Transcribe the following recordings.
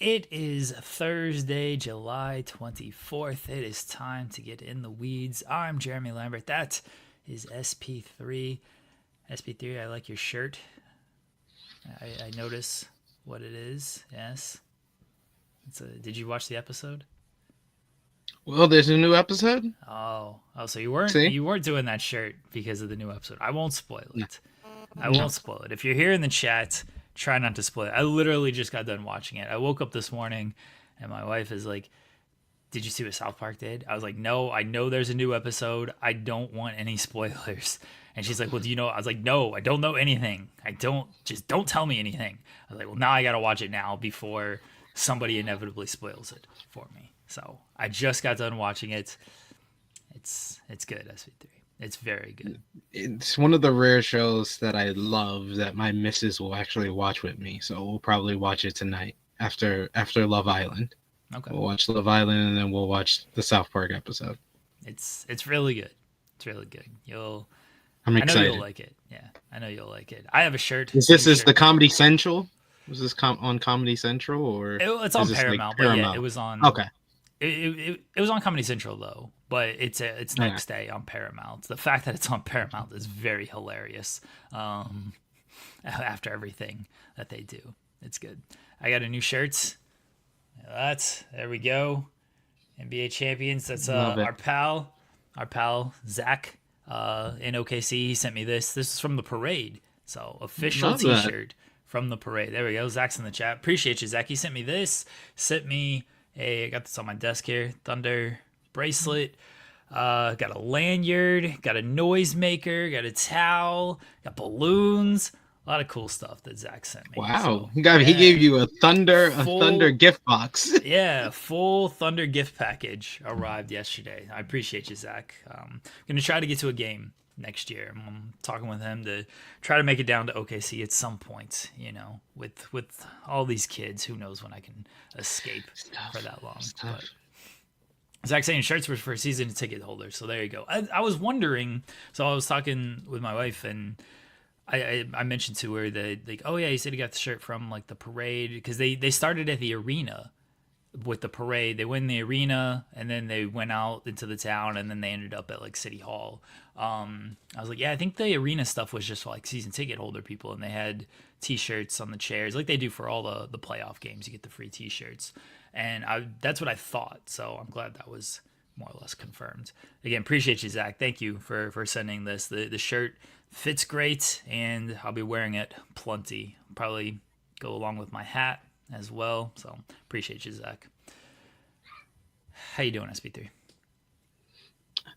It is Thursday, July 24th. It is time to get in the weeds. I'm Jeremy Lambert. That is SP3. SP3, I like your shirt. I notice what it is. Yes. Did you watch the episode? Well, there's a new episode. So you weren't doing that shirt because of the new episode. I won't spoil it. I won't spoil it. If you're here in the chat, try not to spoil it. I literally just got done watching it. I woke up this morning and my wife is like, "Did you see what South Park did?" I was like, "No, I know there's a new episode. I don't want any spoilers." And she's like, "Well, do you know?" I was like, "No, I don't know anything. Don't tell me anything." I was like, "Well, now I got to watch it now before somebody inevitably spoils it for me." So I just got done watching it. It's good, SV3. It's very good. It's one of the rare shows that I love that my missus will actually watch with me. So we'll probably watch it tonight after Love Island. Okay. We'll watch Love Island and then we'll watch the South Park episode. It's really good. It's really good. I'm excited. I know you'll like it. Yeah, I know you'll like it. I have a shirt. Is the Comedy Central? Was this on Comedy Central or it's on Paramount? But yeah, it was on. Okay. It was on Comedy Central though, but it's next day on Paramount. The fact that it's on Paramount is very hilarious. After everything that they do, it's good. I got a new shirt. There we go. NBA champions. That's our pal Zach in OKC. He sent me this. This is from the parade. So official T-shirt from the parade. There we go. Zach's in the chat. Appreciate you, Zach. He sent me this. I got this on my desk here. Thunder bracelet. Got a lanyard. Got a noisemaker. Got a towel. Got balloons. A lot of cool stuff that Zach sent me. Wow. He gave you a Thunder gift box. Yeah, full Thunder gift package arrived yesterday. I appreciate you, Zach. I'm going to try to get to a game next year. I'm talking with him to try to make it down to OKC at some point, with all these kids. Who knows when I can escape for that long. But Zach saying shirts were for season ticket holders. So there you go. I was wondering, so I was talking with my wife and I mentioned to her that, like, oh yeah, he said he got the shirt from like the parade because they started at the arena with the parade. They went in the arena and then they went out into the town and then they ended up at like City Hall. I was like, yeah, I think the arena stuff was just for like season ticket holder people, and they had T-shirts on the chairs like they do for all the playoff games. You get the free T-shirts, and that's what I thought. So I'm glad that was more or less confirmed. Again, appreciate you, Zach. Thank you for sending this. The shirt fits great, and I'll be wearing it plenty. Probably go along with my hat as well. So appreciate you, Zach. How you doing, SP3?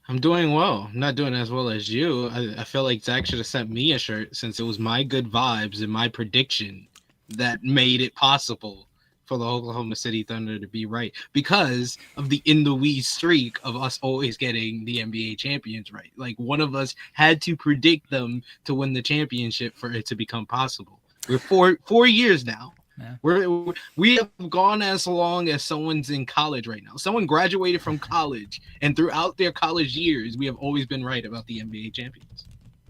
I'm doing well. I'm not doing as well as you. I feel like Zach should have sent me a shirt since it was my good vibes and my prediction that made it possible for the Oklahoma City Thunder to be right because of the in the weeds streak of us always getting the NBA champions right. Like one of us had to predict them to win the championship for it to become possible. We're four years now. Yeah. We have gone as long as someone's in college right now. Someone graduated from college, and throughout their college years, we have always been right about the NBA champions.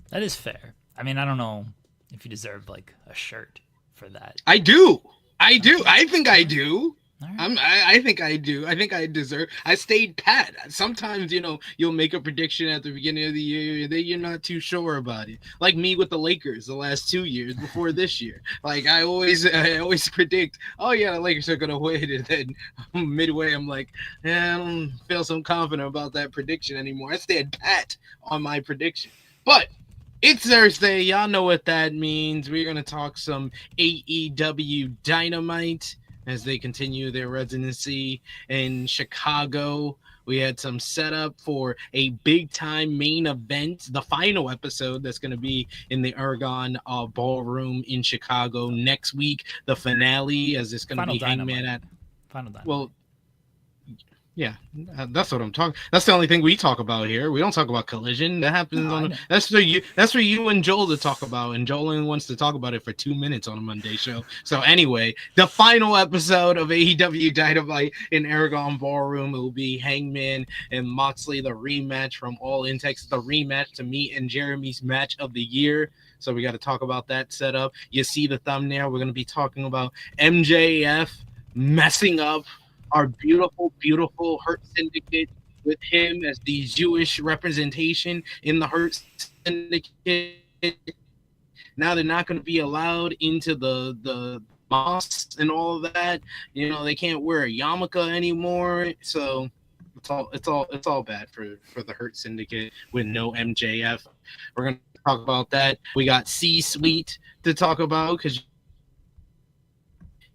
That is fair. I mean, I don't know if you deserve like a shirt for that. I do. I think I do. Right. I think I do. I think I deserve. I stayed pat. Sometimes, you'll make a prediction at the beginning of the year that you're not too sure about it. Like me with the Lakers the last 2 years before this year. Like I always predict, oh yeah, the Lakers are gonna win, and then midway I'm like, I don't feel so confident about that prediction anymore. I stayed pat on my prediction, but. It's Thursday. Y'all know what that means. We're going to talk some AEW Dynamite as they continue their residency in Chicago. We had some setup for a big-time main event, the final episode that's going to be in the Aragon Ballroom in Chicago next week. The finale, as it's going to be Hangman at... Final Dynamite. Well, yeah, that's what I'm talking. That's the only thing we talk about here. We don't talk about Collision. That happens That's for you and Joel to talk about, and Joel only wants to talk about it for 2 minutes on a Monday show. So anyway, the final episode of AEW Dynamite in Aragon Ballroom, it will be Hangman and Moxley, the rematch from All In Texas, the rematch to me and Jeremy's match of the year. So we got to talk about that setup. You see the thumbnail. We're going to be talking about MJF messing up our beautiful, beautiful Hurt Syndicate with him as the Jewish representation in the Hurt Syndicate. Now they're not going to be allowed into the mosques and all of that. You know, they can't wear a yarmulke anymore. So it's all bad for the Hurt Syndicate with no MJF. We're going to talk about that. We got C-Suite to talk about because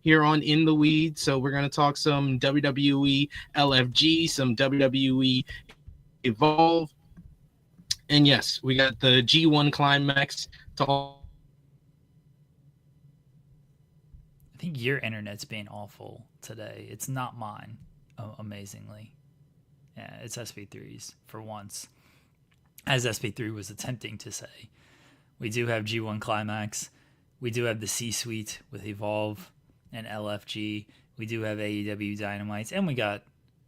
here on In the Weeds. So we're going to talk some WWE LFG, some WWE Evolve. And yes, we got the G1 Climax to all. I think your internet's being awful today. It's not mine, amazingly. Yeah, it's SP3's for once. As SP3 was attempting to say, we do have G1 Climax. We do have the C-Suite with Evolve and LFG. We do have AEW Dynamite, and we got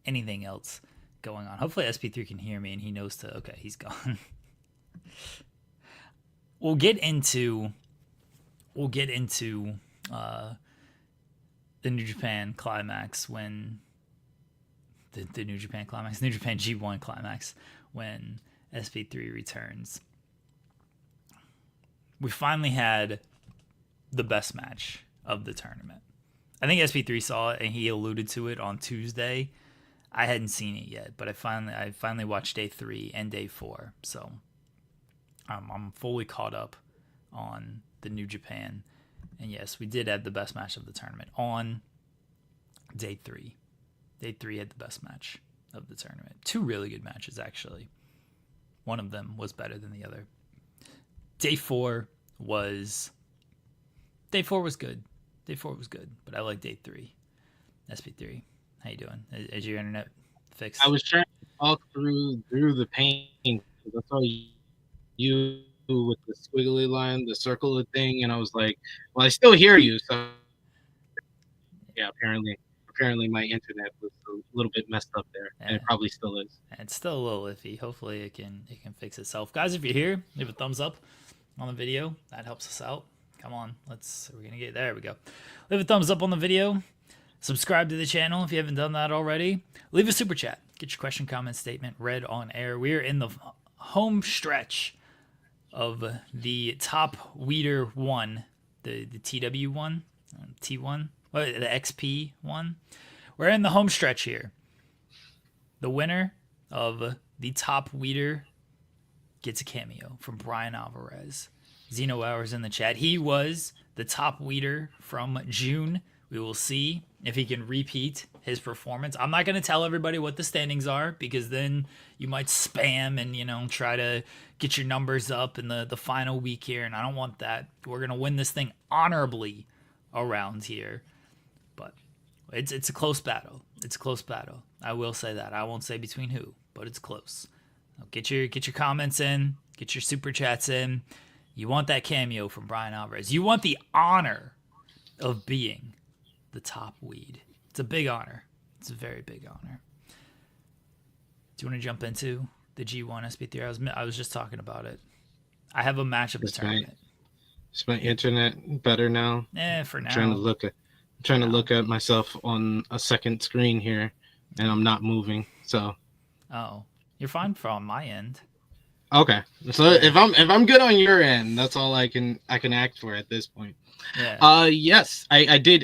anything else going on. Hopefully SP3 can hear me and he knows to... Okay, he's gone. We'll get into the New Japan Climax when... The New Japan Climax, New Japan G1 Climax when SP3 returns. We finally had the best match of the tournament. I think SP3 saw it and he alluded to it on Tuesday. I hadn't seen it yet, but I finally watched day 3 and day 4, so I'm fully caught up on the New Japan. And yes, we did have the best match of the tournament on day 3. Day 3 had the best match of the tournament. 2 really good matches, actually. One of them was better than the other. Day 4 was good. Day 4 was good, but I like day 3. SP3, how you doing? Is your internet fixed? I was trying to talk through the pain. That's all you with the squiggly line, the circle thing, and I was like, well, I still hear you. So yeah, apparently my internet was a little bit messed up there, and it probably still is. It's still a little iffy. Hopefully it can fix itself. Guys, if you're here, leave a thumbs up on the video. That helps us out. Come on, we're gonna get there. We go. Leave a thumbs up on the video. Subscribe to the channel if you haven't done that already. Leave a super chat. Get your question, comment, statement read on air. We are in the home stretch of the top Weeder 1, the TW 1, T1, the XP 1. We're in the home stretch here. The winner of the top Weeder gets a cameo from Brian Alvarez. Zeno Hours in the chat. He was the top Weeder from June. We will see if he can repeat his performance. I'm not going to tell everybody what the standings are because then you might spam and, try to get your numbers up in the final week here, and I don't want that. We're going to win this thing honorably around here. But it's a close battle. It's a close battle. I will say that. I won't say between who, but it's close. Get your comments in. Get your super chats in. You want that cameo from Brian Alvarez. You want the honor of being the top weed. It's a big honor. It's a very big honor. Do you want to jump into the G1 SP3? I was just talking about it. I have a match of the tournament. Is my internet better now? For now. I'm trying to look at myself on a second screen here, and I'm not moving. So. Oh, you're fine from my end. Okay, so if I'm good on your end, that's all I can act for at this point. Yeah. Yes, I did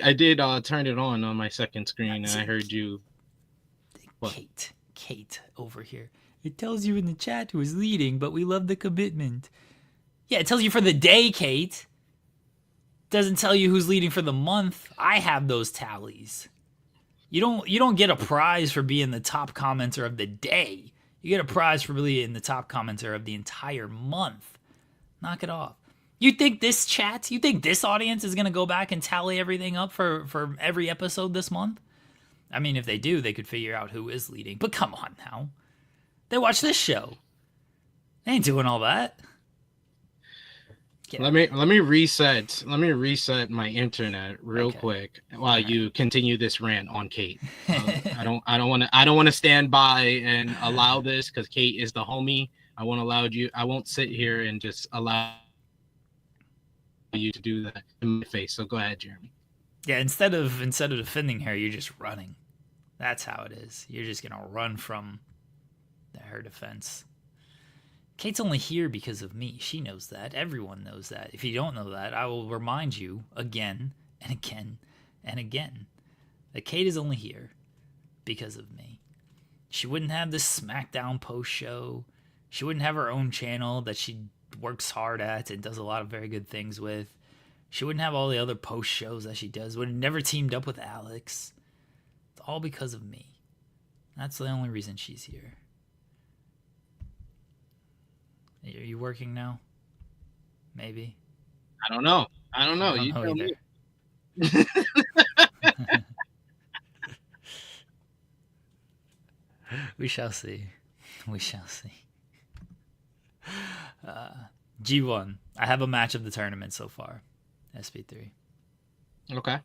turn it on my second screen, and I heard you. What? Kate over here. It tells you in the chat who is leading, but we love the commitment. Yeah, it tells you for the day, Kate. Doesn't tell you who's leading for the month. I have those tallies. You don't get a prize for being the top commenter of the day. You get a prize for being the top commenter of the entire month. Knock it off. You think this audience is going to go back and tally everything up for every episode this month? I mean, if they do, they could figure out who is leading. But come on now. They watch this show. They ain't doing all that. Let me reset my internet real quick while you continue this rant on Kate. I don't want to stand by and allow this because Kate is the homie. I won't sit here and just allow you to do that in my face. So go ahead, Jeremy. Yeah, instead of defending her, you're just running. That's how it is. You're just gonna run from her defense. Kate's only here because of me. She knows that. Everyone knows that. If you don't know that, I will remind you again and again and again that Kate is only here because of me. She wouldn't have this SmackDown post show. She wouldn't have her own channel that she works hard at and does a lot of very good things with. She wouldn't have all the other post shows that she does. Would have never teamed up with Alex. It's all because of me. That's the only reason she's here. Are you working now? Maybe. I don't know. I don't know You tell either. me. We shall see. We shall see. G1. I have a match of the tournament so far. SP3. Okay.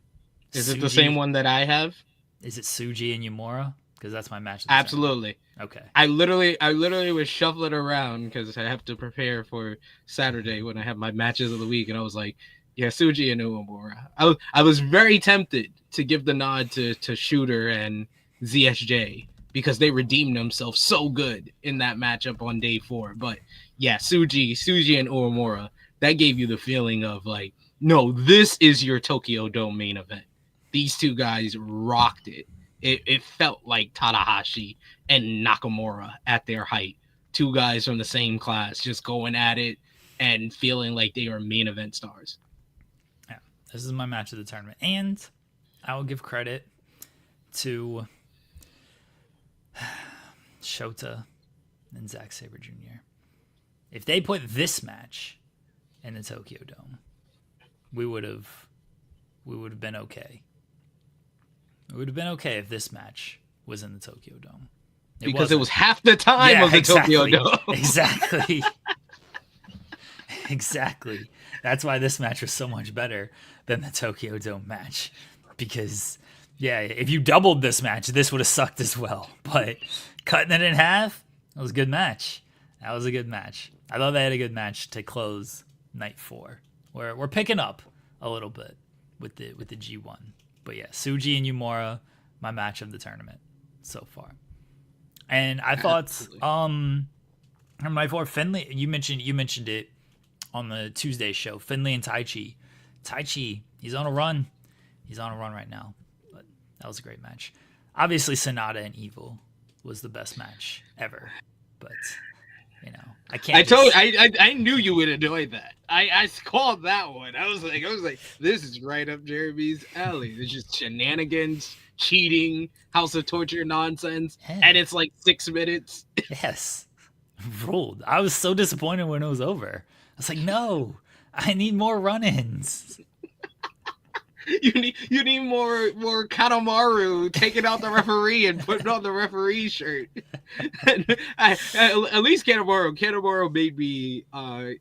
Is it the same one that I have? Is it Tsuji and Yamura? Because that's my match. Absolutely. Okay. I literally was shuffling around because I have to prepare for Saturday when I have my matches of the week, and I was like, yeah, Tsuji and Uemura. I was very tempted to give the nod to Shooter and ZSJ because they redeemed themselves so good in that matchup on day 4. But yeah, Tsuji and Uemura, that gave you the feeling of like, no, this is your Tokyo Dome main event. These two guys rocked it. It felt like Tanahashi and Nakamura at their height. Two guys from the same class just going at it and feeling like they are main event stars. Yeah, this is my match of the tournament. And I will give credit to Shota and Zack Sabre Jr. If they put this match in the Tokyo Dome, we would have been okay. It would have been okay if this match was in the Tokyo Dome. Because it was half the time of the Tokyo Dome. Exactly. Exactly. That's why this match was so much better than the Tokyo Dome match. Because, yeah, if you doubled this match, this would have sucked as well. But cutting it in half, that was a good match. That was a good match. I thought they had a good match to close night 4. We're picking up a little bit with the G1. But yeah, Tsuji and Yamura, my match of the tournament so far. And I thought my 4 Finley, you mentioned it on the Tuesday show, Finley and Taichi. Taichi, he's on a run. He's on a run right now. But that was a great match. Obviously Sonata and Evil was the best match ever. But you know, I can't. I knew you would enjoy that. I called that one. I was like, this is right up Jeremy's alley. It's just shenanigans, cheating, House of Torture nonsense, and it's like 6 minutes. Yes, ruled. I was so disappointed when it was over. I was like, no, I need more run-ins. You need more Kanemaru taking out the referee and putting on the referee shirt. At least Kanemaru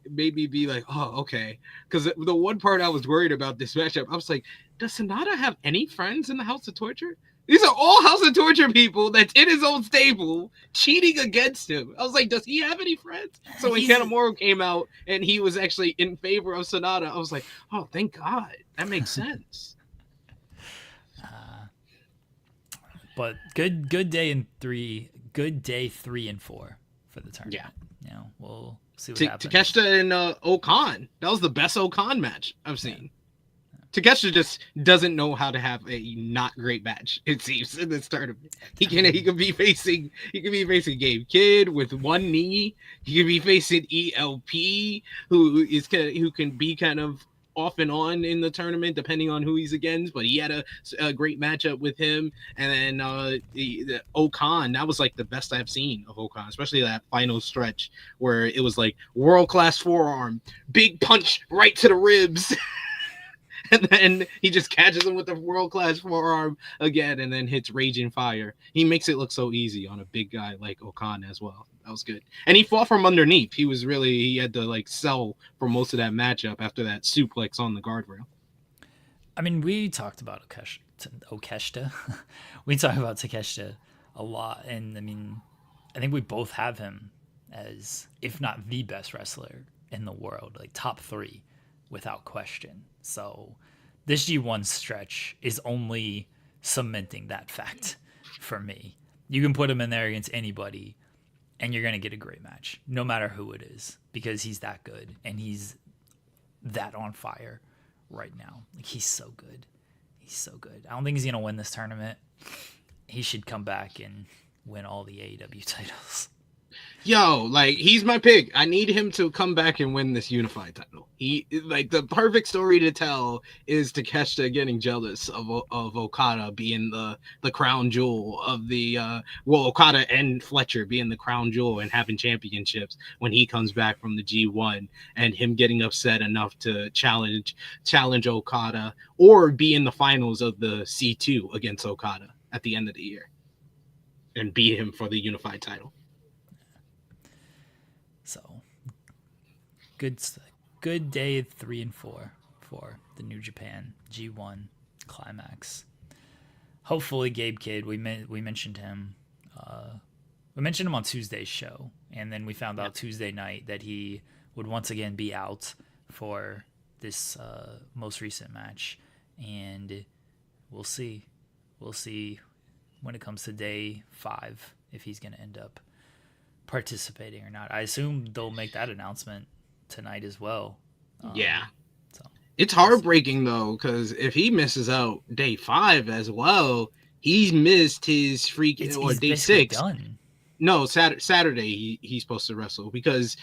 made me be like, oh, okay. Because the one part I was worried about this matchup, I was like, does Sonata have any friends in the House of Torture? These are all House of Torture people that's in his own stable cheating against him. I was like, does he have any friends? So when Kanemaru came out and he was actually in favor of Sonata, I was like, oh, thank God. That makes sense. But good day 3 and 4 for the tournament. Yeah. You know, we'll see what happens. Takeshita and Okan. That was the best Okan match I've seen. Takeshita just doesn't know how to have a not great match, it seems, in this tournament. He could be facing Gabe Kidd with one knee. He could be facing ELP, who can be kind of off and on in the tournament depending on who he's against, but he had a great matchup with him. And then the Okan, that was like the best I've seen of Okan, especially that final stretch where it was like world-class forearm, big punch right to the ribs. And then he just catches him with a world-class forearm again and then hits Raging Fire. He makes it look so easy on a big guy like Okan as well. That was good. And he fought from underneath. He had to like sell for most of that matchup after that suplex on the guardrail. I mean, we talked about Okeshita. We talk about Takeshita a lot. And I mean, I think we both have him as, if not the best wrestler in the world, like top 3 without question. So this G1 stretch is only cementing that fact for me. You can put him in there against anybody, and you're going to get a great match, no matter who it is, because he's that good, and he's that on fire right now. Like, he's so good. He's so good. I don't think he's going to win this tournament. He should come back and win all the AEW titles. Yo, like, he's my pick. I need him to come back and win this unified title. He, like, the perfect story to tell is Takeshita getting jealous of Okada being the crown jewel of the Okada and Fletcher being the crown jewel and having championships when he comes back from the G1, and him getting upset enough to challenge Okada or be in the finals of the C2 against Okada at the end of the year and beat him for the unified title. So, good day 3 and 4 for the New Japan G1 Climax. Hopefully, Gabe Kidd. We mentioned him. We mentioned him on Tuesday's show, and then we found out Tuesday night that he would once again be out for this most recent match, and we'll see. We'll see when it comes to day 5 if he's going to end up participating or not. I assume they'll make that announcement tonight as well. So it's heartbreaking though, because if he misses out day 5 as well, he's missed his freaking or day 6. Done. No, Saturday he's supposed to wrestle, because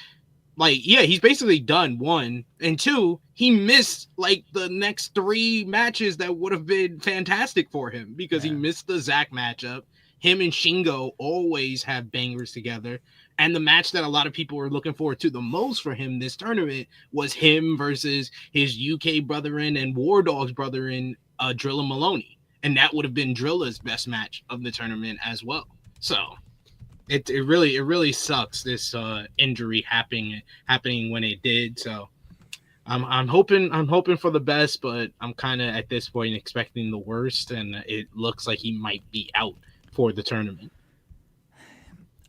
he's basically done 1 and 2. He missed like the next 3 matches that would have been fantastic for him, because he missed the Zack matchup. Him and Shingo always have bangers together. And the match that a lot of people were looking forward to the most for him this tournament was him versus his UK brother-in and War Dog's brother-in, Drilla Maloney. And that would have been Drilla's best match of the tournament as well. So it really sucks, this injury happening when it did. So I'm hoping for the best, but I'm kind of at this point expecting the worst, and it looks like he might be out for the tournament.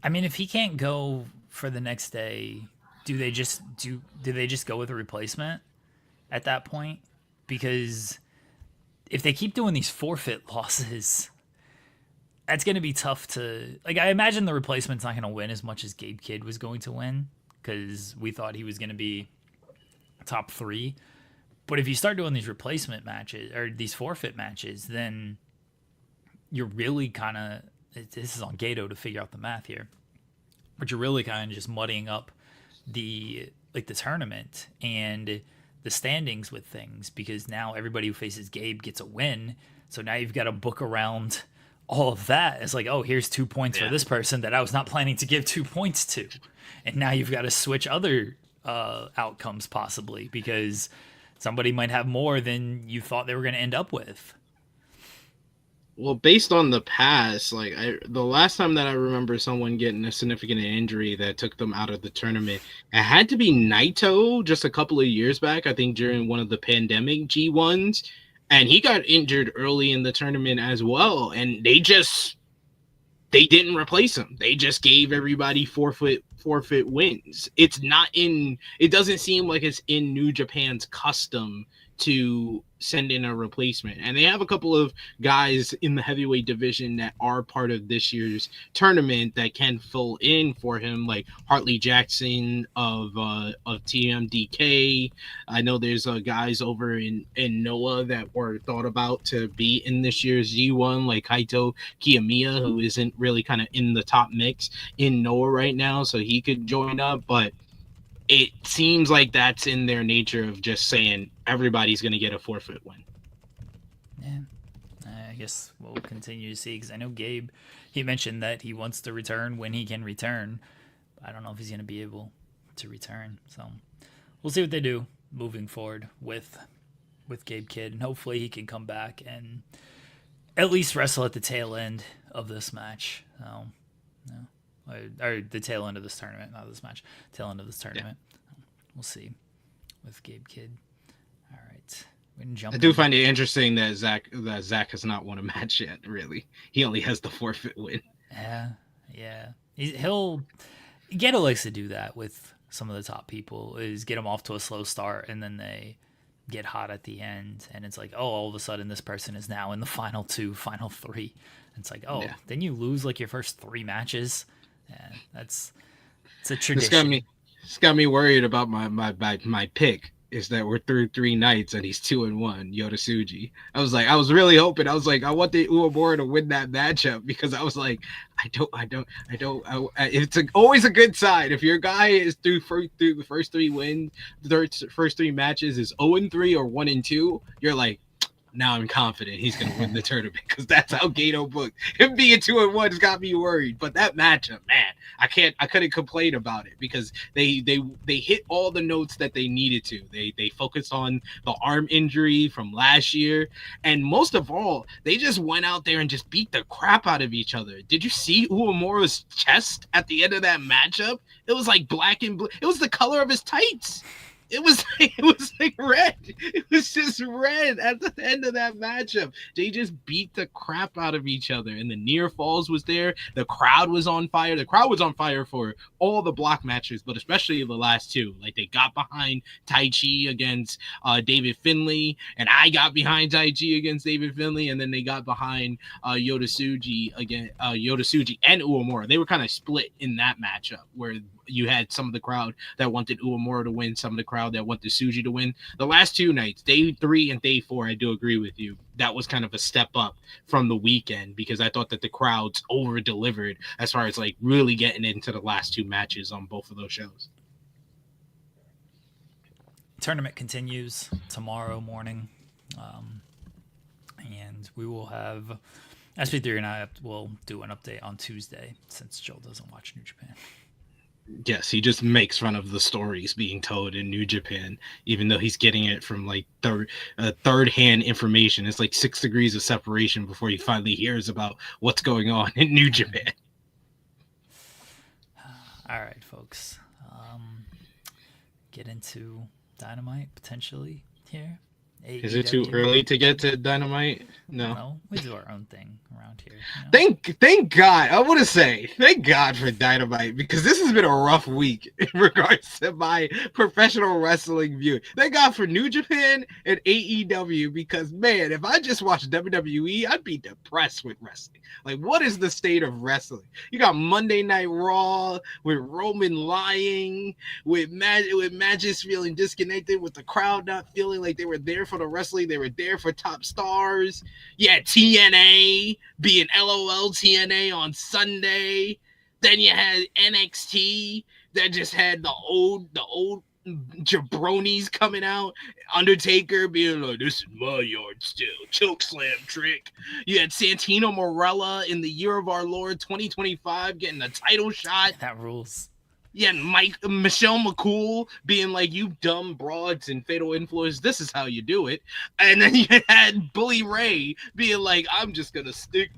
I mean, if he can't go for the next day, do they just go with a replacement at that point? Because if they keep doing these forfeit losses, that's going to be tough to, like, I imagine the replacement's not going to win as much as Gabe Kidd was going to win, because we thought he was going to be top 3. But if you start doing these replacement matches or these forfeit matches, then you're really kind of, this is on Gato to figure out the math here, but you're really kind of just muddying up the tournament and the standings with things, because now everybody who faces Gabe gets a win. So now you've got to book around all of that. It's like, oh, here's 2 points for this person that I was not planning to give 2 points to. And now you've got to switch other outcomes possibly, because somebody might have more than you thought they were going to end up with. Well, based on the past, the last time that I remember someone getting a significant injury that took them out of the tournament, it had to be Naito just a couple of years back, I think during one of the pandemic G1s, and he got injured early in the tournament as well, and they didn't replace him. They just gave everybody forfeit wins. It doesn't seem like it's in New Japan's custom to send in a replacement. And they have a couple of guys in the heavyweight division that are part of this year's tournament that can fill in for him, like Hartley Jackson of TMDK. I know there's guys over in Noah that were thought about to be in this year's G1, like Kaito Kiyomiya, who isn't really kind of in the top mix in Noah right now, so he could join up. But it seems like that's in their nature of just saying everybody's going to get a forfeit win. Yeah, I guess we'll continue to see, because I know Gabe, he mentioned that he wants to return when he can return. I don't know if he's going to be able to return. So we'll see what they do moving forward with Gabe Kidd, and hopefully he can come back and at least wrestle at the tail end of this match. Or the tail end of this tournament, not this match. Tail end of this tournament. Yeah. We'll see with Gabe Kidd. All right, we can jump. I do find it interesting that Zach has not won a match yet. Really, he only has the forfeit win. Yeah. He'll Gato likes to do that with some of the top people. Is get them off to a slow start, and then they get hot at the end, and it's like, oh, all of a sudden this person is now in the final 2, final 3. And it's like, oh, then you lose like your first 3 matches. Yeah, it's a tradition. It's got me worried about my pick. Is that we're through 3 nights and he's 2-1, Yota Tsuji. I was really hoping. I was like, I want the Uemura to win that matchup because I was like, it's always a good sign if your guy is through the first 3 wins, first 3 matches is 0-3 or 1-2. You're like, now I'm confident he's going to win the tournament because that's how Gato booked. Him being 2-1 has got me worried. But that matchup, man, I couldn't complain about it because they hit all the notes that they needed to. They focused on the arm injury from last year. And most of all, they just went out there and just beat the crap out of each other. Did you see Uemura's chest at the end of that matchup? It was like black and blue. It was the color of his tights. It was like red. It was just red at the end of that matchup. They just beat the crap out of each other. And the near falls was there. The crowd was on fire. The crowd was on fire for all the block matches, but especially the last 2. Like they got behind Tai Chi against David Finlay, and I got behind Tai Chi against David Finlay, and then they got behind Yota Tsuji and Uemura. They were kind of split in that matchup where you had some of the crowd that wanted Uemura to win, some of the crowd that wanted Tsuji to win. The last 2 nights, day 3 and day 4, I do agree with you. That was kind of a step up from the weekend because I thought that the crowds over-delivered as far as like really getting into the last 2 matches on both of those shows. Tournament continues tomorrow morning, and we will have SP3 and I will do an update on Tuesday since Joel doesn't watch New Japan. Yes, he just makes fun of the stories being told in New Japan, even though he's getting it from like third-hand information. It's like 6 degrees of separation before he finally hears about what's going on in New Japan. All right, folks. Get into Dynamite potentially here. AEW. Is it too early to get to Dynamite? No, we do our own thing around here. You know? Thank God. I want to say thank God for Dynamite because this has been a rough week in regards to my professional wrestling view. Thank God for New Japan and AEW because, man, if I just watched WWE, I'd be depressed with wrestling. Like, what is the state of wrestling? You got Monday Night Raw with Roman lying, with Magis feeling disconnected, with the crowd not feeling like they were there for the wrestling. They were there for top stars. Yeah, TNA being LOL TNA on Sunday. Then you had NXT that just had the old jabronis coming out. Undertaker being like, this is my yard still. Choke slam trick. You had Santino Marella in the year of our Lord 2025 getting a title shot. That rules. Yeah, Michelle McCool being like, you dumb broads and Fatal Influence, this is how you do it. And then you had Bully Ray being like, I'm just going to stick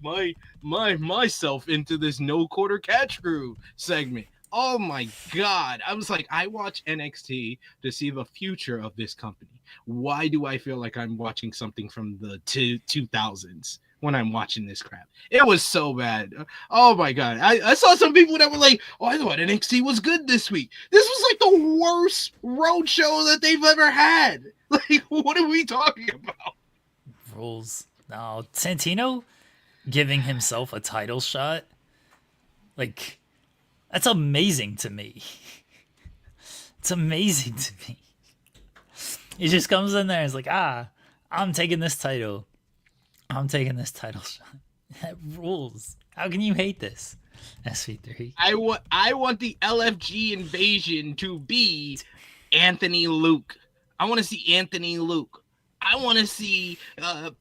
myself into this no quarter catch crew segment. Oh my God. I was like, I watch NXT to see the future of this company. Why do I feel like I'm watching something from the 2000s? When I'm watching this crap, it was so bad. Oh my God. I saw some people that were like, oh, I thought NXT was good this week. This was like the worst road show that they've ever had. Like, what are we talking about? Rules. No, Santino giving himself a title shot. Like, that's amazing to me. It's amazing to me. He just comes in there and is like, I'm taking this title. I'm taking this title shot. That rules. How can you hate this? SP3. I want the LFG invasion to be Anthony Luke. I want to see Anthony Luke. I want to see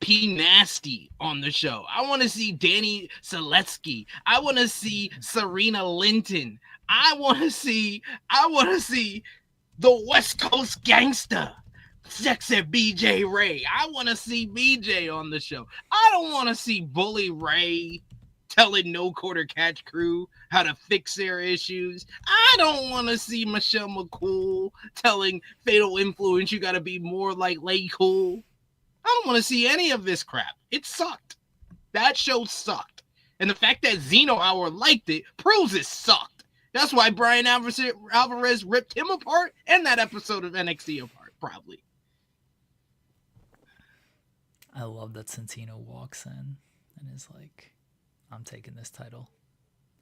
P Nasty on the show. I want to see Danny Seletsky. I want to see Serena Linton. I want to see the West Coast Gangster. Sexy BJ Ray. I want to see BJ on the show. I don't want to see Bully Ray telling No Quarter Catch crew how to fix their issues. I don't want to see Michelle McCool telling Fatal Influence you got to be more like Lay Cool. I don't want to see any of this crap. It sucked. That show sucked. And the fact that Zeno Hour liked it proves it sucked. That's why Brian Alvarez ripped him apart and that episode of NXT apart, probably. I love that Santino walks in and is like, I'm taking this title.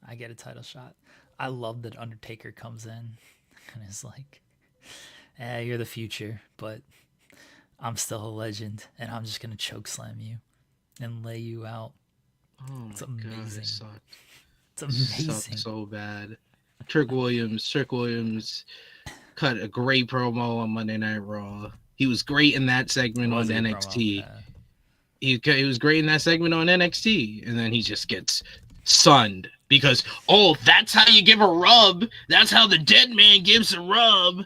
I get a title shot. I love that Undertaker comes in and is like, you're the future, but I'm still a legend, and I'm just going to choke slam you and lay you out. Oh It's my amazing. God, it sucked. It's amazing. Sucked so bad. Trick Williams cut a great promo on Monday Night Raw. He was great in that segment on NXT. He was great in that segment on NXT, and then he just gets sunned because, oh, that's how you give a rub. That's how the dead man gives a rub.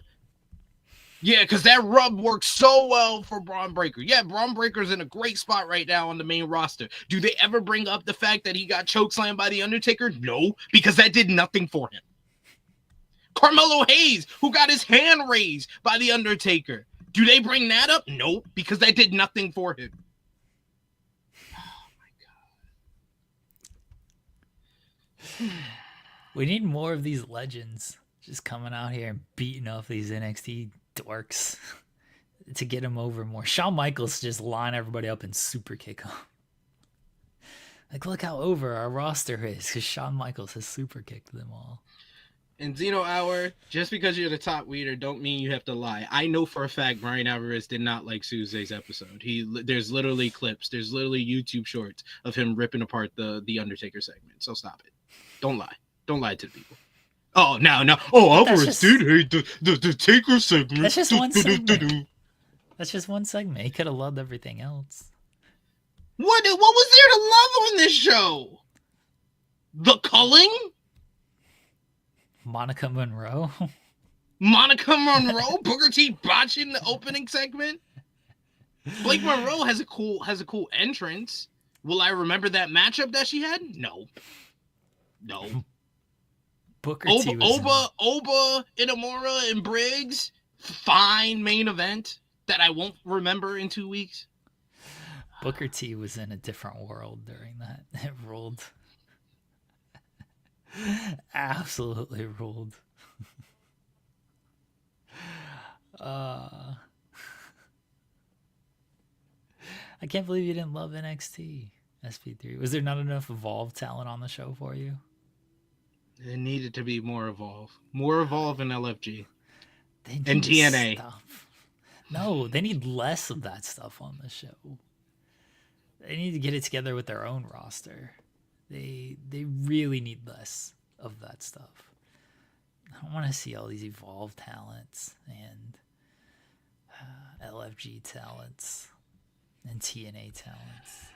Yeah, because that rub works so well for Braun Breaker. Yeah, Braun Breaker's in a great spot right now on the main roster. Do they ever bring up the fact that he got chokeslammed by The Undertaker? No, because that did nothing for him. Carmelo Hayes, who got his hand raised by The Undertaker. Do they bring that up? No, because that did nothing for him. Oh, my God. We need more of these legends just coming out here and beating off these NXT dorks to get them over more. Shawn Michaels just line everybody up and super kick them. Like, look how over our roster is because Shawn Michaels has super kicked them all. And Zeno Hour, just because you're the top leader don't mean you have to lie. I know for a fact Brian Alvarez did not like Tuesday's episode. There's literally clips. There's literally YouTube shorts of him ripping apart the Undertaker segment. So stop it. Don't lie. Don't lie to the people. Oh, no. Oh, Alvarez did hate the Taker segment. That's just one segment. That's just one segment. He could have loved everything else. What was there to love on this show? The culling? Monica Monroe? Booker T botching the opening segment? Blake Monroe has a cool entrance. Will I remember that matchup that she had? No. Booker T was Oba, Inamura, and Briggs. Fine main event that I won't remember in 2 weeks. Booker T was in a different world during that. It ruled. Absolutely ruled. I can't believe you didn't love NXT SP3. Was there not enough Evolve talent on the show for you? It needed to be more Evolve. More Evolve and LFG. And TNA. Stuff. No, they need less of that stuff on the show. They need to get it together with their own roster. They really need less of that stuff. I don't want to see all these Evolve talents and LFG talents and TNA talents.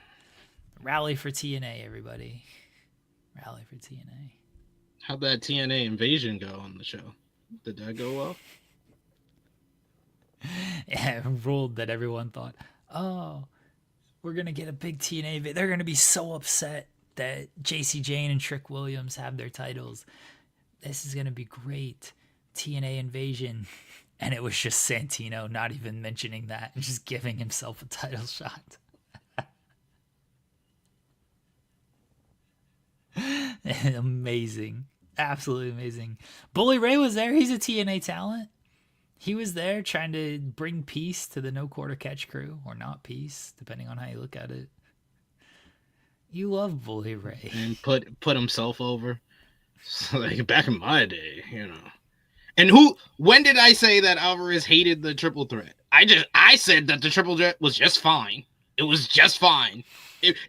Rally for TNA, everybody. Rally for TNA. How'd that TNA invasion go on the show? Did that go well? Yeah, it ruled that everyone thought, oh, we're going to get a big TNA. They're going to be so upset that JC Jane and Trick Williams have their titles. This is going to be great. TNA invasion. And it was just Santino not even mentioning that and just giving himself a title shot. Amazing. Absolutely amazing. Bully Ray was there. He's a TNA talent. He was there trying to bring peace to the No Quarter Catch crew, or not peace, depending on how you look at it. You love Bully Ray. And put himself over. So, like back in my day, you know. And when did I say that Alvarez hated the triple threat? I said that the triple threat was just fine. It was just fine.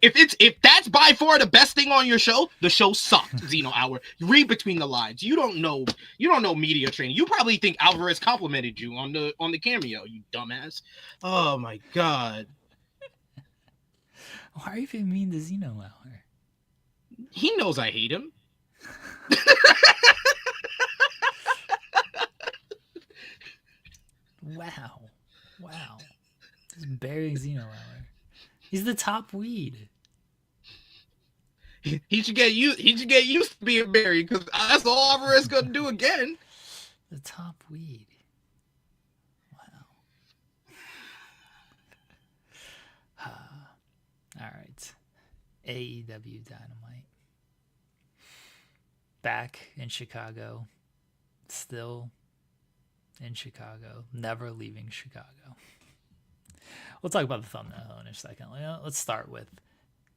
If that's by far the best thing on your show, the show sucked. Zeno Hour. Read between the lines. You don't know media training. You probably think Alvarez complimented you on the cameo, you dumbass. Oh my God. Why are you being mean to Zeno Hour? He knows I hate him. Wow. Just burying Zeno Hour. He's the top weed. He should get used to being buried because that's all Alvarez gonna do again. The top weed. Wow. All right. AEW Dynamite. Back in Chicago. Still in Chicago. Never leaving Chicago. we'll talk about the thumbnail in a second. Let's start with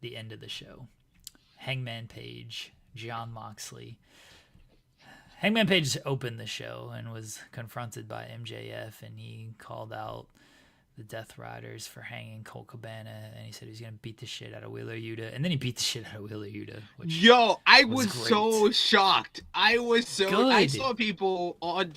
the end of the show. Hangman Page, Jon Moxley. Hangman Page opened the show and was confronted by MJF, and he called out the Death Riders for hanging Colt Cabana, and he said he was going to beat the shit out of Wheeler Yuta, and then he beat the shit out of Wheeler Yuta. I was so shocked. I saw people on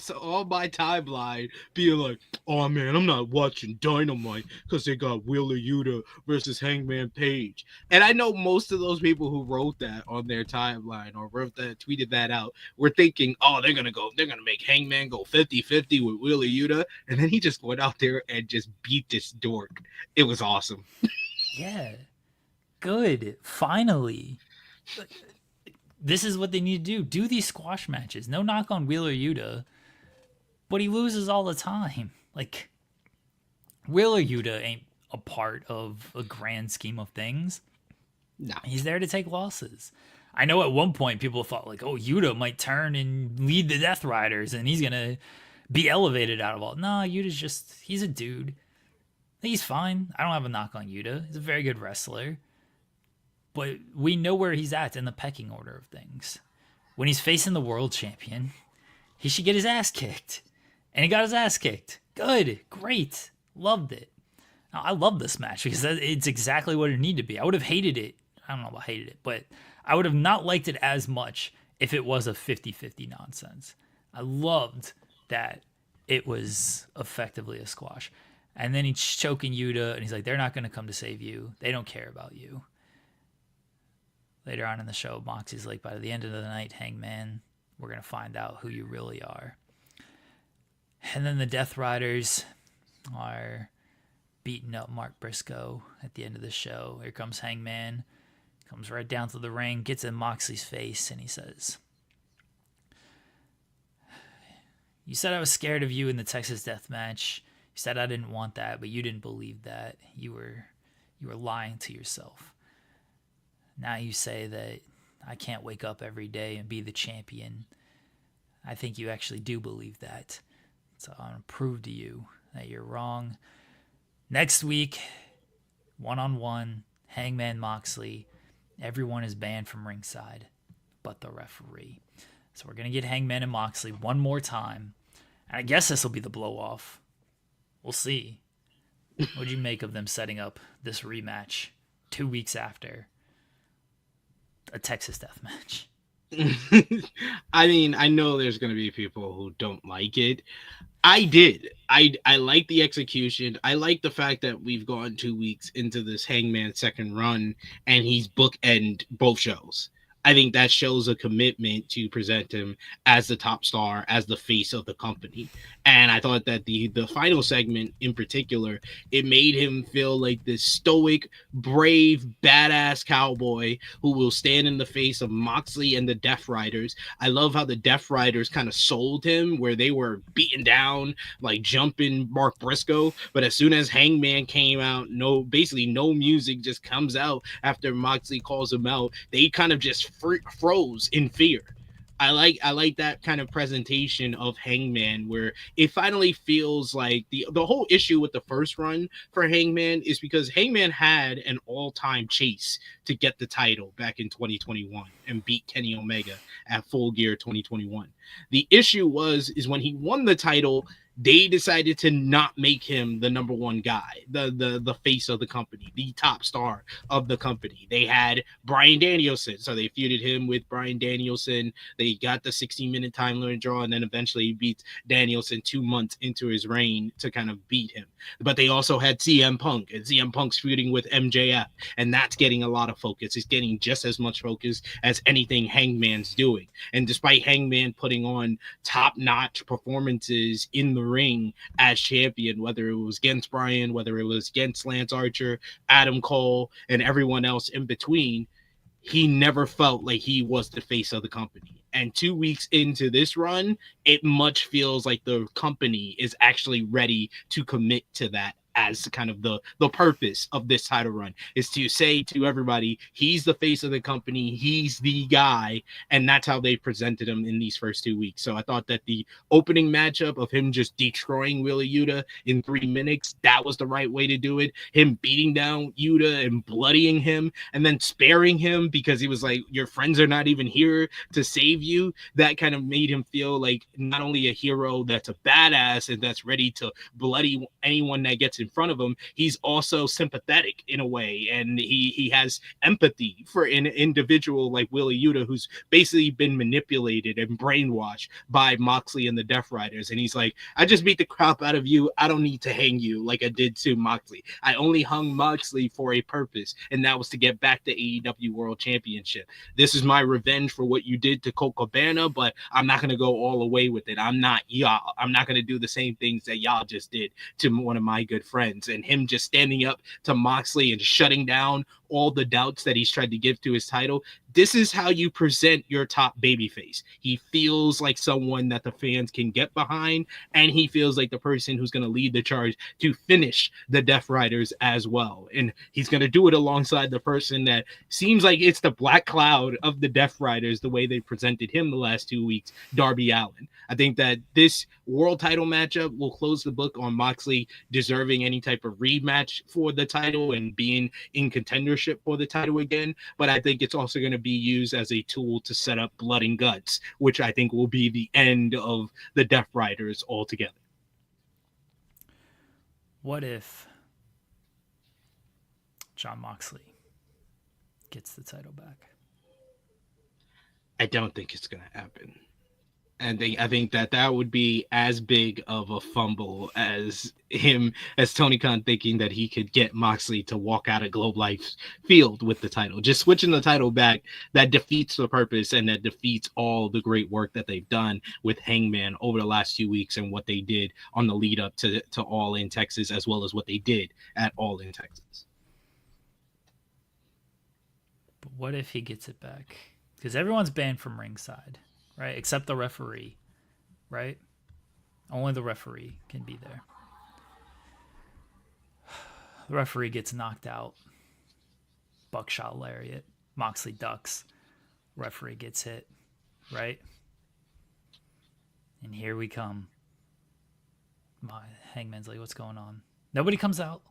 my timeline being like, "Oh man, I'm not watching Dynamite because they got Wheeler Yuta versus Hangman Page." And I know most of those people who wrote that on their timeline or tweeted that out were thinking, "Oh, they're gonna make Hangman go 50-50 with Wheeler Yuta," and then he just went out there and just beat this dork. It was awesome. Yeah. Good. Finally. This is what they need to do. Do these squash matches. No knock on Wheeler Yuta, but he loses all the time. Like, Wheeler Yuta ain't a part of a grand scheme of things. No. He's there to take losses. I know at one point people thought, like, oh, Yuta might turn and lead the Death Riders and he's going to be elevated out of all. No, he's a dude. He's fine. I don't have a knock on Yuta. He's a very good wrestler. But we know where he's at in the pecking order of things. When he's facing the world champion, he should get his ass kicked. And he got his ass kicked. Good. Great. Loved it. Now, I love this match because it's exactly what it needed to be. I would have hated it. I don't know about hated it, but I would have not liked it as much if it was a 50-50 nonsense. I loved that it was effectively a squash. And then he's choking Yuta, and he's like, they're not going to come to save you. They don't care about you. Later on in the show, Moxie's like, by the end of the night, Hangman, we're going to find out who you really are. And then the Death Riders are beating up Mark Brisco at the end of the show. Here comes Hangman, comes right down to the ring, gets in Moxley's face, and he says, you said I was scared of you in the Texas Death Match. You said I didn't want that, but you didn't believe that. You were lying to yourself. Now you say that I can't wake up every day and be the champion. I think you actually do believe that. So I'm going to prove to you that you're wrong. Next week, one-on-one, Hangman Moxley. Everyone is banned from ringside but the referee. So we're going to get Hangman and Moxley one more time. And I guess this will be the blow-off. We'll see. What'd you make of them setting up this rematch 2 weeks after a Texas Death Match? I mean, I know there's going to be people who don't like it. I did. I like the execution. I like the fact that we've gone 2 weeks into this Hangman second run and he's bookend both shows. I think that shows a commitment to present him as the top star, as the face of the company. And I thought that the final segment in particular, it made him feel like this stoic, brave, badass cowboy who will stand in the face of Moxley and the Death Riders. I love how the Death Riders kind of sold him where they were beating down, like jumping Mark Brisco. But as soon as Hangman came out, basically no music just comes out after Moxley calls him out. They kind of just froze in fear. I like that kind of presentation of Hangman where it finally feels like the whole issue with the first run for Hangman is because Hangman had an all-time chase to get the title back in 2021 and beat Kenny Omega at Full Gear 2021. The issue is when he won the title, they decided to not make him the number one guy, the face of the company, the top star of the company. They had Bryan Danielson, so they feuded him with Bryan Danielson. They got the 16-minute time limit draw, and then eventually he beats Danielson 2 months into his reign to kind of beat him. But they also had CM Punk, and CM Punk's feuding with MJF, and that's getting a lot of focus. It's getting just as much focus as anything Hangman's doing. And despite Hangman putting on top-notch performances in the ring as champion, whether it was against Bryan, whether it was against Lance Archer, Adam Cole, and everyone else in between, he never felt like he was the face of the company. And 2 weeks into this run, it much feels like the company is actually ready to commit to that as kind of the purpose of this title run, is to say to everybody, he's the face of the company, he's the guy, and that's how they presented him in these first 2 weeks. So I thought that the opening matchup of him just destroying Wheeler Yuta in 3 minutes, that was the right way to do it. Him beating down Yuta and bloodying him and then sparing him because he was like, your friends are not even here to save you. That kind of made him feel like not only a hero that's a badass and that's ready to bloody anyone that gets in front of him, he's also sympathetic in a way, and he has empathy for an individual like Wheeler Yuta, who's basically been manipulated and brainwashed by Moxley and the Death Riders. And he's like, I just beat the crap out of you. I don't need to hang you like I did to Moxley. I only hung Moxley for a purpose, and that was to get back the AEW World Championship. This is my revenge for what you did to Colt Cabana, but I'm not going to go all the way with it. I'm not y'all. I'm not going to do the same things that y'all just did to one of my good friends. And him just standing up to Moxley and shutting down all the doubts that he's tried to give to his title. This is how you present your top babyface. He feels like someone that the fans can get behind, and he feels like the person who's going to lead the charge to finish the Death Riders as well. And he's going to do it alongside the person that seems like it's the black cloud of the Death Riders, the way they presented him the last 2 weeks, Darby Allin. I think that this world title matchup will close the book on Moxley deserving any type of rematch for the title and being in contendership for the title again. But I think it's also going to be used as a tool to set up Blood and Guts, which I think will be the end of the Death Riders altogether. What if Jon Moxley gets the title back? I don't think it's going to happen. And I think that would be as big of a fumble as Tony Khan thinking that he could get Moxley to walk out of Globe Life Field with the title. Just switching the title back, that defeats the purpose, and that defeats all the great work that they've done with Hangman over the last 2 weeks and what they did on the lead up to All In Texas, as well as what they did at All In Texas. But what if he gets it back? Because everyone's banned from ringside. Right, except the referee, right? Only the referee can be there. The referee gets knocked out. Buckshot lariat. Moxley ducks. Referee gets hit, right? And here we come. Hangman's like, what's going on? Nobody comes out.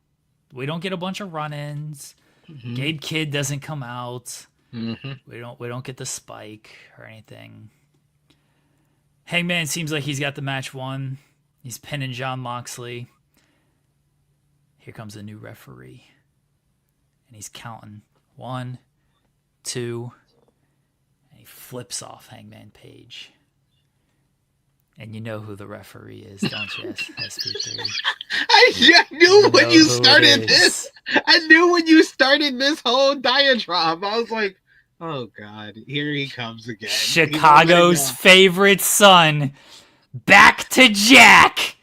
We don't get a bunch of run-ins. Mm-hmm. Gabe Kidd doesn't come out. Mm-hmm. We don't get the spike or anything. Hangman seems like he's got the match won. He's pinning Jon Moxley. Here comes a new referee. And he's counting 1, 2, and he flips off Hangman Page. And you know who the referee is, don't you, SP3? I knew when you started this. I knew when you started this whole diatribe. I was like, oh, God, here he comes again. Chicago's favorite son, back to Jack.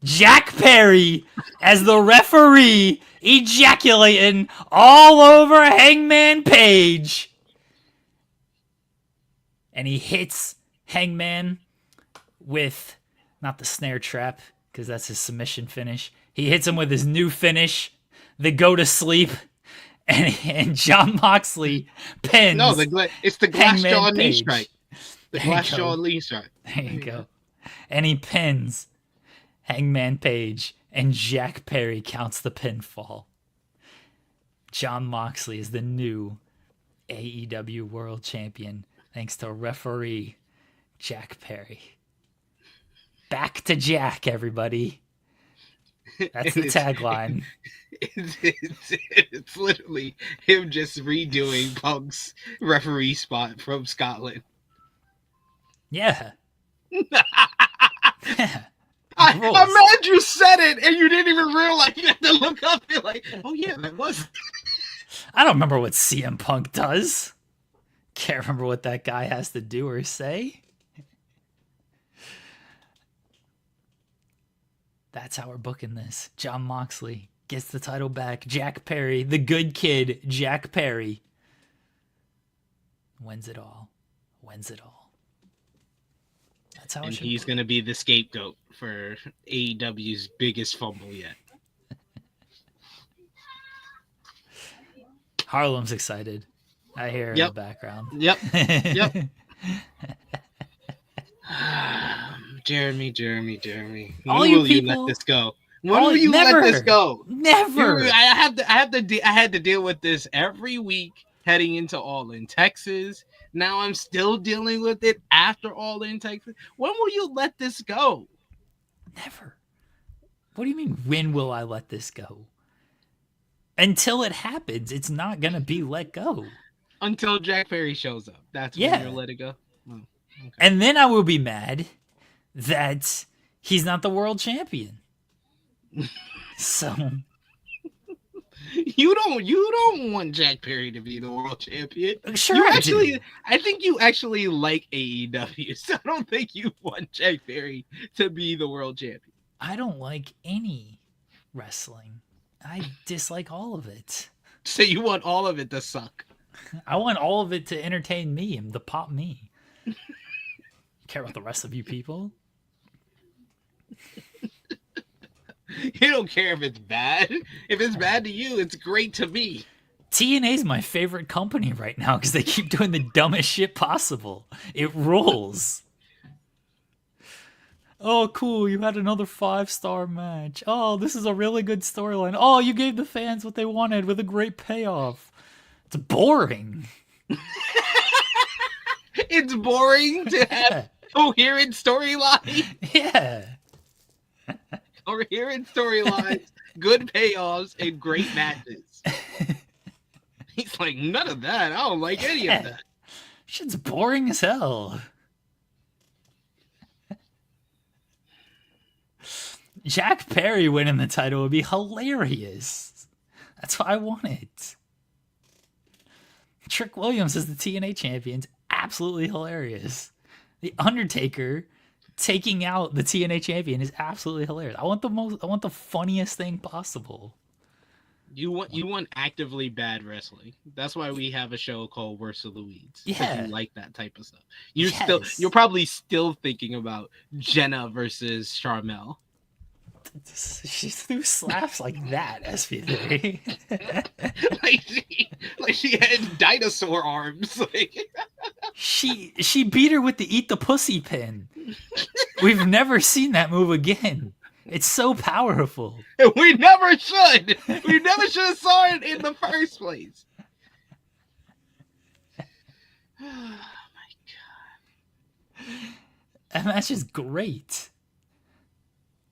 Jack Perry as the referee, ejaculating all over Hangman Page. And he hits Hangman with, not the snare trap, because that's his submission finish. He hits him with his new finish, the go to sleep. And Jon Moxley pins. No, it's the glass jaw knee strike. The glass jaw knee strike. There you go. And he pins Hangman Page, and Jack Perry counts the pinfall. Jon Moxley is the new AEW World Champion, thanks to referee Jack Perry. Back to Jack, everybody. That's the tagline. It's literally him just redoing Punk's referee spot from Scotland. Yeah. I'm mad you said it and you didn't even realize. You had to look up and like, oh yeah, that was. I don't remember what CM Punk does. Can't remember what that guy has to do or say. That's how we're booking this. Jon Moxley gets the title back. Jack Perry, the good kid, Jack Perry, wins it all. That's how and he's going to be the scapegoat for AEW's biggest fumble yet. Harlem's excited. I hear her in the background. Yep. Jeremy. All when you will people, you let this go? When will you let this go? Never. I had to deal with this every week heading into All In Texas. Now I'm still dealing with it after All In Texas. When will you let this go? Never. What do you mean, when will I let this go? Until it happens, it's not going to be let go. Until Jack Perry shows up. That's when you'll let it go? Oh, okay. And then I will be mad that he's not the world champion. So... You don't want Jack Perry to be the world champion. Sure, I think you actually like AEW, so I don't think you want Jack Perry to be the world champion. I don't like any wrestling. I dislike all of it. So you want all of it to suck? I want all of it to entertain me and to pop me. Care about the rest of you people? You don't care if it's bad. If it's bad to you, it's great to me. TNA's my favorite company right now because they keep doing the dumbest shit possible. It rules. Oh, cool. You had another 5-star match. Oh, this is a really good storyline. Oh, you gave the fans what they wanted with a great payoff. It's boring. It's boring to have coherent storyline. Yeah. Coherent storylines, good payoffs, and great matches. He's like, none of that. I don't like any of that. Shit's boring as hell. Jack Perry winning the title would be hilarious. That's what I wanted. Trick Williams as the TNA champion, absolutely hilarious. The Undertaker taking out the TNA champion is absolutely hilarious. I want the funniest thing possible. You want actively bad wrestling. That's why we have a show called Worst of the Weeds. Yeah. You like that type of stuff. You're probably still thinking about Jenna versus Charmel. She threw slaps like that, SP3. like she had dinosaur arms. She beat her with the eat the pussy pin. We've never seen that move again. It's so powerful. We never should. We never should have saw it in the first place. Oh my god. That match is great.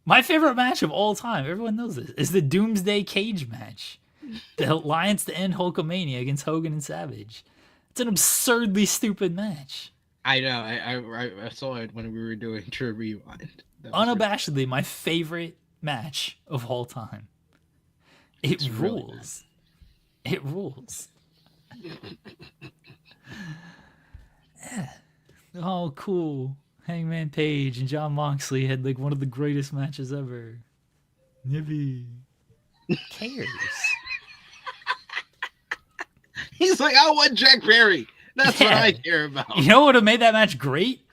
My favorite match of all time, everyone knows this, is the Doomsday Cage match. The Alliance to End Hulkamania against Hogan and Savage. It's an absurdly stupid match. I know. I saw it when we were doing True Rewind. Unabashedly, my favorite match of all time. It rules. Really it rules. Yeah. Oh, cool. Hangman Page and Jon Moxley had like one of the greatest matches ever. Nibby. Who cares? He's like, I want Jack Perry. That's what I care about. You know what would have made that match great?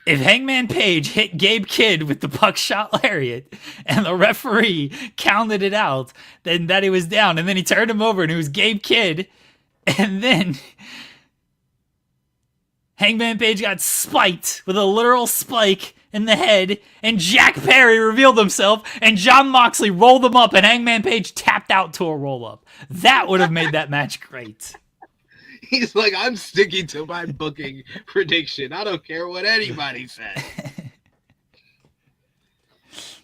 If Hangman Page hit Gabe Kidd with the buckshot lariat and the referee counted it out, then that he was down, and then he turned him over and it was Gabe Kidd, and then Hangman Page got spiked with a literal spike in the head, and Jack Perry revealed himself, and Jon Moxley rolled him up, and Hangman Page tapped out to a roll-up. That would have made that match great. He's like, I'm sticking to my booking prediction. I don't care what anybody says.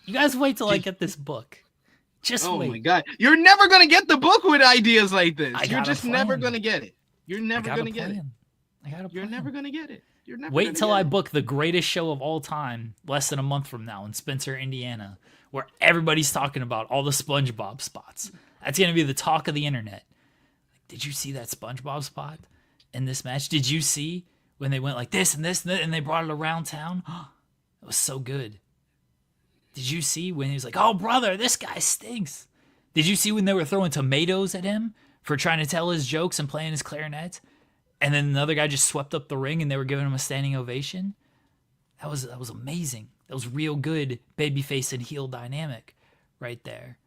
You guys wait till I get this book. Just wait. Oh my god. You're never going to get the book with ideas like this. You're just never going to get it. You're never going to get it. You're never going to get it. You're never Wait till I book the greatest show of all time less than a month from now in Spencer, Indiana, where everybody's talking about all the SpongeBob spots. That's going to be the talk of the internet. Did you see that SpongeBob spot in this match? Did you see when they went like this and this and they brought it around town? It was so good. Did you see when he was like, oh, brother, this guy stinks? Did you see when they were throwing tomatoes at him for trying to tell his jokes and playing his clarinet? And then another guy just swept up the ring and they were giving him a standing ovation? That was amazing. That was real good babyface and heel dynamic right there.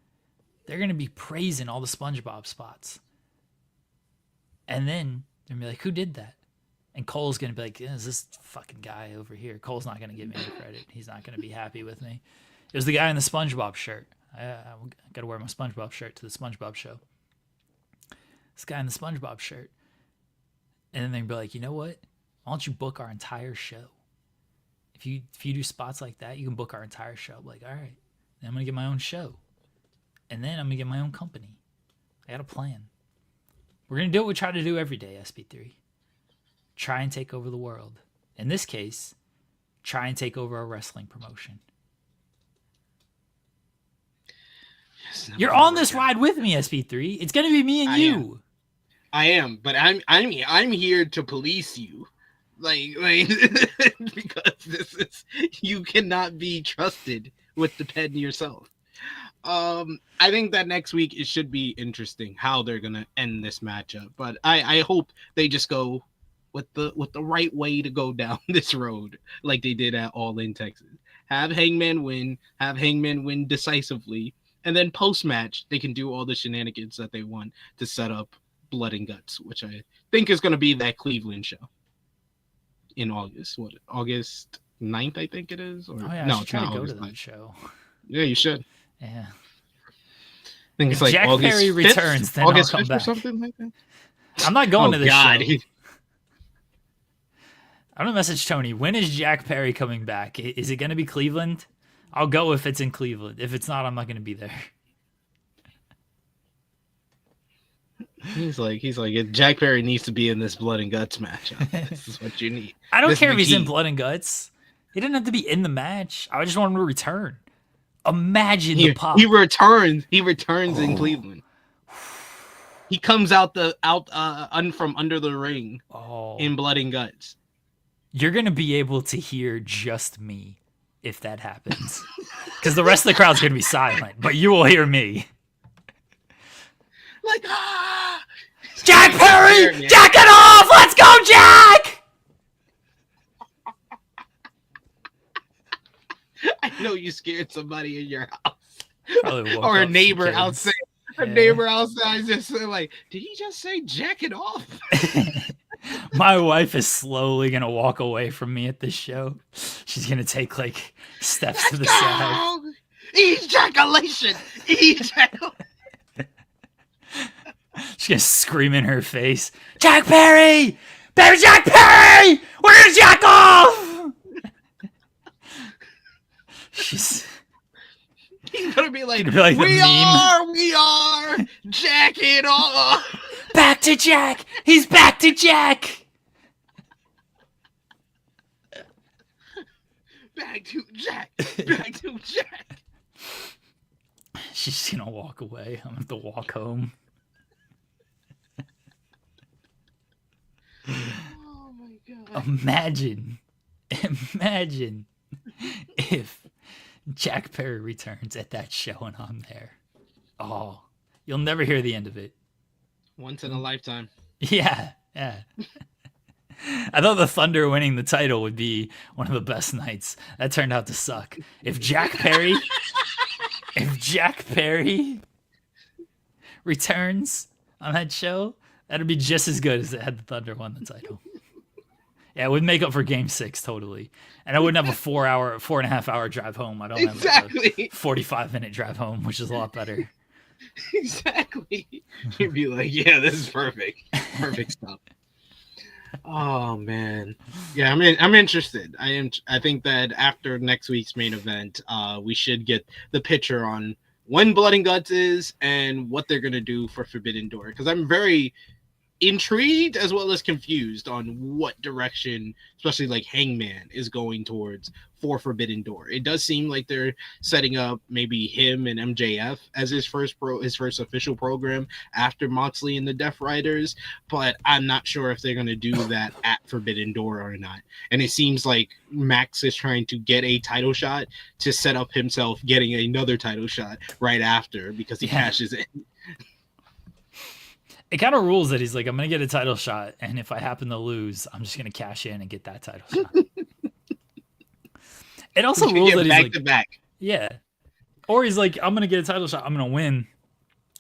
They're going to be praising all the SpongeBob spots. And then they're gonna be like, who did that? And Cole's gonna be like, is this fucking guy over here? Cole's not gonna give me any credit. He's not gonna be happy with me. It was the guy in the SpongeBob shirt. I gotta wear my SpongeBob shirt to the SpongeBob show. This guy in the SpongeBob shirt. And then they'd be like, you know what? Why don't you book our entire show? If you do spots like that, you can book our entire show. I'm like, all right, then I'm gonna get my own show. And then I'm gonna get my own company. I got a plan. We're gonna do what we try to do every day, SP3. Try and take over the world. In this case, try and take over a wrestling promotion. You're on this ride with me, SP3. It's gonna be me and you. I am, but I'm here to police you, like because this is, you cannot be trusted with the pen yourself. I think that next week it should be interesting how they're gonna end this matchup, but I hope they just go with the right way to go down this road, like they did at All In Texas. Have Hangman win decisively, and then post match they can do all the shenanigans that they want to set up Blood and Guts, which I think is going to be that Cleveland show in August. What, August 9th, I think it is? Or no, it's not August 9th. That show. Yeah, you should. Yeah. I think it's if like Jack August Perry 5th, returns, then August I'll come 5th back. Or something like that. I'm not going to this show. I'm going to message Tony. When is Jack Perry coming back? Is it going to be Cleveland? I'll go if it's in Cleveland. If it's not, I'm not going to be there. He's like, Jack Perry needs to be in this Blood and Guts match. This is what you need. I don't care if he's in Blood and Guts. He didn't have to be in the match. I just want him to return. Imagine the pop. He returns. He returns in Cleveland. He comes out from under the ring in Blood and Guts. You're gonna be able to hear just me if that happens, because the rest of the crowd's gonna be silent, but you will hear me. Like, Jack Perry, jack it off! Let's go, Jack! I know you scared somebody in your house, or a neighbor outside. A neighbor outside just like, did he just say jack it off? My wife is slowly gonna walk away from me at this show. She's gonna take like steps to the side. Ejaculation! Ejaculation! She's gonna scream in her face, Jack Perry! Baby Jack Perry! Where's Jack off? He's gonna be like we are Jack it off. Back to Jack! He's back to Jack! Back to Jack! Back to Jack! She's just gonna walk away. I'm gonna have to walk home. Oh my god. Imagine if Jack Perry returns at that show and I'm there. Oh, you'll never hear the end of it. Once in a lifetime. Yeah. I thought the Thunder winning the title would be one of the best nights. That turned out to suck. If Jack Perry returns on that show, that'd be just as good as it had the Thunder won the title. Yeah, it would make up for Game 6 totally. And I wouldn't have a 4.5 hour drive home. I don't have like a 45-minute drive home, which is a lot better. Exactly. You'd be like, yeah, this is perfect. Perfect stuff. Oh man. Yeah, I'm interested. I think that after next week's main event, we should get the picture on when Blood and Guts is and what they're gonna do for Forbidden Door. Because I'm very intrigued as well as confused on what direction, especially like Hangman, is going towards for Forbidden Door. It does seem like they're setting up maybe him and MJF as his first official program after Moxley and the Death Riders, but I'm not sure if they're going to do that at Forbidden Door or not. And it seems like Max is trying to get a title shot to set up himself getting another title shot right after because he cashes in. It kind of rules that he's like, I'm going to get a title shot, and if I happen to lose, I'm just going to cash in and get that title shot. It also rules that he's back like, to back. Yeah. Or he's like, I'm going to get a title shot, I'm going to win,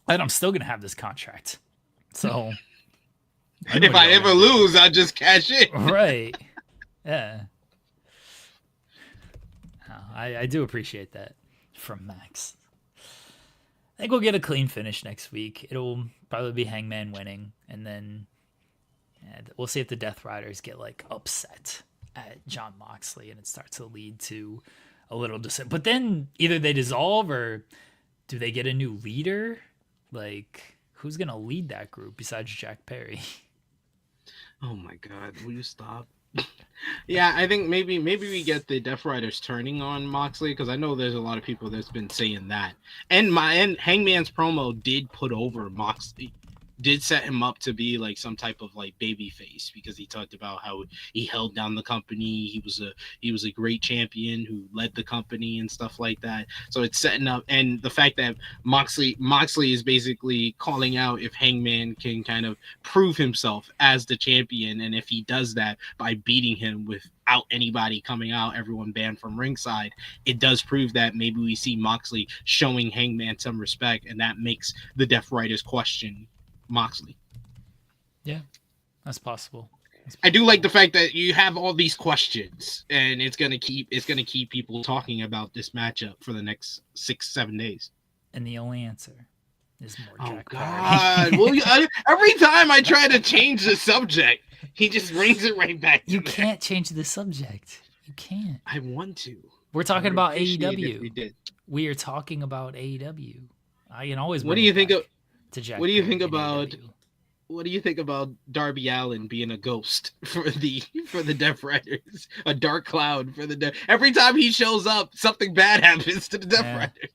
and I'm still going to have this contract. So If I ever lose, I'll just cash in. Right. Yeah. I do appreciate that from Max. I think we'll get a clean finish next week. It'll probably be Hangman winning, and then we'll see if the Death Riders get like upset at John Moxley, and it starts to lead to a little But then either they dissolve, or do they get a new leader? Like, who's gonna lead that group besides Jack Perry? Oh my God! Will you stop? Yeah, I think maybe we get the Death Riders turning on Moxley, because I know there's a lot of people that's been saying that. And Hangman's promo did put over Moxley, did set him up to be like some type of like baby face, because he talked about how he held down the company. He was a great champion who led the company and stuff like that. So it's setting up, and the fact that Moxley is basically calling out if Hangman can kind of prove himself as the champion, and if he does that by beating him without anybody coming out, everyone banned from ringside, it does prove that maybe we see Moxley showing Hangman some respect, and that makes the Death Riders question Moxley. Yeah, that's possible. I do like the fact that you have all these questions, and it's gonna keep people talking about this matchup for the next 6-7 days. And the only answer is more Jack God! Well, every time I try to change the subject, he just brings it right back. You can't change the subject. You can't. I want to. We're talking about AEW. We are talking about AEW. I can always. What do you think of? What do you think about Darby Allin being a ghost for the Death Riders? A dark cloud for the Death. Every time he shows up, something bad happens to the Death Riders.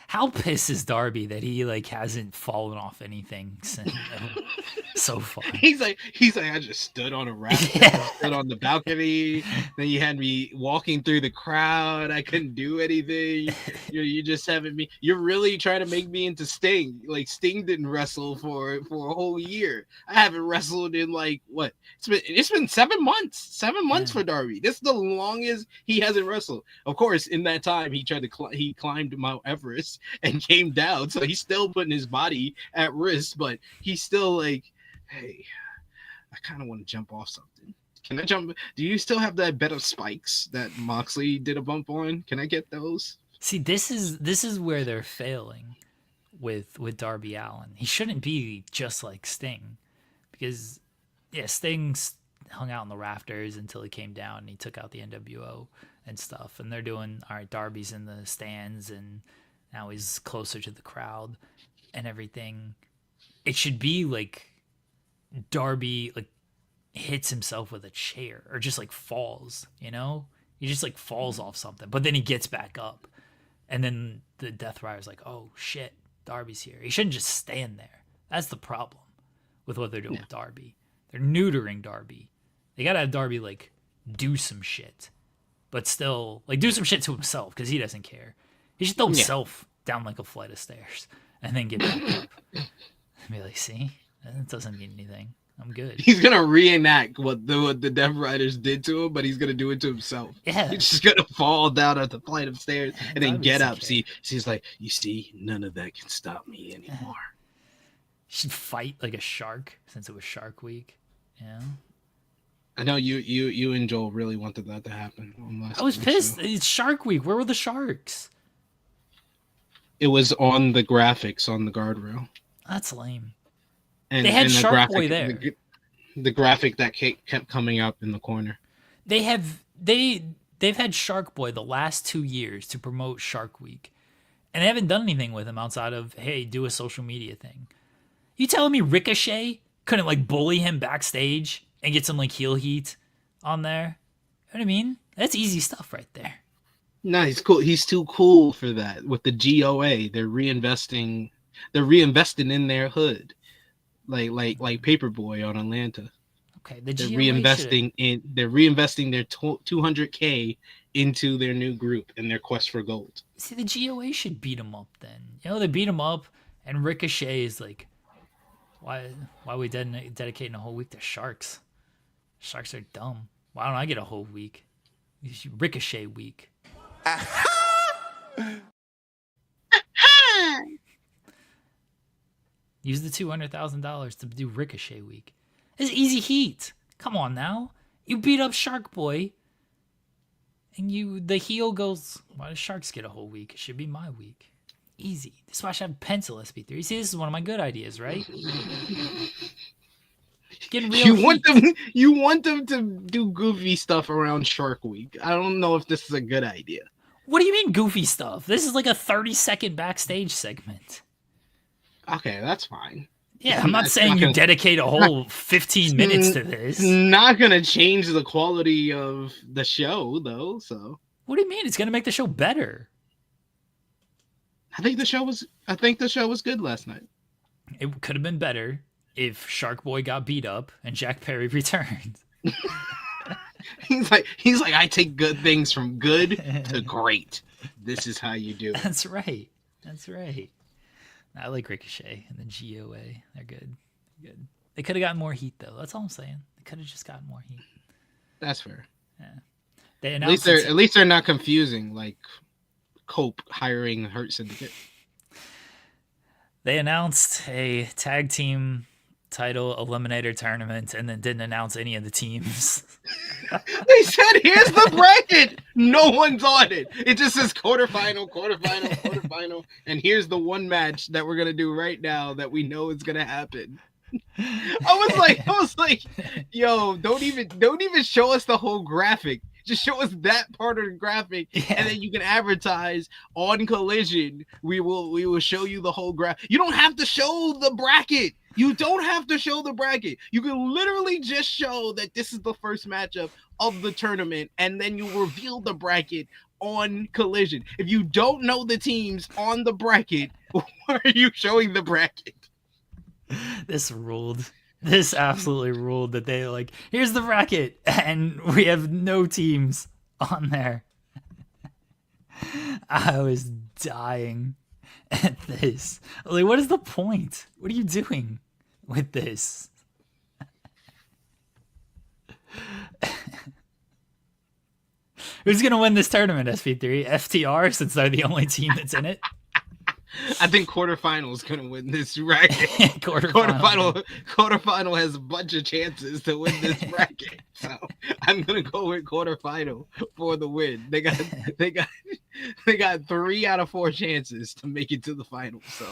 How pissed is Darby that he like hasn't fallen off anything since so far? He's like, I just stood on a rafter, stood on the balcony. Then you had me walking through the crowd. I couldn't do anything. You just haven't me. You're really trying to make me into Sting. Like Sting didn't wrestle for a whole year. I haven't wrestled in like what? It's been 7 months. 7 months for Darby. This is the longest he hasn't wrestled. Of course, in that time he tried to he climbed Mount Everest and came down, so he's still putting his body at risk, but he's still like, hey, I kind of want to jump off something. Can I jump? Do you still have that bed of spikes that Moxley did a bump on? Can I get those? See, this is where they're failing with Darby Allin. He shouldn't be just like Sting, because Sting hung out in the rafters until he came down and he took out the NWO and stuff, and they're doing all right. Darby's in the stands and now he's closer to the crowd and everything. It should be like Darby like hits himself with a chair or just like falls, you know? He just like falls off something, but then he gets back up. And then the Death Rider's like, oh shit, Darby's here. He shouldn't just stand there. That's the problem with what they're doing with Darby. They're neutering Darby. They gotta have Darby like do some shit, but still like do some shit to himself because he doesn't care. He should throw himself down like a flight of stairs and then get back up. And be like, see, that doesn't mean anything. I'm good. He's gonna reenact what the Death Riders did to him, but he's gonna do it to himself. Yeah, he's just gonna fall down at the flight of stairs and then get up. See, he's like, you see, none of that can stop me anymore. He should fight like a shark since it was Shark Week. Yeah. I know you and Joel really wanted that to happen. I was pissed. It's Shark Week. Where were the sharks? It was on the graphics on the guardrail. That's lame. And they had Shark Boy there. The graphic that kept coming up in the corner. They've had Shark Boy the last 2 years to promote Shark Week, and they haven't done anything with him outside of, hey, do a social media thing. You telling me Ricochet couldn't like bully him backstage and get some like heel heat on there? You know what I mean? That's easy stuff right there. No, he's cool. He's too cool for that. With the GOA, they're reinvesting in their hood, like Paperboy on Atlanta. Okay, they're reinvesting their 200K into their new group and their quest for gold. See, the GOA should beat him up then. You know, they beat him up, and Ricochet is like, why are we dedicating a whole week to sharks? Sharks are dumb. Why don't I get a whole week? Ricochet week. Use the $200,000 to do Ricochet week. It's easy heat. Come on now. You beat up Shark Boy, and the heel goes, why does Sharks get a whole week? It should be my week. Easy. This is why I should have pencil SP3. See, this is one of my good ideas, right? Getting real you want them to do goofy stuff around Shark Week. I don't know if this is a good idea. What do you mean goofy stuff? This is like a 30-second backstage segment. Okay, that's fine. Yeah, I'm not saying you dedicate a whole 15 minutes to this. It's not going to change the quality of the show, though, so. What do you mean? It's going to make the show better. I think the show was good last night. It could have been better if Shark Boy got beat up and Jack Perry returned. He's like, I take good things from good to great. This is how you do it. That's right. I like Ricochet and the GOA. They're good. They could have gotten more heat, though. That's all I'm saying. They could have just gotten more heat. That's fair. Yeah. They at least they're not confusing like Cope hiring Hurt Syndicate. They announced a tag team title eliminator tournament and then didn't announce any of the teams. They said, here's the bracket. No one's on it. It just says quarterfinal, and here's the one match that we're gonna do right now that we know is gonna happen. I was like, yo, don't even show us the whole graphic. Just show us that part of the graphic, and then you can advertise on Collision. We will show you the whole graphic. You don't have to show the bracket. You don't have to show the bracket. You can literally just show that this is the first matchup of the tournament, and then you reveal the bracket on Collision. If you don't know the teams on the bracket, why are you showing the bracket? This ruled. This absolutely ruled that they like, here's the bracket, and we have no teams on there. I was dying at this. Like, what is the point? What are you doing with this? Who's going to win this tournament, SP3? FTR, since they're the only team that's in it? I think quarterfinal is going to win this bracket. Quarterfinal has a bunch of chances to win this bracket. So I'm going to go with quarterfinal for the win. They got 3 out of 4 chances to make it to the final. So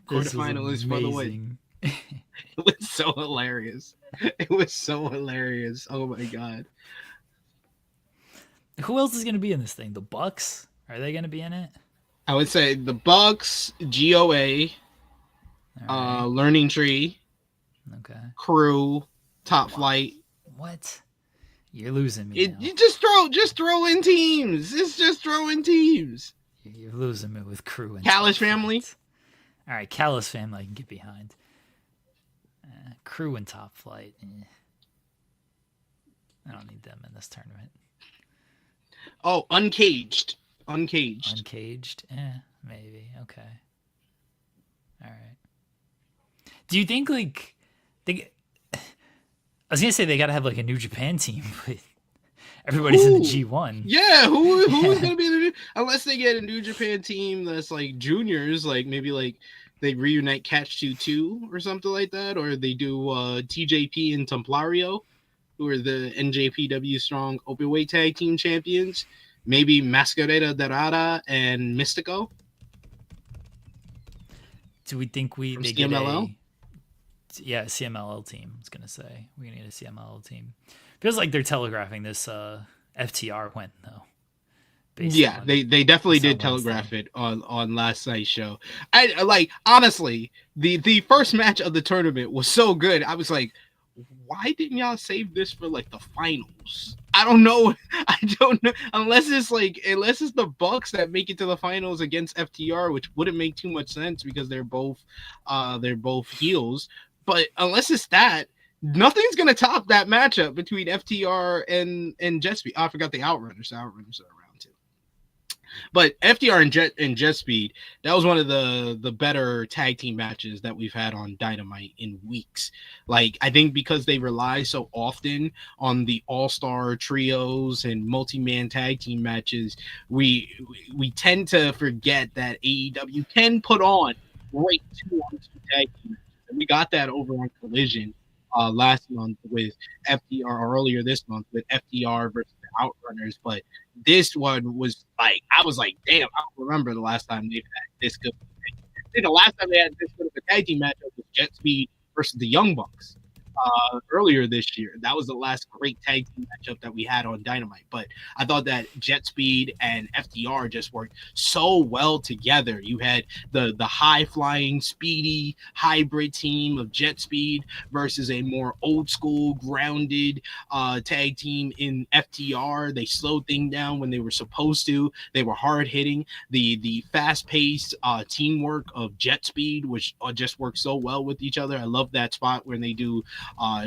quarterfinal is for the win. It was so hilarious. Oh my God. Who else is going to be in this thing? The Bucks? Are they going to be in it? I would say the Bucks, GOA, right. Learning Tree, okay, Crew, Top Flight. What? You're losing me. You just throw in teams. It's just throwing teams. You're losing me with Crew and Callis Family. All right, Callis Family I can get behind. Crew and Top Flight. I don't need them in this tournament. Oh, Uncaged. Uncaged? Maybe. Okay. All right. Do you think, like, I was going to say they got to have, like, a New Japan team, but everybody's in the G1. Yeah, who's going to be in the unless they get a New Japan team that's, like, juniors, like, maybe, like, they reunite Catch 2 or something like that, or they do TJP and Templario, who are the NJPW Strong Openweight Tag Team Champions. Maybe Masquerada Dorada and Mystico. Do we think they CMLL? Get a CMLL team? I was gonna say we're gonna get a CMLL team. Feels like they're telegraphing this FTR win though. Yeah, they definitely did telegraph it on last night's show. I like honestly the first match of the tournament was so good. I was like, why didn't y'all save this for like the finals? I don't know. Unless it's the Bucks that make it to the finals against FTR, which wouldn't make too much sense because they're both heels. But unless it's that, nothing's gonna top that matchup between FTR and Jet Speed. Oh, I forgot the Outrunners. The Outrunners are around too. But FTR and Jet Speed, that was one of the better tag team matches that we've had on Dynamite in weeks. Like, I think because they rely so often on the all-star trios and multi-man tag team matches, we tend to forget that AEW can put on great 2-on-2 tag team matches. And we got that over on Collision last month with FTR, or earlier this month with FTR versus the Outrunners. But this one was like, I was like, damn, I don't remember the last time they've had this good. I think the last time they had this good of a tag team matchup was Jet Speed versus the Young Bucks earlier this year. That was the last great tag team matchup that we had on Dynamite. But I thought that Jet Speed and FTR just worked so well together. You had the high flying, speedy hybrid team of Jet Speed versus a more old school, grounded tag team in FTR. They slowed things down when they were supposed to. They were hard hitting. The fast paced teamwork of Jet Speed, which just works so well with each other. I love that spot when they do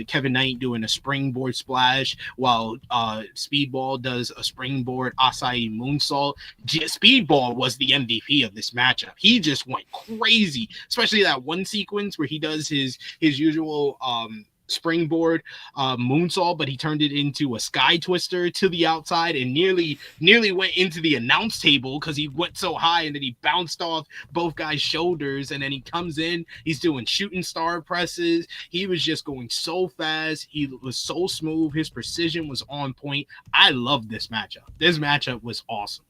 Kevin Knight doing a springboard splash while Speedball does a springboard acai moonsault. Speedball was the MVP of this matchup. He just went crazy, especially that one sequence where he does his usual springboard moonsault, but he turned it into a sky twister to the outside and nearly went into the announce table because he went so high, and then he bounced off both guys' shoulders, and then he comes in, he's doing shooting star presses. He was just going so fast. He was so smooth. His precision was on point. I love this matchup. This matchup was awesome.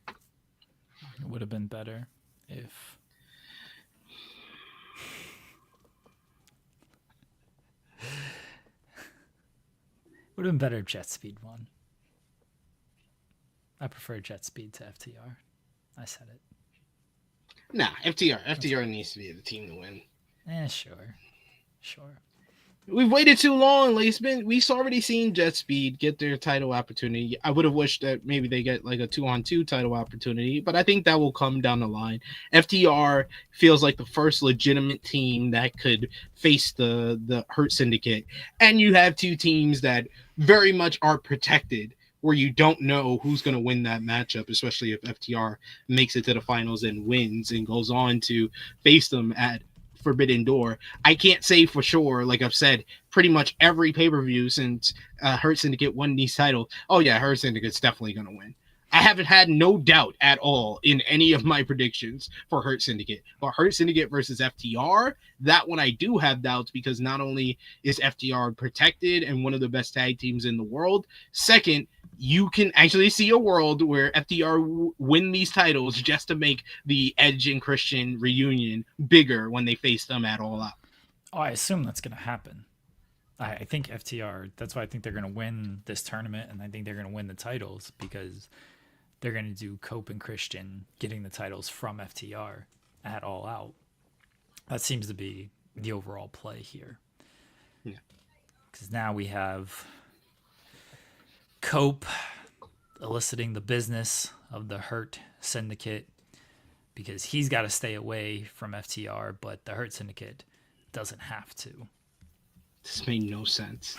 It would have been better if would have been better if Jet Speed won. I prefer Jet Speed to FTR. I said it. Nah, FTR needs to be the team to win. Sure. We've waited too long. Like we've already seen Jet Speed get their title opportunity. I would have wished that maybe they get like a 2-on-2 title opportunity, but I think that will come down the line. FTR feels like the first legitimate team that could face the Hurt Syndicate, and you have two teams that very much are protected, where you don't know who's going to win that matchup, especially if FTR makes it to the finals and wins and goes on to face them at Forbidden Door. I can't say for sure, like I've said, pretty much every pay-per-view since Hurt Syndicate won these titles. Oh yeah, Hurt Syndicate's definitely going to win. I haven't had no doubt at all in any of my predictions for Hurt Syndicate. But Hurt Syndicate versus FTR, that one I do have doubts, because not only is FTR protected and one of the best tag teams in the world, second, you can actually see a world where FTR win these titles just to make the Edge and Christian reunion bigger when they face them at All Out. Oh, I assume that's going to happen. I think FTR, that's why I think they're going to win this tournament, and I think they're going to win the titles, because they're going to do Cope and Christian getting the titles from FTR at All Out. That seems to be the overall play here. Yeah. Because now we have Cope eliciting the business of the Hurt Syndicate, because he's got to stay away from FTR, but the Hurt Syndicate doesn't have to. This made no sense.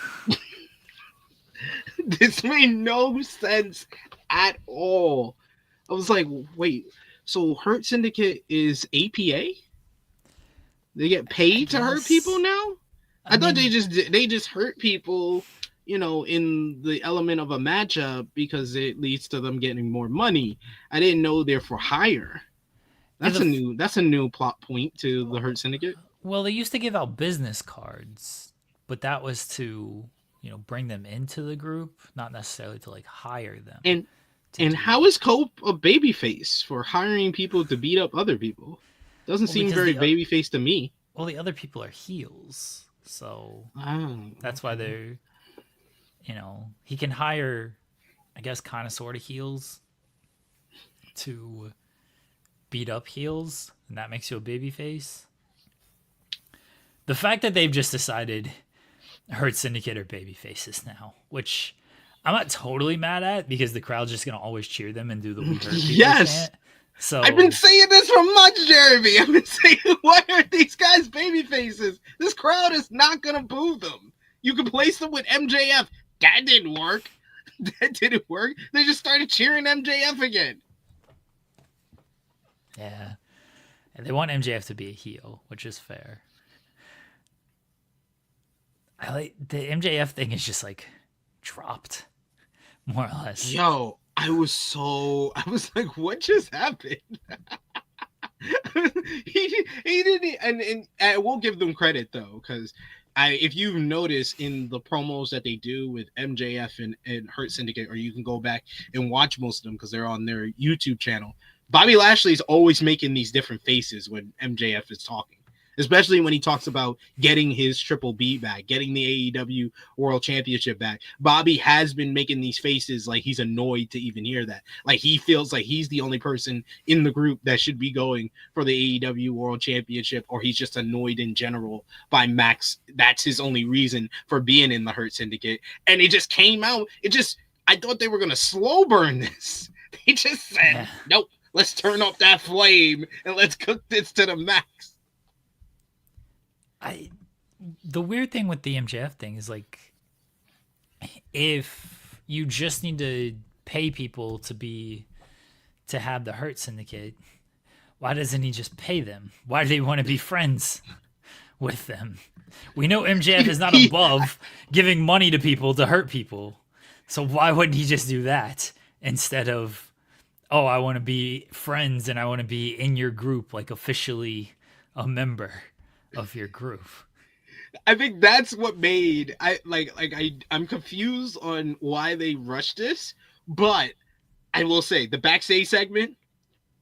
This made no sense at all. I was like, wait, so Hurt Syndicate is APA? They get paid to hurt people now? I thought they just hurt people, you know, in the element of a matchup because it leads to them getting more money. I didn't know they're for hire. That's a new plot point to the Hurt Syndicate. Well, they used to give out business cards, but that was to, you know, bring them into the group, not necessarily to like hire them. And how is Cope a babyface for hiring people to beat up other people? Doesn't seem very babyface to me. Well, the other people are heels, so that's why they're, you know, he can hire, I guess, kind of sort of heels to beat up heels, and that makes you a babyface. The fact that they've just decided Hurt Syndicate are babyfaces now, which I'm not totally mad at, because the crowd's just going to always cheer them and do the We Hurt People yes. chant. So I've been saying this for months, Jeremy. I've been saying, why are these guys babyfaces? This crowd is not going to boo them. You can place them with MJF. That didn't work. That didn't work. They just started cheering MJF again. Yeah. And they want MJF to be a heel, which is fair. I like the MJF thing is just like dropped, more or less. Yo, I was like, what just happened? He didn't, and we'll give them credit though, because if you've noticed in the promos that they do with MJF and Hurt Syndicate, or you can go back and watch most of them because they're on their YouTube channel. Bobby Lashley's always making these different faces when MJF is talking, especially when he talks about getting his Triple B back, getting the AEW World Championship back. Bobby has been making these faces like he's annoyed to even hear that. Like he feels like he's the only person in the group that should be going for the AEW World Championship, or he's just annoyed in general by Max. That's his only reason for being in the Hurt Syndicate. And it just came out. I thought they were going to slow burn this. They just said, nope, let's turn up that flame and let's cook this to the max. The weird thing with the MJF thing is, like, if you just need to pay people to have the Hurt Syndicate, why doesn't he just pay them? Why do they want to be friends with them? We know MJF is not above giving money to people to hurt people. So why wouldn't he just do that instead of, oh, I want to be friends and I want to be in your group, like officially a member of your group? I think that's what made I'm confused on why they rushed this, but I will say the backstage segment,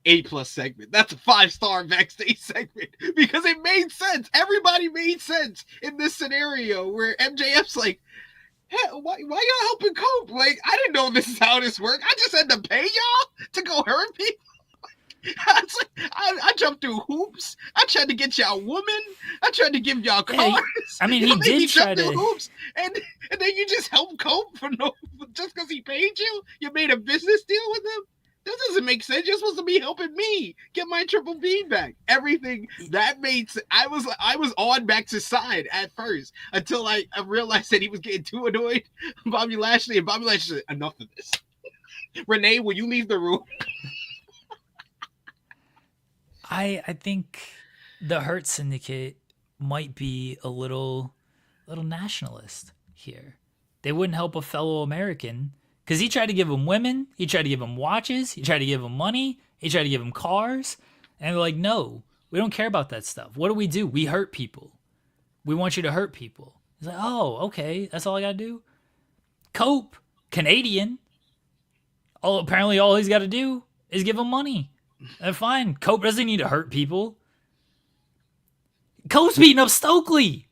A+ segment. That's a 5-star backstage segment because it made sense. Everybody made sense in this scenario where MJF's like, hey, why y'all helping Cope? Like, I didn't know this is how this worked. I just had to pay y'all to go hurt people. I jumped through hoops. I tried to get y'all woman. I tried to give y'all cars. I mean, he did try to hoops, and then you just help Cope just because he paid you. You made a business deal with him. That doesn't make sense. You're supposed to be helping me get my Triple B back. Everything that made sense. I was on Max's side at first until I realized that he was getting too annoyed. Bobby Lashley said, enough of this. Renee, will you leave the room? I think the Hurt Syndicate might be a little nationalist here. They wouldn't help a fellow American because he tried to give them women, he tried to give them watches, he tried to give them money, he tried to give them cars, and they're like, no, we don't care about that stuff. What do? We hurt people. We want you to hurt people. He's like, oh, okay, that's all I gotta do. Cope, Canadian. Apparently all he's got to do is give them money. Fine. Cope doesn't need to hurt people. Cope's beating up Stokely.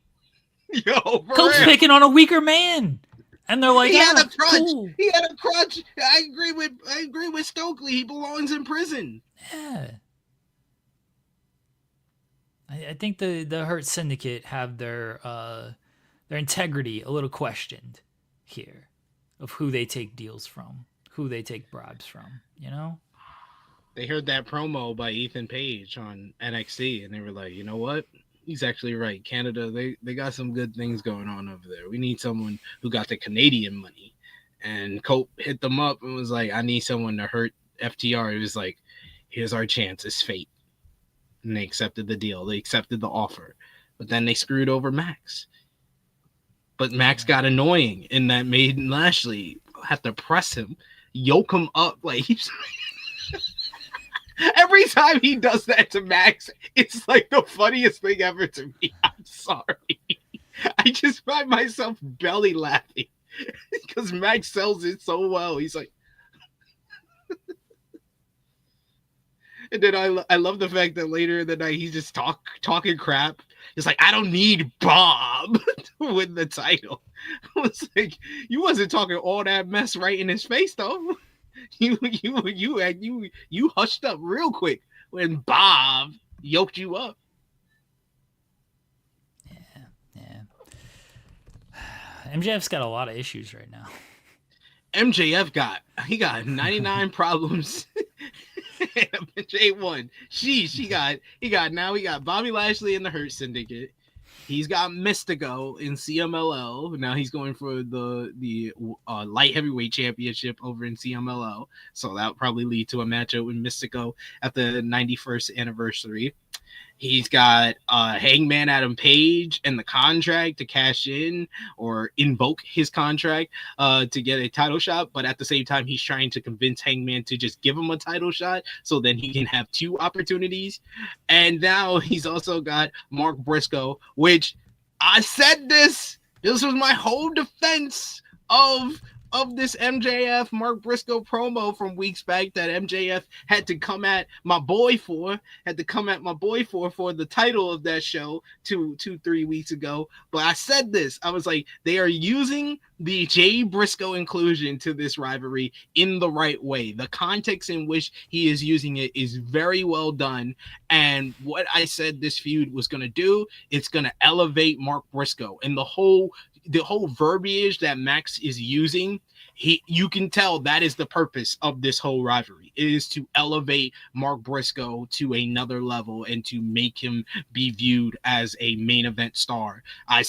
Yo, Cope's picking on a weaker man. And they're like, he had a crutch. Cool. He had a crutch. I agree with Stokely. He belongs in prison. Yeah. I think the Hurt Syndicate have their integrity a little questioned here of who they take deals from, who they take bribes from, you know? They heard that promo by Ethan Page on NXT, and they were like, you know what? He's actually right. Canada, they got some good things going on over there. We need someone who got the Canadian money. And Cope hit them up and was like, I need someone to hurt FTR. It was like, here's our chance. It's fate. And they accepted the deal. They accepted the offer. But then they screwed over Max. But Max got annoying, and that made Lashley have to press him, yoke him up like he's... Every time he does that to Max, it's like the funniest thing ever to me. I'm sorry. I just find myself belly laughing because Max sells it so well. He's like, and then I love the fact that later in the night he's just talking crap. It's like, I don't need Bob to win the title. I was like, you wasn't talking all that mess right in his face though. You hushed up real quick when Bob yoked you up. Yeah. MJF's got a lot of issues right now. MJF got 99 problems. J1. He got Bobby Lashley in the Hurt Syndicate. He's got Mystico in CMLL. Now he's going for the light heavyweight championship over in CMLL. So that'll probably lead to a matchup with Mystico at the 91st anniversary. He's got Hangman Adam Page and the contract to cash in or invoke his contract to get a title shot. But at the same time, he's trying to convince Hangman to just give him a title shot so then he can have 2 opportunities. And now he's also got Mark Briscoe, which I said this. This was my whole defense of this MJF Mark Briscoe promo from weeks back that MJF had to come at my boy for the title of that show 3 weeks ago. But I said this, I was like, they are using the Jay Briscoe inclusion to this rivalry in the right way. The context in which he is using it is very well done. And what I said this feud was going to do, it's going to elevate Mark Briscoe. And the whole verbiage that Max is using, you can tell that is the purpose of this whole rivalry. It is to elevate Mark Briscoe to another level and to make him be viewed as a main event star. I've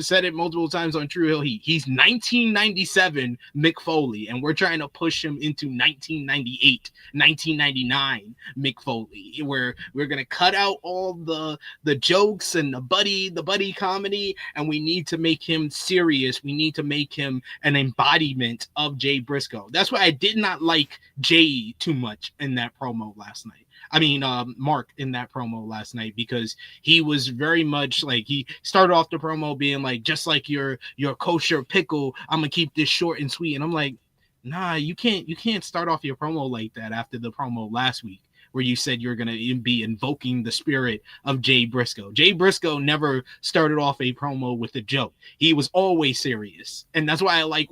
said it multiple times on True Hill Heat. He's 1997 Mick Foley, and we're trying to push him into 1998, 1999 Mick Foley, where we're gonna cut out all the jokes and the buddy comedy, and we need to make him serious. We need to make him an embodiment of Jay Briscoe. That's why I did not like Jay too much in that promo last night. I mean, Mark in that promo last night, because he was very much like, he started off the promo being like, just like your kosher pickle, I'm gonna keep this short and sweet. And I'm like, nah, you can't start off your promo like that after the promo last week, where you said you're going to be invoking the spirit of Jay Briscoe. Jay Briscoe never started off a promo with a joke. He was always serious. And that's why I like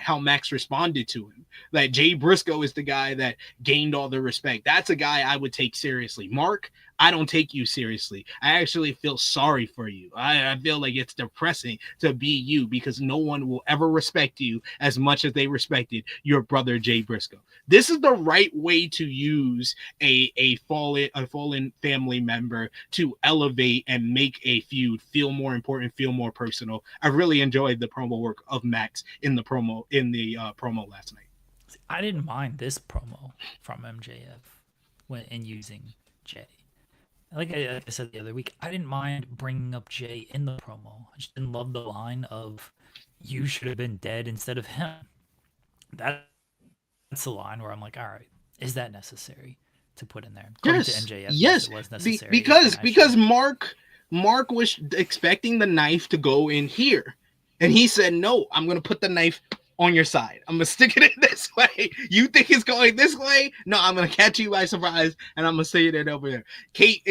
how Max responded to him. That Jay Briscoe is the guy that gained all the respect. That's a guy I would take seriously. Mark, I don't take you seriously. I actually feel sorry for you. I feel like it's depressing to be you, because no one will ever respect you as much as they respected your brother Jay Briscoe. This is the right way to use a fallen family member to elevate and make a feud feel more important, feel more personal. I really enjoyed the promo work of Max in the promo last night. I didn't mind this promo from MJF in using Jay. Like I said the other week, I didn't mind bringing up Jay in the promo. I just didn't love the line of, "You should have been dead instead of him." That's the line where I'm like, all right, is that necessary to put in there? According to MJF, yes, it was necessary. Because Mark was expecting the knife to go in here, and he said, "No, I'm going to put the knife on your side. I'm going to stick it in this way. You think it's going this way? No, I'm going to catch you by surprise, and I'm going to say it over there." Kate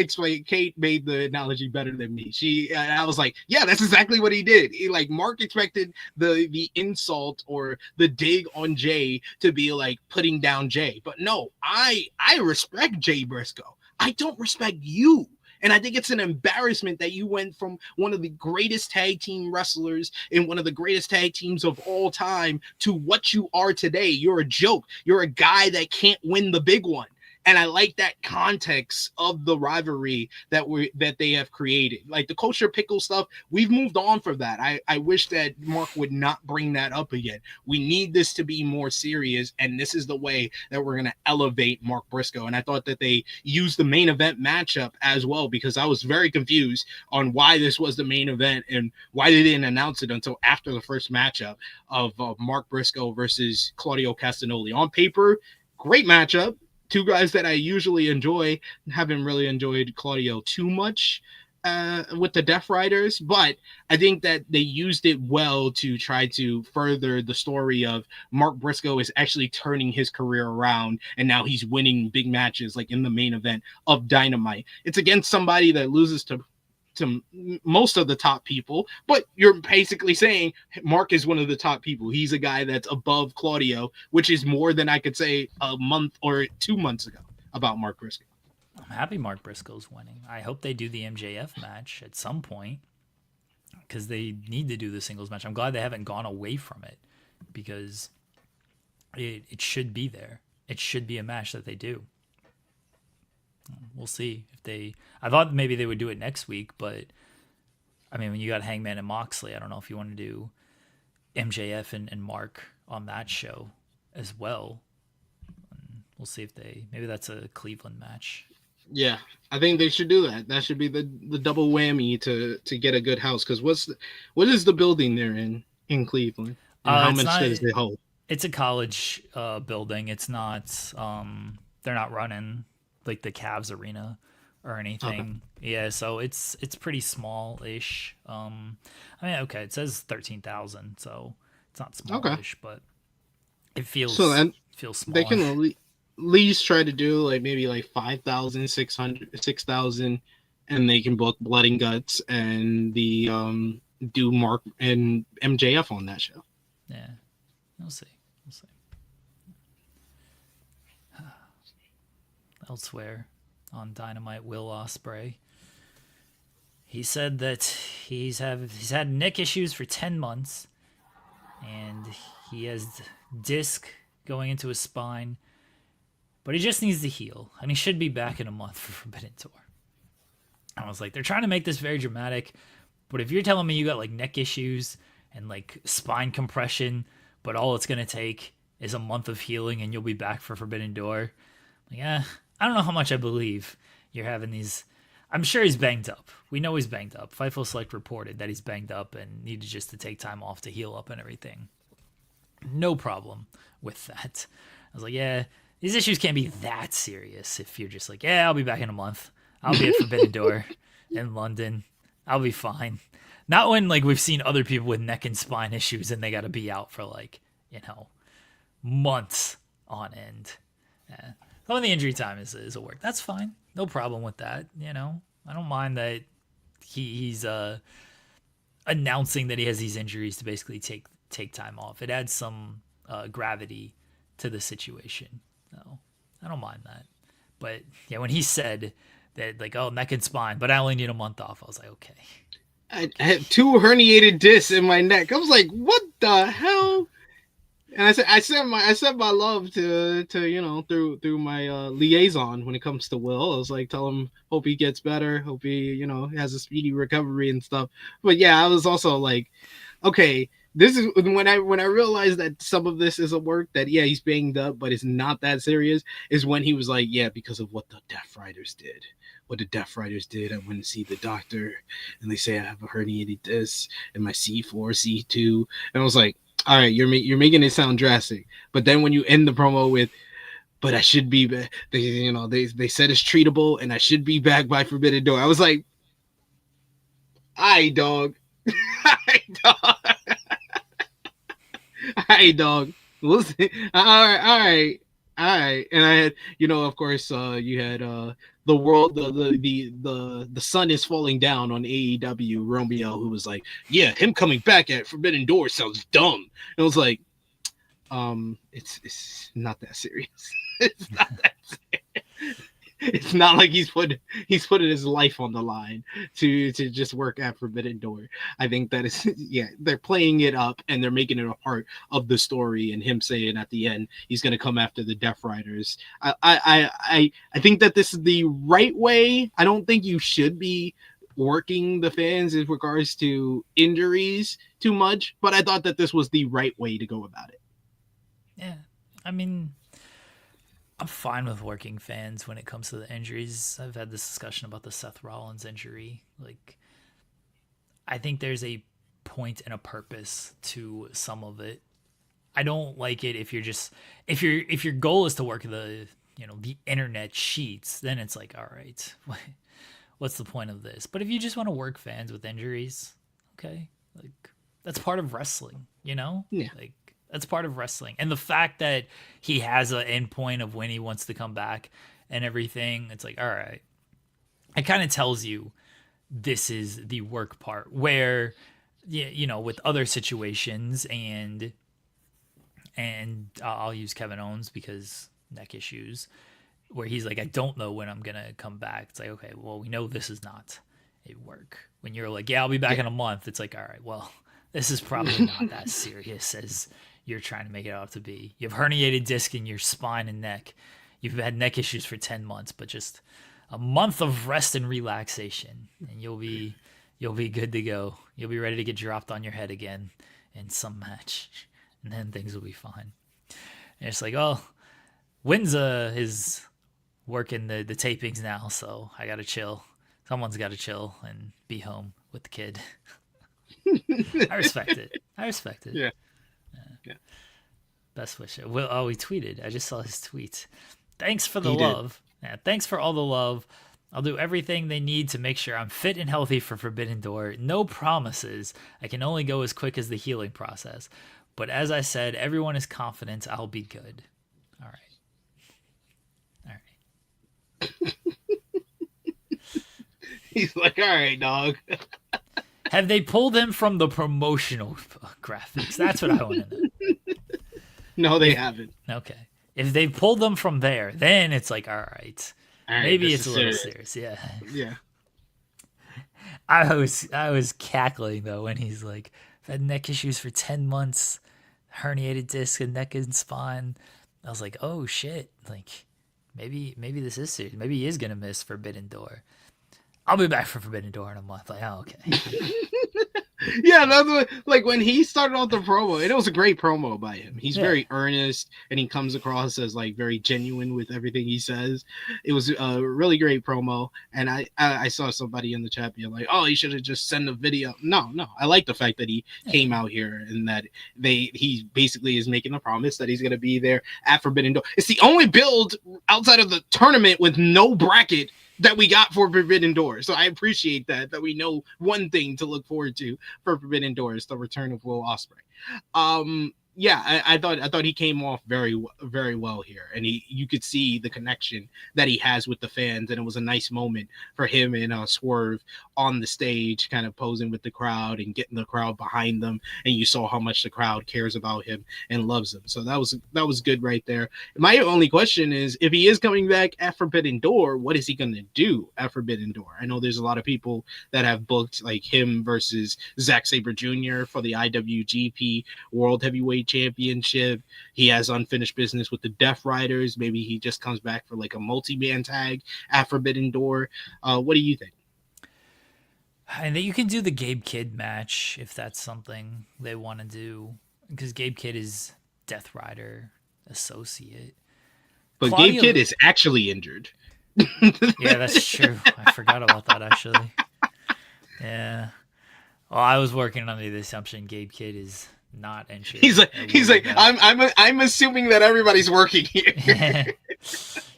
made the analogy better than me. I was like, yeah, that's exactly what he did. Mark expected the insult or the dig on Jay to be like putting down Jay. But no, I respect Jay Briscoe. I don't respect you. And I think it's an embarrassment that you went from one of the greatest tag team wrestlers in one of the greatest tag teams of all time to what you are today. You're a joke. You're a guy that can't win the big one. And I like that context of the rivalry that they have created. Like the kosher pickle stuff, we've moved on from that. I wish that Mark would not bring that up again. We need this to be more serious, and this is the way that we're going to elevate Mark Briscoe. And I thought that they used the main event matchup as well, because I was very confused on why this was the main event and why they didn't announce it until after the first matchup of Mark Briscoe versus Claudio Castagnoli. On paper, great matchup. Two guys that I usually enjoy. Haven't really enjoyed Claudio too much with the Death Riders, but I think that they used it well to try to further the story of Mark Briscoe is actually turning his career around, and now he's winning big matches like in the main event of Dynamite. It's against somebody that loses to most of the top people, but you're basically saying Mark is one of the top people. He's a guy that's above Claudio, which is more than I could say a month or 2 months ago about Mark Briscoe. I'm happy Mark Briscoe's winning. I hope they do the MJF match at some point, because they need to do the singles match. I'm glad they haven't gone away from it, because it should be there. It should be a match that they do. We'll see if they. I thought maybe they would do it next week, but I mean, when you got Hangman and Moxley, I don't know if you want to do MJF and Mark on that show as well. We'll see if maybe that's a Cleveland match. Yeah, I think they should do that. That should be the double whammy to get a good house. Because what is the building they're in Cleveland, and how It's much not. does they hold? It's a college building. It's not. They're not running like the Cavs arena or Okay, anything. Yeah, so it's pretty small ish. I mean, okay, it says 13,000, so it's not okay. smallish, but it So then feels they smaller. can least try to do like maybe like 5,600, 6,000, and they can book Blood and Guts and the do Mark and MJF on that show. Yeah, we'll see. We'll see. Elsewhere on Dynamite, Will Ospreay. He said that he's had neck issues for 10 months, and he has disc going into his spine, but he just needs to heal, and he should be back in a month for Forbidden Door. I was like, they're trying to make this very dramatic, but if you're telling me you got like neck issues and like spine compression, but all it's gonna take is a month of healing and you'll be back for Forbidden Door, like, I don't know how much I believe you're having these. I'm sure he's banged up. We know he's banged up. Fightful Select reported that he's banged up and needed just to take time off to heal up and everything. No problem with that. I was like, yeah, these issues can't be that serious if you're just like, yeah, I'll be back in a month. I'll be at Forbidden Door in London. I'll be fine. Not when like we've seen other people with neck and spine issues and they got to be out for like, months on end. Yeah. Some of the injury time is a work. That's fine. No problem with that. I don't mind that he's announcing that he has these injuries to basically take time off. It adds some gravity to the situation. So I don't mind that. But yeah, when he said that, like, oh, neck and spine, but I only need a month off, I was like, okay. I had 2 herniated discs in my neck. I was like, what the hell? And I sent my love to through my liaison when it comes to Will. I was like, tell him, hope he gets better, hope he has a speedy recovery and stuff. But yeah, I was also like, okay, this is when I realized that some of this is a work that he's banged up, but it's not that serious. Is when he was like, yeah, because of what the Death Riders did. What the Death Riders did, I went to see the doctor, and they say I have a herniated disc in my C4, C2, and I was like, all right, you're making it sound drastic, but then when you end the promo with, but I should be back, they said it's treatable, and I should be back by Forbidden Door. I was like, "Aye, dog, aye, dog, aye, dog." We'll see. All right. And I had, of course, you had the world, the sun is falling down on AEW. Romeo, who was like, yeah, him coming back at Forbidden Door sounds dumb. And I was like, it's not that serious. It's not that serious. It's not like he's putting his life on the line to just work at Forbidden Door. I think that is they're playing it up and they're making it a part of the story, and him saying at the end he's gonna come after the Death Riders. I think that this is the right way. I don't think you should be working the fans in regards to injuries too much, but I thought that this was the right way to go about it. Yeah. I mean, I'm fine with working fans when it comes to the injuries. I've had this discussion about the Seth Rollins injury. Like, I think there's a point and a purpose to some of it. I don't like it if if your goal is to work the internet sheets, then it's like, all right, what's the point of this? But if you just want to work fans with injuries, okay, like that's part of wrestling, Yeah. like that's part of wrestling. And the fact that he has an end point of when he wants to come back and everything, it's like, all right, it kind of tells you this is the work part. Where, with other situations, and I'll use Kevin Owens because neck issues, where he's like, I don't know when I'm gonna come back. It's like, okay, well, we know this is not a work. When you're like, yeah, I'll be back in a month, it's like, all right, well, this is probably not that serious as you're trying to make it out to be. You have herniated disc in your spine and neck. You've had neck issues for 10 months, but just a month of rest and relaxation, and you'll be good to go. You'll be ready to get dropped on your head again in some match, and then things will be fine. And it's like, oh, when's working the tapings now, so I gotta chill. Someone's gotta chill and be home with the kid. I respect it. Yeah. Best wishes. Well, he tweeted. I just saw his tweet. Thanks for the He love. Yeah, thanks for all the love. I'll do everything they need to make sure I'm fit and healthy for Forbidden Door. No promises. I can only go as quick as the healing process. But as I said, everyone is confident I'll be good. All right. He's like, all right, dog. Have they pulled him from the promotional graphics? That's what I want to know. No, they haven't. Okay. If they pulled them from there, then it's like, all right. Maybe it's a little serious. Yeah. Yeah. I was cackling though when he's like, I've had neck issues for 10 months, herniated disc and neck and spine. I was like, oh shit. Like maybe this is serious. Maybe he is gonna miss Forbidden Door. I'll be back for Forbidden Door in a month. Like, oh, okay. Yeah, that's what, like when he started off the promo, it was a great promo by him. He's very earnest and he comes across as like very genuine with everything he says. It was a really great promo. And I saw somebody in the chat be like, oh, he should have just sent a video. No, I like the fact that he came out here and that he basically is making a promise that he's going to be there at Forbidden Door. It's the only build outside of the tournament with no bracket that we got for Forbidden Door. So I appreciate that we know one thing to look forward to for Forbidden Door is the return of Will Ospreay. I thought he came off very, very well here, and you could see the connection that he has with the fans, and it was a nice moment for him and Swerve on the stage, kind of posing with the crowd and getting the crowd behind them, and you saw how much the crowd cares about him and loves him. So that was good right there. My only question is, if he is coming back at Forbidden Door, what is he going to do at Forbidden Door? I know there's a lot of people that have booked like him versus Zack Sabre Jr. for the IWGP World Heavyweight Championship. He has unfinished business with the Death Riders. Maybe he just comes back for like a multi-man tag at Forbidden Door. What do you think? And that you can do the Gabe Kidd match if that's something they want to do, because Gabe Kidd is Death Rider associate. But Gabe Kidd is actually injured. Yeah, that's true. I forgot about that actually. Yeah. Well, I was working under the assumption Gabe Kidd is not injured. He's like, I'm assuming that everybody's working here.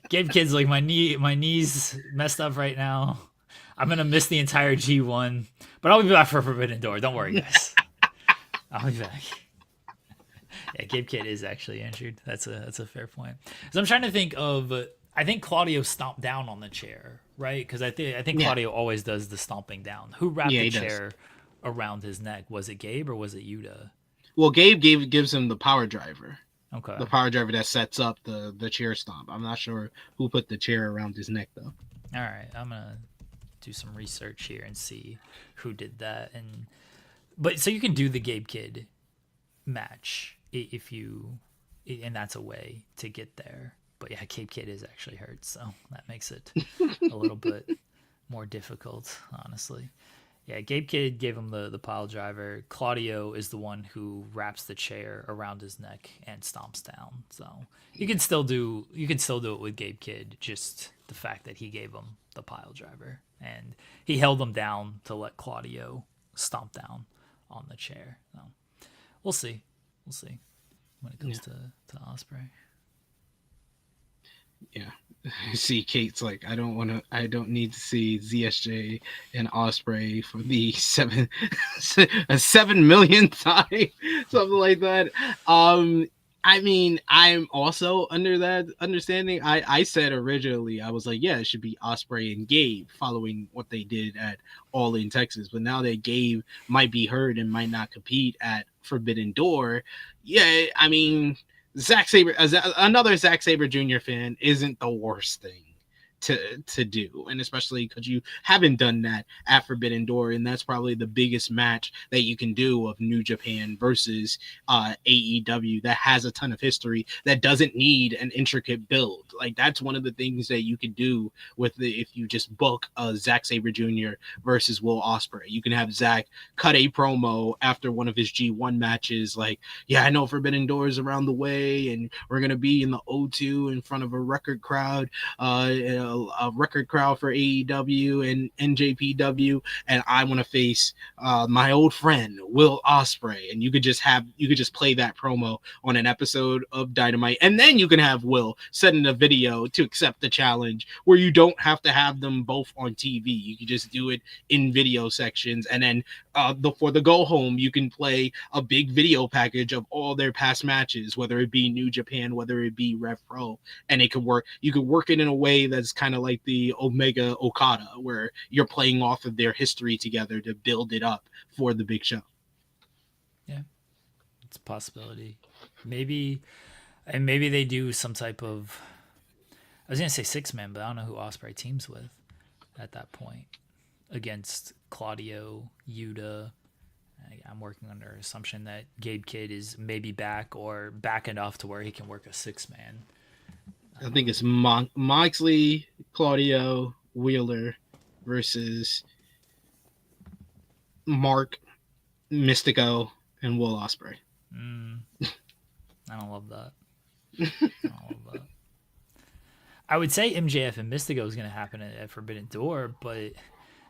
Gabe Kidd's like, my knee's messed up right now. I'm gonna miss the entire G1, but I'll be back for Forbidden Door. Don't worry, guys. I'll be back. Yeah, Gabe Kidd is actually injured. That's a fair point. So I'm trying to think of. I think Claudio stomped down on the chair, right? Because I think Claudio always does the stomping down. Who wrapped the chair around his neck? Was it Gabe or was it Yuta? Well, Gabe gives him the power driver. Okay. The power driver that sets up the chair stomp. I'm not sure who put the chair around his neck though. All right, I'm gonna do some research here and see who did that. But so you can do the Gabe Kidd match and that's a way to get there. But yeah, Gabe Kidd is actually hurt, so that makes it a little bit more difficult, honestly. Yeah, Gabe Kidd gave him the pile driver. Claudio is the one who wraps the chair around his neck and stomps down. So you can still do it with Gabe Kidd, just the fact that he gave him the pile driver and he held him down to let Claudio stomp down on the chair. So we'll see when it comes to Ospreay. Yeah. See, Kate's like, I don't need to see ZSJ and Ospreay for the 7 millionth time, something like that. I mean, I'm also under that understanding. I said originally, I was like, yeah, it should be Ospreay and Gabe following what they did at All In Texas. But now that Gabe might be hurt and might not compete at Forbidden Door, yeah, I mean, Zack Sabre, another Zack Sabre Jr. fan, isn't the worst thing to do, and especially because you haven't done that at Forbidden Door, and that's probably the biggest match that you can do of New Japan versus AEW that has a ton of history that doesn't need an intricate build. Like that's one of the things that you can do with if you just book Zack Sabre Jr. versus Will Ospreay. You can have Zack cut a promo after one of his G1 matches, like, yeah, I know Forbidden Door is around the way, and we're gonna be in the O2 in front of a record crowd, a record crowd for AEW and NJPW, and I want to face my old friend Will Ospreay, and you could just play that promo on an episode of Dynamite, and then you can have Will send in a video to accept the challenge where you don't have to have them both on TV. You can just do it in video sections, and then for the go home, you can play a big video package of all their past matches, whether it be New Japan, whether it be Rev Pro, and it could work. You could work it in a way that's kind of like the Omega Okada, where you're playing off of their history together to build it up for the big show. Yeah, it's a possibility. Maybe they do some type of, I was gonna say 6-man, but I don't know who Ospreay teams with at that point against Claudio, Yuta. I'm working under assumption that Gabe Kidd is maybe back or back enough to where he can work a 6-man. I think it's Moxley, Claudio, Wheeler versus Mark, Mystico, and Will Ospreay. I don't love that. I would say MJF and Mystico is going to happen at Forbidden Door, but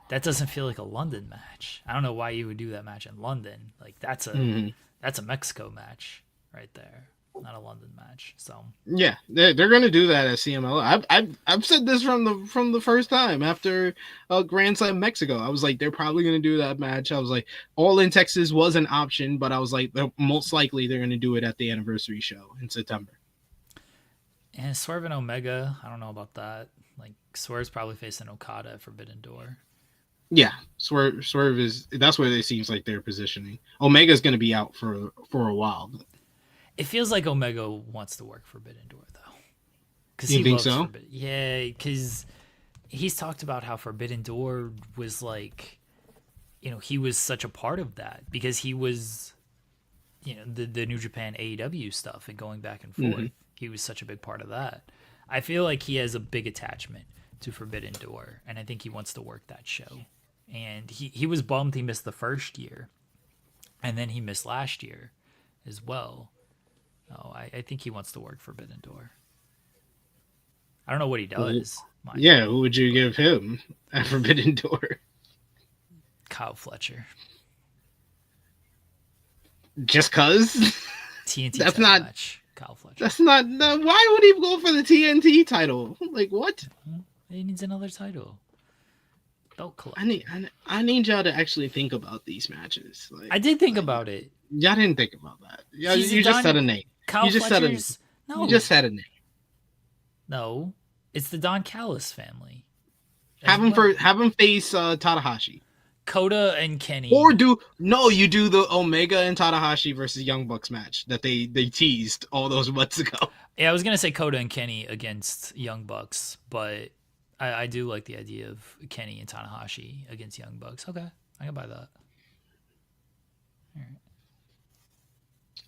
that doesn't feel like a London match. I don't know why you would do that match in London. Like that's a Mexico match right there, not a London match. So yeah, they're going to do that at CMLL. I've said this from the first time after Grand Slam Mexico. I was like, they're probably going to do that match. I was like, All in Texas was an option, but I was like, most likely they're going to do it at the anniversary show in September. And Swerve and Omega, I don't know about that. Like Swerve's probably facing Okada at Forbidden Door. Yeah, Swerve is. That's where it seems like they're positioning. Omega's going to be out for a while. It feels like Omega wants to work Forbidden Door though. Because you think so? Yeah, because he's talked about how Forbidden Door was like, he was such a part of that because he was, the New Japan AEW stuff and going back and forth. Mm-hmm. He was such a big part of that. I feel like he has a big attachment to Forbidden Door, and I think he wants to work that show. And he was bummed he missed the first year, and then he missed last year as well. Oh, I think he wants to work Forbidden Door. I don't know what he does. Yeah, who would you give him at Forbidden Door? Kyle Fletcher. Just cause? TNT that's not match. Kyle Fletcher. That's not. No, why would he go for the TNT title? Like what? He needs another title. Belt collect. I need y'all to actually think about these matches. Like, I did think about it. Y'all didn't think about that. You just said a name. Kyle you just Fletcher's... said a name. No. You just said a name. No, it's the Don Callis family. Have him face Tanahashi. Kota and Kenny. Or you do the Omega and Tanahashi versus Young Bucks match that they teased all those months ago. Yeah, I was gonna say Kota and Kenny against Young Bucks, but I do like the idea of Kenny and Tanahashi against Young Bucks. Okay, I can buy that. All right.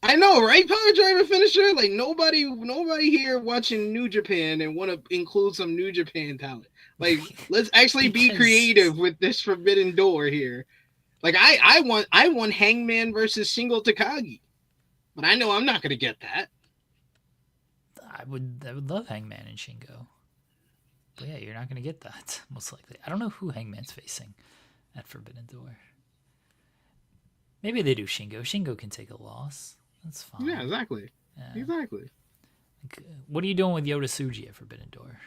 I know, right? Power Driver finisher. Like nobody here watching New Japan and want to include some New Japan talent. Like, let's actually be creative with this Forbidden Door here. Like, I want Hangman versus Shingo Takagi, but I know I'm not gonna get that. I would love Hangman and Shingo, but yeah, you're not gonna get that most likely. I don't know who Hangman's facing at Forbidden Door. Maybe they do Shingo. Shingo can take a loss. That's fine. Yeah, exactly. Yeah. Exactly. What are you doing with Yota Tsuji at Forbidden Door?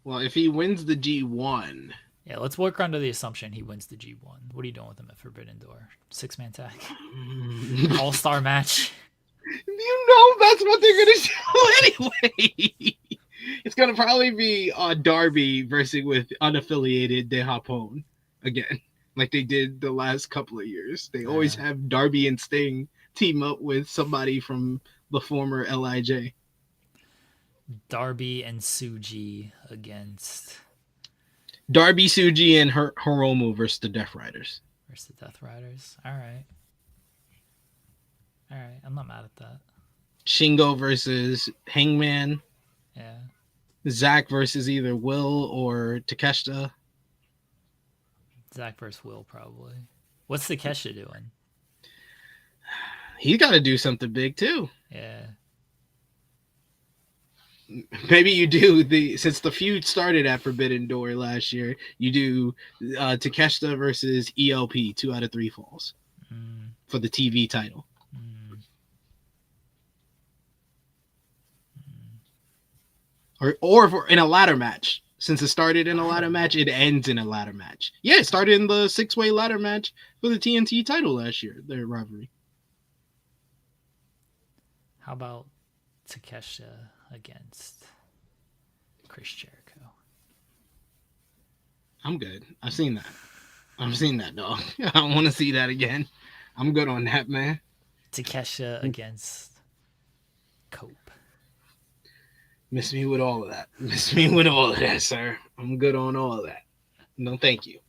Well, if he wins the G1... Yeah, let's work under the assumption he wins the G1. What are you doing with him at Forbidden Door? 6-man tag? All-star match? You know that's what they're going to do anyway. It's going to probably be Darby versus with unaffiliated De Japón again, like they did the last couple of years. They always have Darby and Sting team up with somebody from the former LIJ. Darby and Suji against Darby, Suji, and Hiromu versus the Death Riders. Versus the Death Riders. All right. I'm not mad at that. Shingo versus Hangman. Yeah. Zack versus either Will or Takeshita. Zack versus Will, probably. What's Takeshita doing? He's got to do something big too. Yeah. Maybe you do since the feud started at Forbidden Door last year, you do Takeshita versus ELP 2 out of 3 falls for the TV title. Or for, in a ladder match. Since it started in a ladder match, it ends in a ladder match. Yeah, it started in the 6-way ladder match for the TNT title last year, their rivalry. How about Takeshita against Chris Jericho? I'm good. I've seen that, dog. I don't want to see that again. I'm good on that, man. Takeshita against Cope. Miss me with all of that. Miss me with all of that, sir. I'm good on all of that. No, thank you.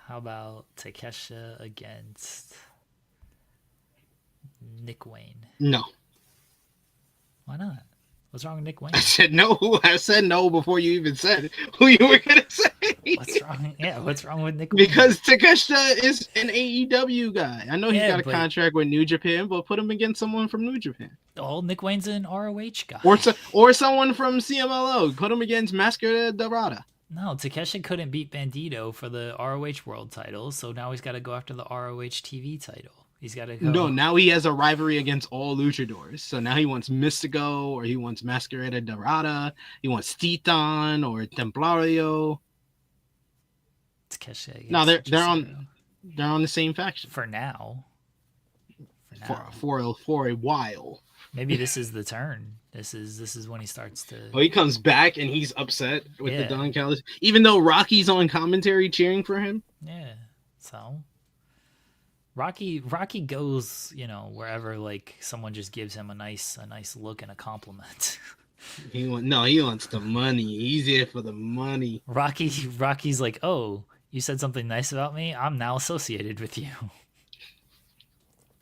How about Takeshita against Nick Wayne? No. Why not? What's wrong with Nick Wayne? I said no. I said no before you even said who you were gonna say. What's wrong? Yeah, what's wrong with Nick Wayne? Because Takeshita is an AEW guy. I know he's got a contract with New Japan, but put him against someone from New Japan. Oh, Nick Wayne's an ROH guy. Or someone from CMLL. Put him against Mascara Dorada. No, Takeshita couldn't beat Bandito for the ROH World title, so now he's got to go after the ROH TV title. He's got to go. No, now he has a rivalry against all luchadors. So now he wants Mystico, or he wants Masquerada Dorada. He wants Titan or Templario. Takeshita. No, they're on the same faction for now. For a while. Maybe this is the turn. This is when he starts to. Oh, he comes back and he's upset with the Don Callis, even though Rocky's on commentary cheering for him. Yeah, so Rocky goes, wherever like someone just gives him a nice look and a compliment. He wants the money. He's here for the money. Rocky's like, oh, you said something nice about me. I'm now associated with you.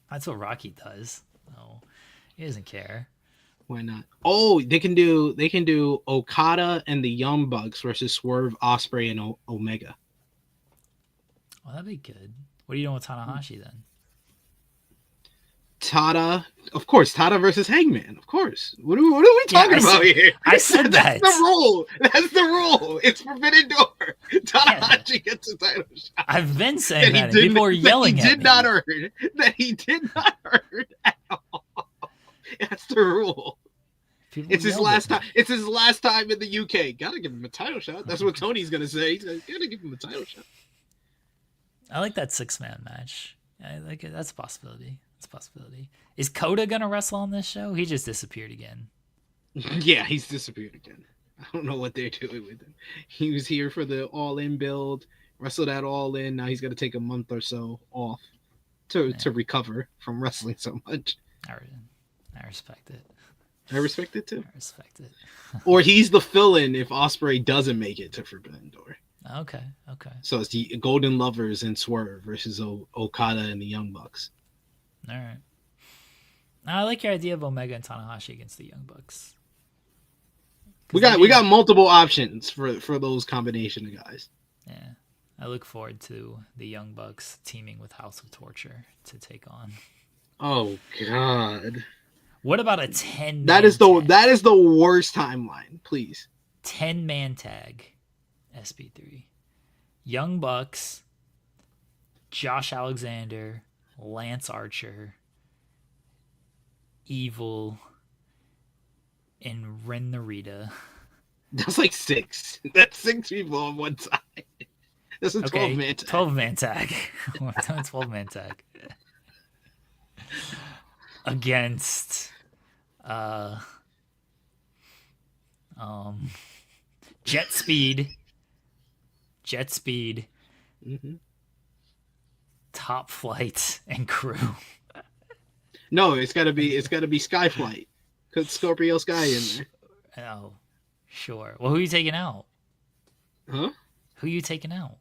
That's what Rocky does. No, he doesn't care. Why not? Oh, they can do Okada and the Young Bucks versus Swerve, Ospreay, and Omega. Well, that'd be good. What are you doing with Tanahashi then? Tada versus Hangman, of course. What are we talking about here? I said that. That's the rule. That's the rule. It's Forbidden Door. Tanahashi gets a title shot. I've been saying that. People are yelling at me. That he did not earn at all. That's the rule. It's his last time. It's his last time in the UK. Gotta give him a title shot. That's what Tony's gonna say. He's like, gotta give him a title shot. I like that 6-man match. I like it. That's a possibility. Is Coda gonna wrestle on this show? He just disappeared again. Yeah, he's disappeared again. I don't know what they're doing with him. He was here for the All In build, wrestled at All In. Now he's got to take a month or so off to recover from wrestling so much. I respect it. I respect it too. I respect it. Or he's the fill-in if Ospreay doesn't make it to Forbidden Door. Okay. So it's the Golden Lovers and Swerve versus Okada and the Young Bucks. All right. I like your idea of Omega and Tanahashi against the Young Bucks. We got multiple options for those combination of guys. Yeah. I look forward to the Young Bucks teaming with House of Torture to take on. Oh God. What about a 10-man That is the worst timeline, please. 10-man tag. SP3. Young Bucks, Josh Alexander, Lance Archer, Evil, and Ren Narita. That's like 6. That's 6 people on one side. That's a 12-man tag. 12-man tag. 12-man tag. Against Jet Speed, mm-hmm. Top Flight, and Crew. No, it's gotta be Skyflight. Put Scorpio Sky in there. Oh, sure. Well, who are you taking out? Huh? Who are you taking out?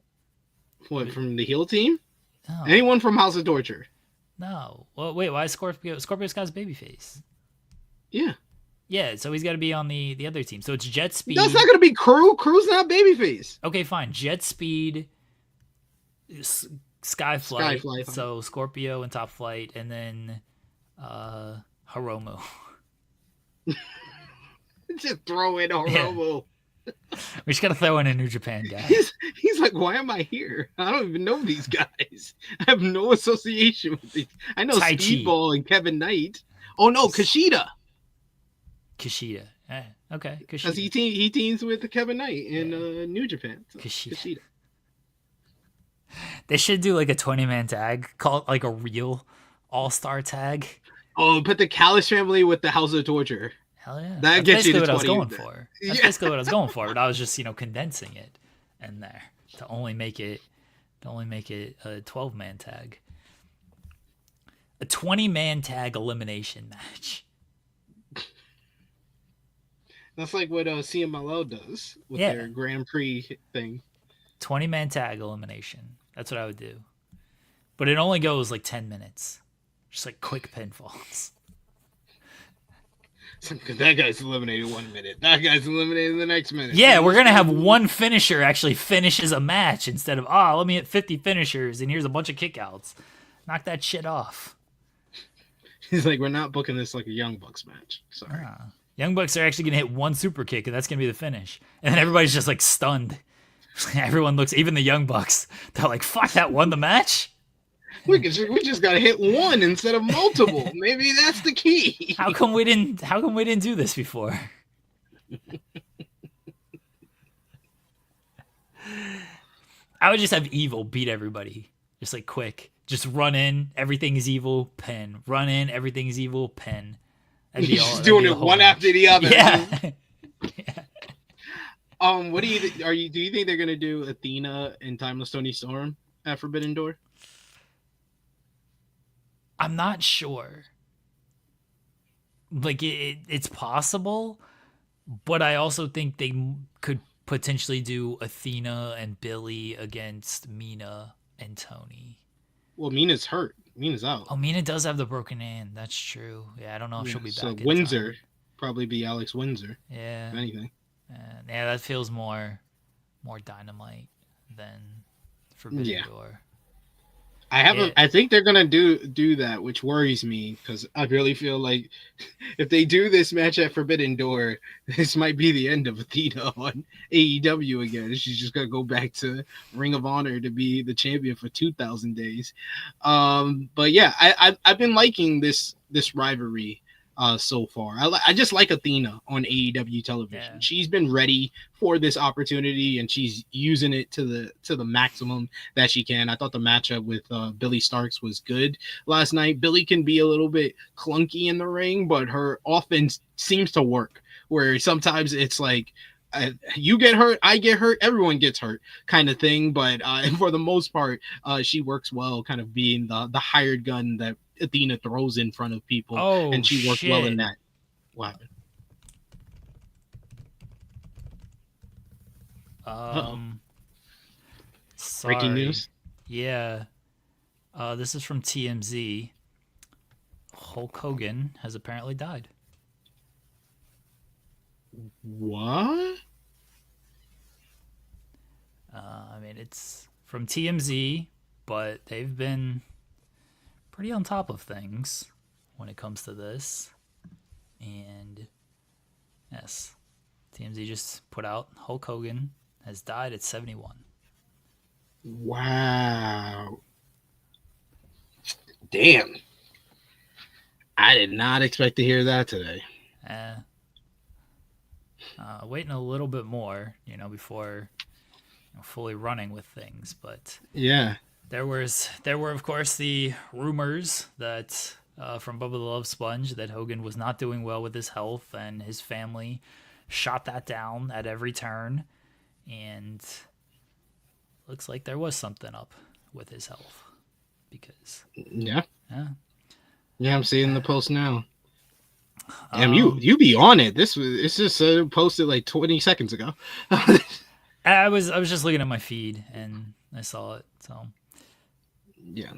What, from the heel team? No. Anyone from House of Torture? No. Well, wait. Why is Scorpio Sky's babyface? Yeah. Yeah. So he's got to be on the other team. So it's Jet Speed. That's not gonna be Crew. Crew's not babyface. Okay, fine. Jet Speed, Skyflight. Skyflight. So Scorpio and Top Flight, and then Hiromu. Just throw in Hiromu. We just gotta throw in a New Japan guy. He's like, why am I here? I don't even know these guys. I have no association with these. I know Tai Chi. Speedball and Kevin Knight. Oh no, Kushida. Kushida. Okay, Because Kushida. he teams with Kevin Knight in New Japan. So, Kushida. They should do like a 20-man tag, call it like a real all-star tag. Oh, put the Callis family with the House of Torture. Hell yeah. That That's gets you basically to what I was 20 going with that. for. That's Yeah. basically what I was going for, but I was just, condensing it in there to only make it a 12-man tag. A 20-man tag elimination match. That's like what CMLL does with Yeah. their Grand Prix thing. 20-man tag elimination. That's what I would do. But it only goes like 10 minutes. Just like quick pinfalls. That guy's eliminated 1 minute. That guy's eliminated the next minute. Yeah, we're going to have one finisher actually finishes a match instead of, let me hit 50 finishers and here's a bunch of kickouts. Knock that shit off. He's like, we're not booking this like a Young Bucks match. Sorry. Young Bucks are actually going to hit one super kick and that's going to be the finish. And then everybody's just like stunned. Everyone looks, even the Young Bucks, they're like, fuck, that won the match? We just got to hit one instead of multiple. Maybe that's the key. How come we didn't do this before? I would just have Evil beat everybody. Just like quick. Just run in, everything is evil, pin. Run in, everything is evil, pin. That'd be He's all. just That'd doing be it the whole one match. after the other. Yeah. What do you think they're gonna do Athena and Timeless Tony Storm at Forbidden Door? I'm not sure. Like it's possible, but I also think they could potentially do Athena and Billie against Mina and Toni. Well, Mina's hurt. Mina's out. Oh, Mina does have the broken hand. That's true. Yeah, I don't know if she'll be back. So in Windsor, time. probably be Alex Windsor. Yeah. If anything. Yeah, that feels more Dynamite than Forbidden Door. I think they're gonna do that, which worries me because I really feel like if they do this match at Forbidden Door, this might be the end of Athena on AEW again. She's just gonna go back to Ring of Honor to be the champion for 2,000 days. But yeah, I've been liking this rivalry so far. I just like Athena on AEW television. Yeah. She's been ready for this opportunity and she's using it to the maximum that she can. I thought the matchup with Billie Starkz was good last night. Billie can be a little bit clunky in the ring, but her offense seems to work, where sometimes it's like you get hurt, I get hurt, everyone gets hurt kind of thing. But for the most part, she works well, kind of being the hired gun that Athena throws in front of people, and she works well in that. What happened? Breaking news. Yeah. This is from TMZ. Hulk Hogan has apparently died. What? I mean, it's from TMZ, but they've been pretty on top of things when it comes to this. And yes, TMZ just put out Hulk Hogan has died at 71. Wow. Damn. I did not expect to hear that today. Waiting a little bit more, before fully running with things. But yeah, there were of course the rumors that from Bubba the Love Sponge that Hogan was not doing well with his health, and his family shot that down at every turn. And looks like there was something up with his health, because yeah, I'm seeing the post now. Damn, you be on it. It's just posted like 20 seconds ago. I was just looking at my feed and I saw it. So yeah.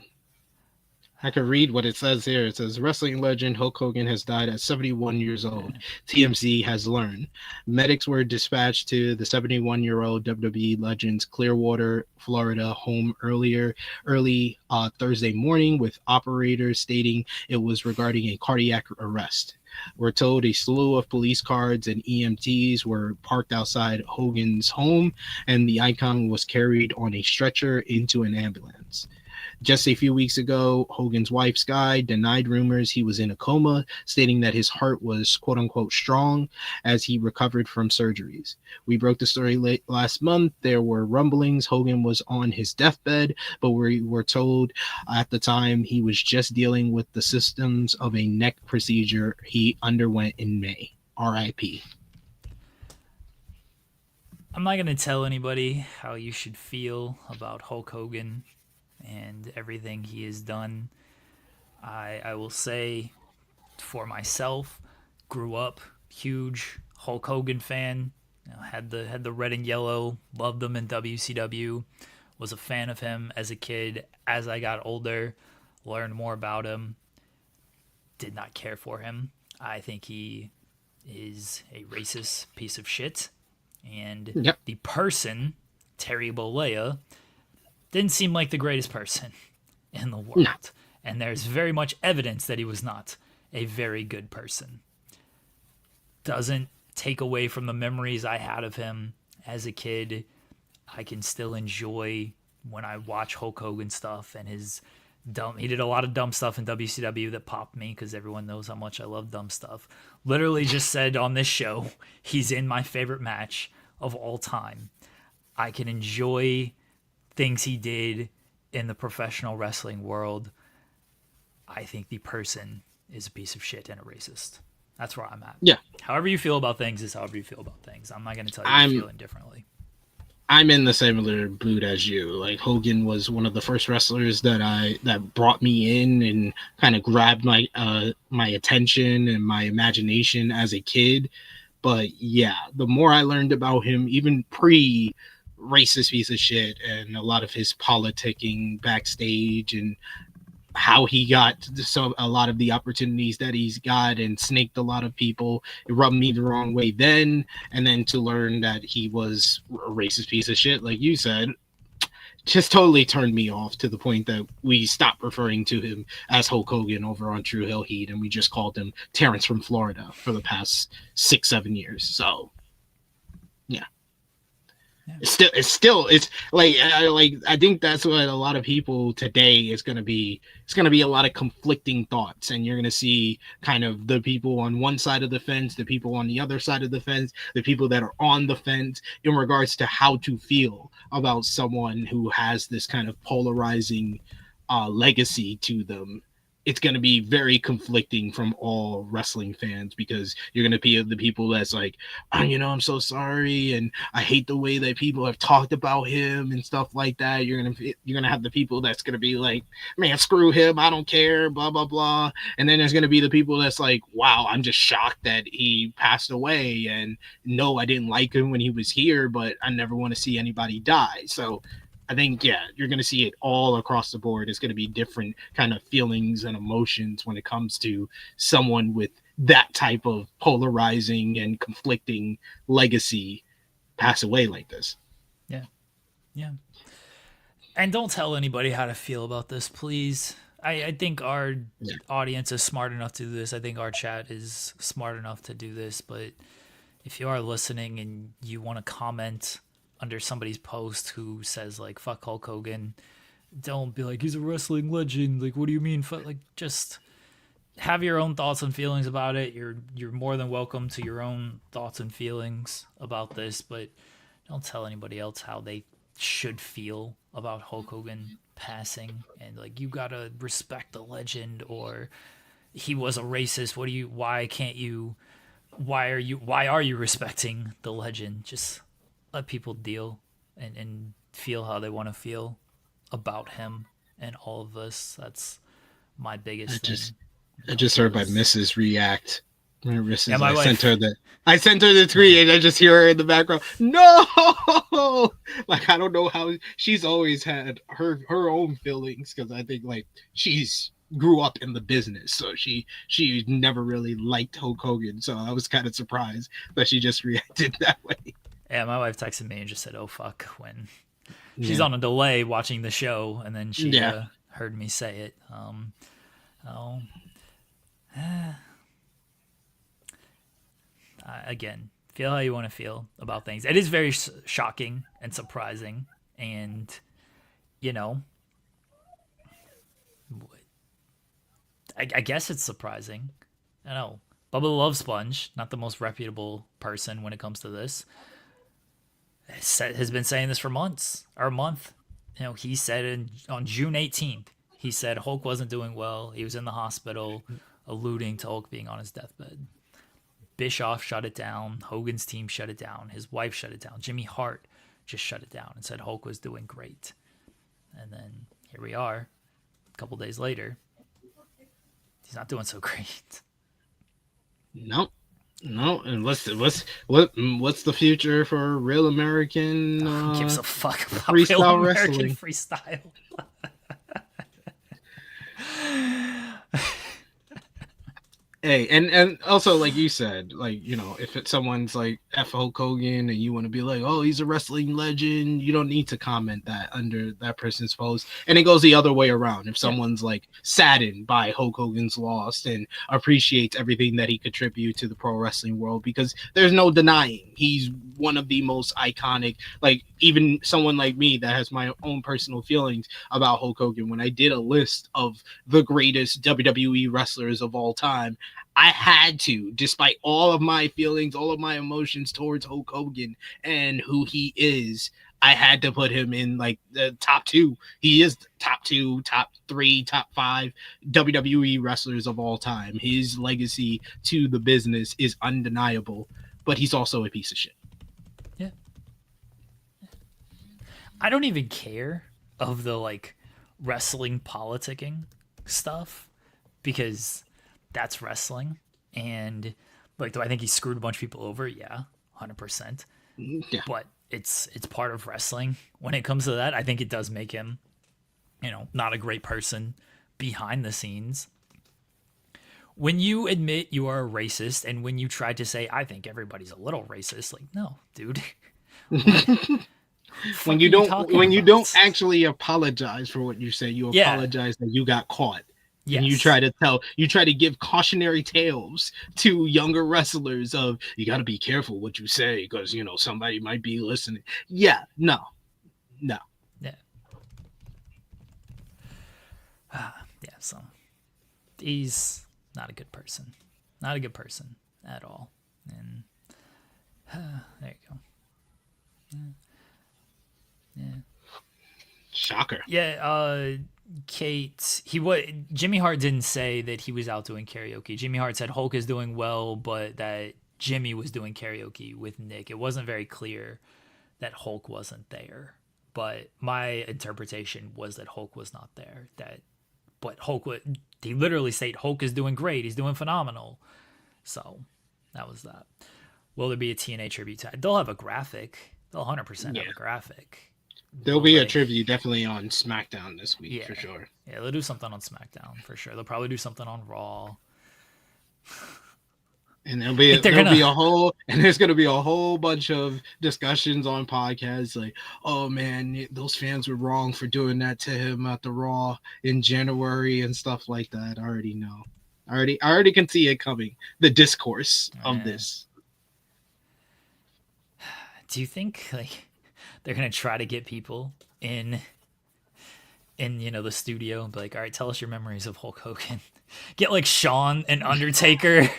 I can read what it says here. It says, wrestling legend Hulk Hogan has died at 71 years old. TMZ has learned. Medics were dispatched to the 71-year-old WWE legend's Clearwater, Florida home early Thursday morning, with operators stating it was regarding a cardiac arrest. We're told a slew of police cars and EMTs were parked outside Hogan's home, and the icon was carried on a stretcher into an ambulance. Just a few weeks ago, Hogan's wife, Sky, denied rumors he was in a coma, stating that his heart was quote-unquote strong as he recovered from surgeries. We broke the story late last month. There were rumblings Hogan was on his deathbed, but we were told at the time he was just dealing with the symptoms of a neck procedure he underwent in May. R.I.P. I'm not going to tell anybody how you should feel about Hulk Hogan and everything he has done. I will say, for myself, grew up huge Hulk Hogan fan. Had the red and yellow, loved him in WCW, was a fan of him as a kid. As I got older, learned more about him, did not care for him. I think he is a racist piece of shit. And the person, Terry Bollea, didn't seem like the greatest person in the world. No. And there's very much evidence that he was not a very good person. Doesn't take away from the memories I had of him as a kid. I can still enjoy when I watch Hulk Hogan stuff and his he did a lot of dumb stuff in WCW that popped me because everyone knows how much I love dumb stuff. Literally just said on this show, he's in my favorite match of all time. I can enjoy things he did in the professional wrestling world. I think the person is a piece of shit and a racist. That's where I'm at. Yeah. However you feel about things is however you feel about things. I'm not going to tell you I'm feeling differently. I'm in the similar boot as you. Like, Hogan was one of the first wrestlers that brought me in and kind of grabbed my my attention and my imagination as a kid. But yeah, the more I learned about him, even pre racist piece of shit and a lot of his politicking backstage and how he got a lot of the opportunities that he's got and snaked a lot of people, it rubbed me the wrong way then. And then to learn that he was a racist piece of shit, like you said, just totally turned me off to the point that we stopped referring to him as Hulk Hogan over on True Hill Heat, and we just called him Terrence from Florida for the past 6-7 years. So yeah. It's like I think that's what a lot of people today is going to be. It's going to be a lot of conflicting thoughts, and you're going to see kind of the people on one side of the fence, the people on the other side of the fence, the people that are on the fence in regards to how to feel about someone who has this kind of polarizing legacy to them. It's going to be very conflicting from all wrestling fans, because you're going to be the people that's like, oh, I'm so sorry, and I hate the way that people have talked about him and stuff like that. You're going to have the people that's going to be like, man, screw him, I don't care, blah blah blah. And then there's going to be the people that's like, wow, I'm just shocked that he passed away, and no, I didn't like him when he was here, but I never want to see anybody die. So I think, you're going to see it all across the board. It's going to be different kind of feelings and emotions when it comes to someone with that type of polarizing and conflicting legacy pass away like this. Yeah. Yeah. And don't tell anybody how to feel about this, please. I think our audience is smart enough to do this. I think our chat is smart enough to do this. But if you are listening and you want to comment under somebody's post who says like fuck Hulk Hogan, don't be like, he's a wrestling legend, like what do you mean like, just have your own thoughts and feelings about it. You're more than welcome to your own thoughts and feelings about this, but don't tell anybody else how they should feel about Hulk Hogan passing. And like, you gotta respect the legend, or he was a racist, why are you respecting the legend? Just let people deal and feel how they want to feel about him and all of this. That's my biggest thing. I just heard my missus react Yeah, I sent her the tweet, and I just hear her in the background. No, like I don't know how she's always had her own feelings, because I think like she's grew up in the business, so she never really liked Hulk Hogan. So I was kind of surprised that she just reacted that way. Yeah, my wife texted me and just said, "Oh fuck," when she's on a delay watching the show, and then she heard me say it. Again, feel how you want to feel about things. It is very shocking and surprising, and you know, I guess it's surprising. I know Bubba the Love Sponge, not the most reputable person when it comes to this, has been saying this for months or a month. You know, he said on June 18th, he said Hulk wasn't doing well. He was in the hospital, alluding to Hulk being on his deathbed. Bischoff shut it down. Hogan's team shut it down. His wife shut it down. Jimmy Hart just shut it down and said Hulk was doing great. And then here we are, a couple days later. He's not doing so great. No. And what's the future for real American? Who gives a fuck about freestyle real American wrestling? Freestyle. Hey, and also, like you said, like, you know, if it's someone's like F. Hulk Hogan and you want to be like, oh, he's a wrestling legend, you don't need to comment that under that person's post. And it goes the other way around. If someone's like saddened by Hulk Hogan's loss and appreciates everything that he contributed to the pro wrestling world, because there's no denying he's one of the most iconic, like even someone like me that has my own personal feelings about Hulk Hogan. When I did a list of the greatest WWE wrestlers of all time, I had to, despite all of my feelings, all of my emotions towards Hulk Hogan and who he is, I had to put him in like the top two. He is top two, top three, top five WWE wrestlers of all time. His legacy to the business is undeniable, but he's also a piece of shit. Yeah. I don't even care of the like wrestling politicking stuff, because that's wrestling. And like, do I think he screwed a bunch of people over? Yeah, 100%. Yeah. But it's part of wrestling. When it comes to that, I think it does make him, you know, not a great person behind the scenes. When you admit you are a racist, and when you try to say, I think everybody's a little racist, like, no, dude. when you don't actually apologize for what you say, you apologize that you got caught. Yes. And you try to give cautionary tales to younger wrestlers of, you got to be careful what you say, because, you know, somebody might be listening. Yeah, no. Yeah. So he's not a good person. Not a good person at all. And there you go. Yeah. Shocker. Yeah, Jimmy Hart didn't say that he was out doing karaoke. Jimmy Hart said Hulk is doing well, but that Jimmy was doing karaoke with Nick. It wasn't very clear that Hulk wasn't there, but my interpretation was that Hulk was not there. But he literally said Hulk is doing great. He's doing phenomenal. So that was that. Will there be a TNA tribute? They'll have a graphic. They'll 100% have a graphic. There'll be a tribute definitely on SmackDown this week for sure. Yeah, they'll do something on SmackDown for sure. They'll probably do something on Raw. And there's going to be a whole bunch of discussions on podcasts like, oh man, those fans were wrong for doing that to him at the Raw in January and stuff like that. I already know. I already can see it coming. The discourse of this. Do you think like they're gonna try to get people in the studio and be like, all right, tell us your memories of Hulk Hogan? Get like Shawn and Undertaker.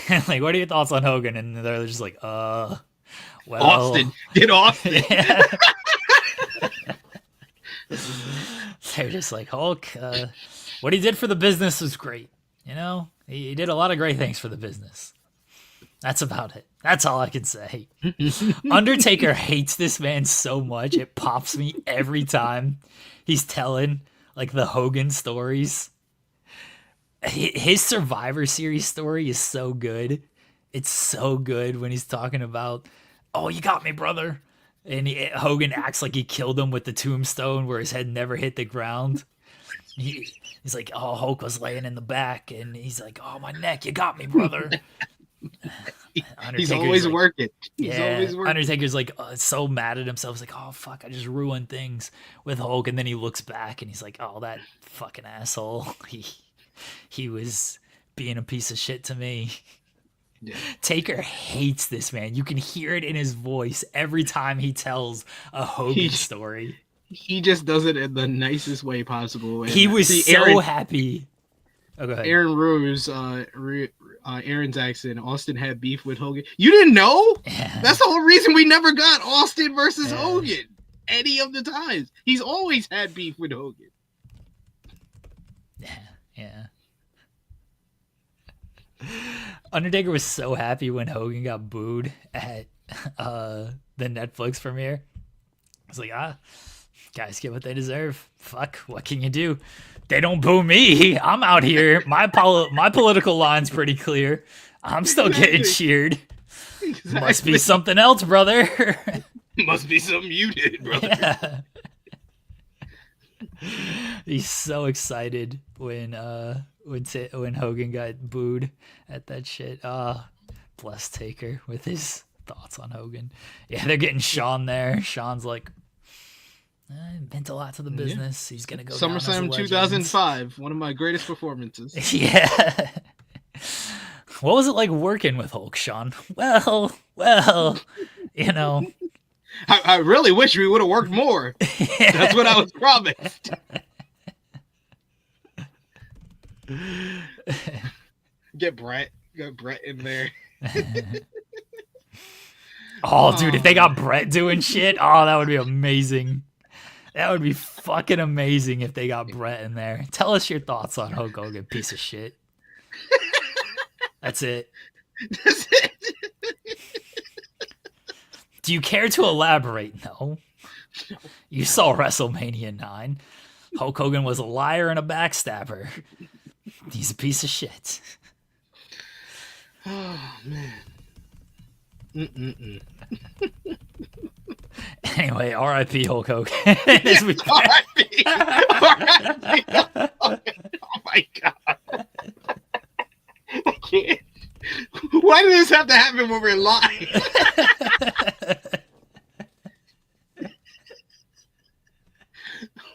And like, what are your thoughts on Hogan? And they're just like, well, Austin. Get Austin. Yeah. They're just like, Hulk, what he did for the business was great. You know, he did a lot of great things for the business. That's about it. That's all I can say. Undertaker hates this man so much. It pops me every time he's telling like the Hogan stories. his Survivor Series story is so good. It's so good when he's talking about, oh, you got me, brother. And Hogan acts like he killed him with the tombstone where his head never hit the ground. He's like, oh, Hulk was laying in the back. And he's like, oh, my neck, you got me, brother. He's always working. Undertaker's like so mad at himself. He's like, oh, fuck, I just ruined things with Hulk. And then he looks back and he's like, oh, that fucking asshole. He was being a piece of shit to me. Yeah. Taker hates this man. You can hear it in his voice every time he tells a Hogan story. He just does it in the nicest way possible. And he was so happy. Oh, go ahead. Aaron Rose, Aaron's accent. Austin had beef with Hogan. You didn't know? Yeah. That's the whole reason we never got Austin versus Hogan any of the times. He's always had beef with Hogan. Yeah. Undertaker was so happy when Hogan got booed at the Netflix premiere. I was like, guys get what they deserve. Fuck, what can you do? They don't boo me. I'm out here. My political line's pretty clear. I'm still getting cheered. Exactly. Must be something else, brother. Must be something you did, brother. Yeah. He's so excited when Hogan got booed at that shit. Bless Taker with his thoughts on Hogan. Yeah, they're getting Sean there. Sean's like, meant a lot to the business. He's gonna go SummerSlam 2005, one of my greatest performances. Yeah. What was it like working with Hulk, Sean? Well, you know. I really wish we would have worked more. Yeah. That's what I was promised. Get Brett in there. Dude, if they got Brett doing shit, that would be amazing. That would be fucking amazing if they got Brett in there. Tell us your thoughts on Hulk Hogan, piece of shit. That's it. That's it. Do you care to elaborate? No. You saw WrestleMania 9. Hulk Hogan was a liar and a backstabber. He's a piece of shit. Oh, man. Anyway, R.I.P. Hulk Hogan. R.I.P. Oh my God. I can't. Why does this have to happen when we're live?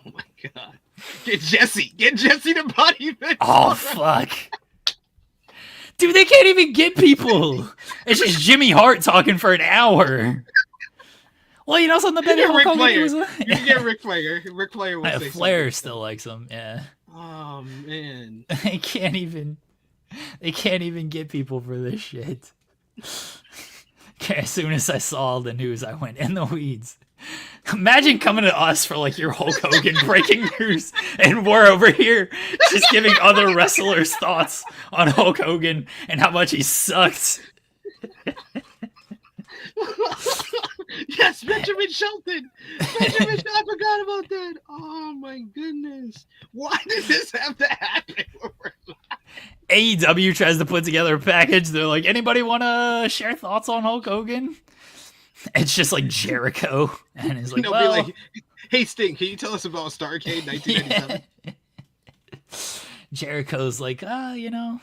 Oh my God. Get Jesse to body this. Oh, fuck. Dude, they can't even get people. It's just Jimmy Hart talking for an hour. Well, you know something better. Ric Flair. You can get Ric Flair. Ric Flair will say Flair still likes him. Yeah. Oh man. They can't even get people for this shit. As soon as I saw the news, I went in the weeds. Imagine coming to us for like your Hulk Hogan breaking news, and we're over here just giving other wrestlers thoughts on Hulk Hogan and how much he sucked. Yes, Benjamin Shelton. I forgot about that. Oh my goodness. Why did this have to happen? AEW tries to put together a package. They're like, anybody want to share thoughts on Hulk Hogan? It's just like Jericho. And he's like, well... be like, hey, Sting, can you tell us about Starrcade 1997? Yeah. Jericho's like,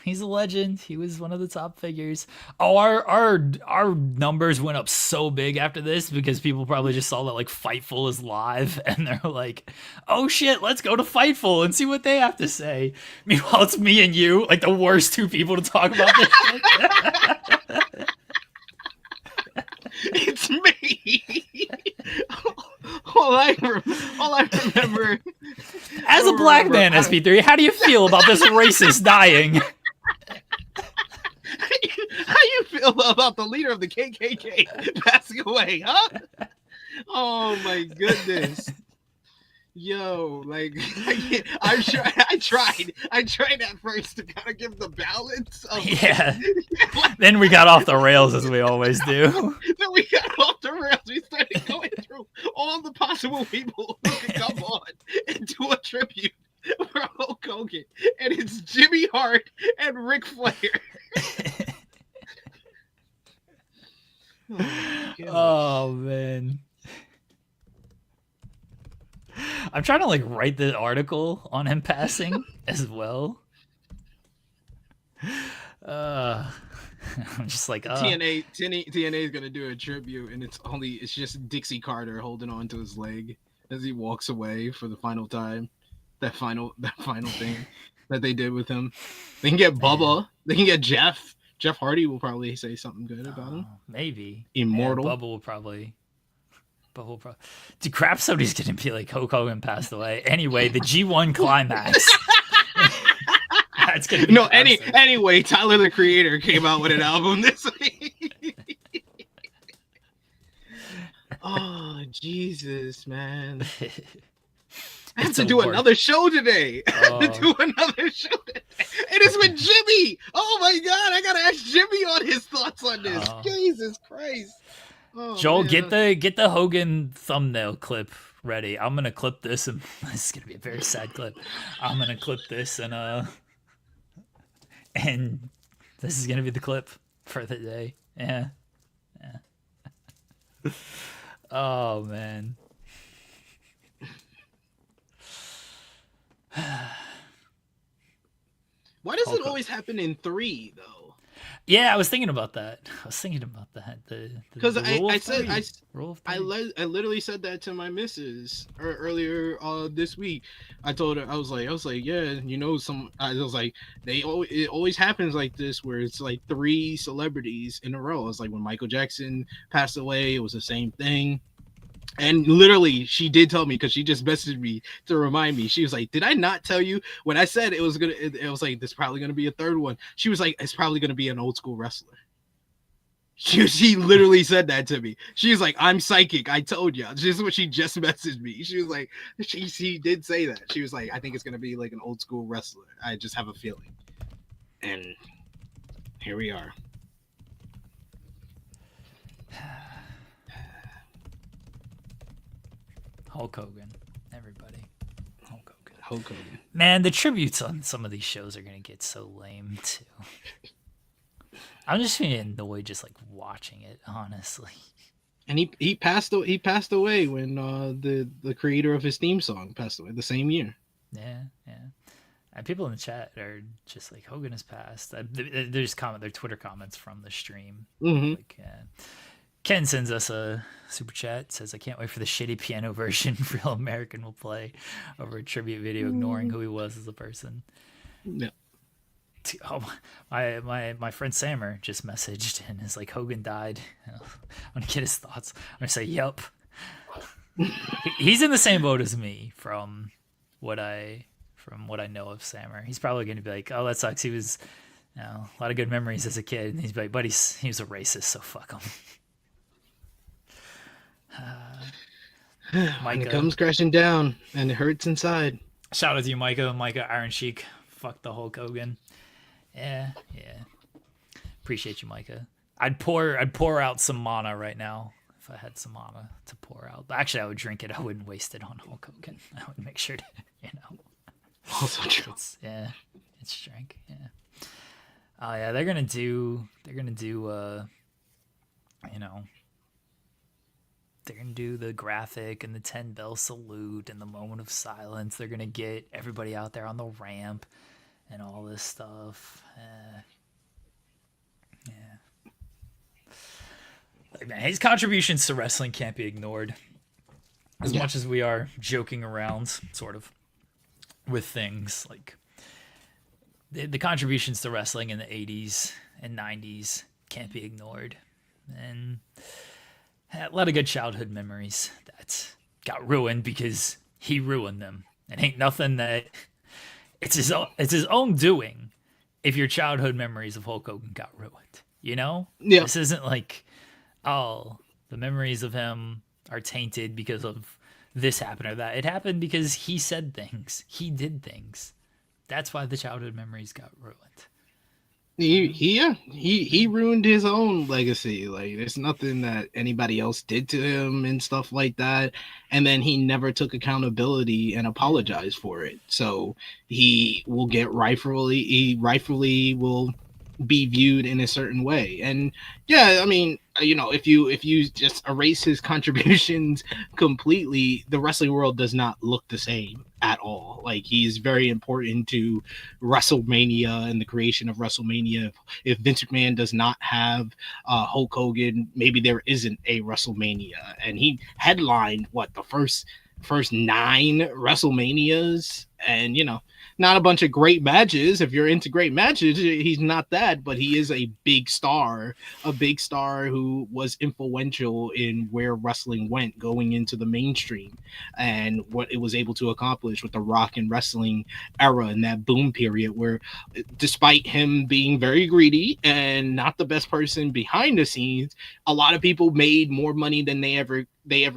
he's a legend. He was one of the top figures. Oh, our numbers went up so big after this because people probably just saw that like Fightful is live and they're like, oh shit, let's go to Fightful and see what they have to say. Meanwhile, it's me and you, like the worst two people to talk about this shit. It's me. All I remember. As a black man, SP3, how do you feel about this racist dying? How you feel about the leader of the KKK passing away, huh? Oh my goodness. Yo, like I tried at first to kind of give the balance of Then we got off the rails as we always do. Then we got off the rails. We started going through all the possible people who could come on and do a tribute for Hulk Hogan, and it's Jimmy Hart and Ric Flair. Oh man. I'm trying to like write the article on him passing as well. I'm just like TNA is gonna do a tribute, and it's just Dixie Carter holding on to his leg as he walks away for the final time. That final thing that they did with him. They can get Bubba. They can get Jeff. Jeff Hardy will probably say something good about him. Maybe Immortal. Yeah, Bubba will probably. Dude, crap! Somebody's gonna be like Hulk Hogan passed away. Anyway, the G1 Climax. That's gonna be anyway, Tyler the Creator came out with an album this week. Oh Jesus, man! I have to do another show today. And it's with Jimmy. Oh my God, I gotta ask Jimmy on his thoughts on this. Jesus Christ. Oh, Joel, man. get the Hogan thumbnail clip ready. I'm gonna clip this, and this is gonna be a very sad clip. I'm gonna clip this, and this is gonna be the clip for the day. Yeah. Oh man. Why does it always happen in 3 though? Yeah, I was thinking about that. Because I literally said that to my missus earlier this week. I told her I was like, yeah, you know, I was like, it always happens like this where it's like 3 celebrities in a row. It's like when Michael Jackson passed away, it was the same thing. And literally, she did tell me because she just messaged me to remind me. She was like, "Did I not tell you when I said it was gonna?" It was like, "There's probably gonna be a 3rd one." She was like, "It's probably gonna be an old school wrestler." She literally said that to me. She was like, "I'm psychic. I told you." This is what she just messaged me. She was like, she did say that. She was like, "I think it's gonna be like an old school wrestler. I just have a feeling." And here we are. Hulk Hogan, everybody. Hulk Hogan. Man, the tributes on some of these shows are gonna get so lame too. I'm just being annoyed just like watching it, honestly. And he passed away when the creator of his theme song passed away the same year. Yeah. And people in the chat are just like, Hogan has passed. There's their Twitter comments from the stream. Mm-hmm. Like, Ken sends us a super chat, says, "I can't wait for the shitty piano version Real American will play over a tribute video ignoring who he was as a person." Yeah. Oh, my friend Sammer just messaged and is like, Hogan died. I'm gonna get his thoughts. I'm gonna say, "Yup." He's in the same boat as me from what I know of Sammer. He's probably gonna be like, "Oh, that sucks. He was, a lot of good memories as a kid." And he's like, "But he was a racist, so fuck him." When it comes crashing down and it hurts inside. Shout out to you, Micah, Iron Sheik. Fuck the Hulk Hogan. Yeah. Appreciate you, Micah. I'd pour out some mana right now if I had some mana to pour out. Actually, I would drink it. I wouldn't waste it on Hulk Hogan. I would make sure to, Also true. It's drink. Yeah. Oh yeah, they're gonna do. They're gonna do the graphic and the 10 bell salute and the moment of silence. They're gonna get everybody out there on the ramp and all this stuff. Yeah. Like, man, his contributions to wrestling can't be ignored. As much as we are joking around, sort of, with things like the contributions to wrestling in the 80s and 90s can't be ignored. And a lot of good childhood memories that got ruined because he ruined them. It ain't nothing that it's his own doing if your childhood memories of Hulk Hogan got ruined. Yeah. This isn't like, oh, the memories of him are tainted because of this happened or that. It happened because he said things. He did things. That's why the childhood memories got ruined. He ruined his own legacy. Like there's nothing that anybody else did to him and stuff like that. And then he never took accountability and apologized for it. So he rightfully will be viewed in a certain way. And yeah, I mean, if you just erase his contributions completely, the wrestling world does not look the same at all. Like he's very important to WrestleMania and the creation of WrestleMania. If Vince McMahon does not have Hulk Hogan, maybe there isn't a WrestleMania. And he headlined the first 9 WrestleManias, and not a bunch of great matches. If you're into great matches, he's not that, but he is a big star who was influential in where wrestling went going into the mainstream and what it was able to accomplish with the rock and wrestling era and that boom period where, despite him being very greedy and not the best person behind the scenes, a lot of people made more money than they ever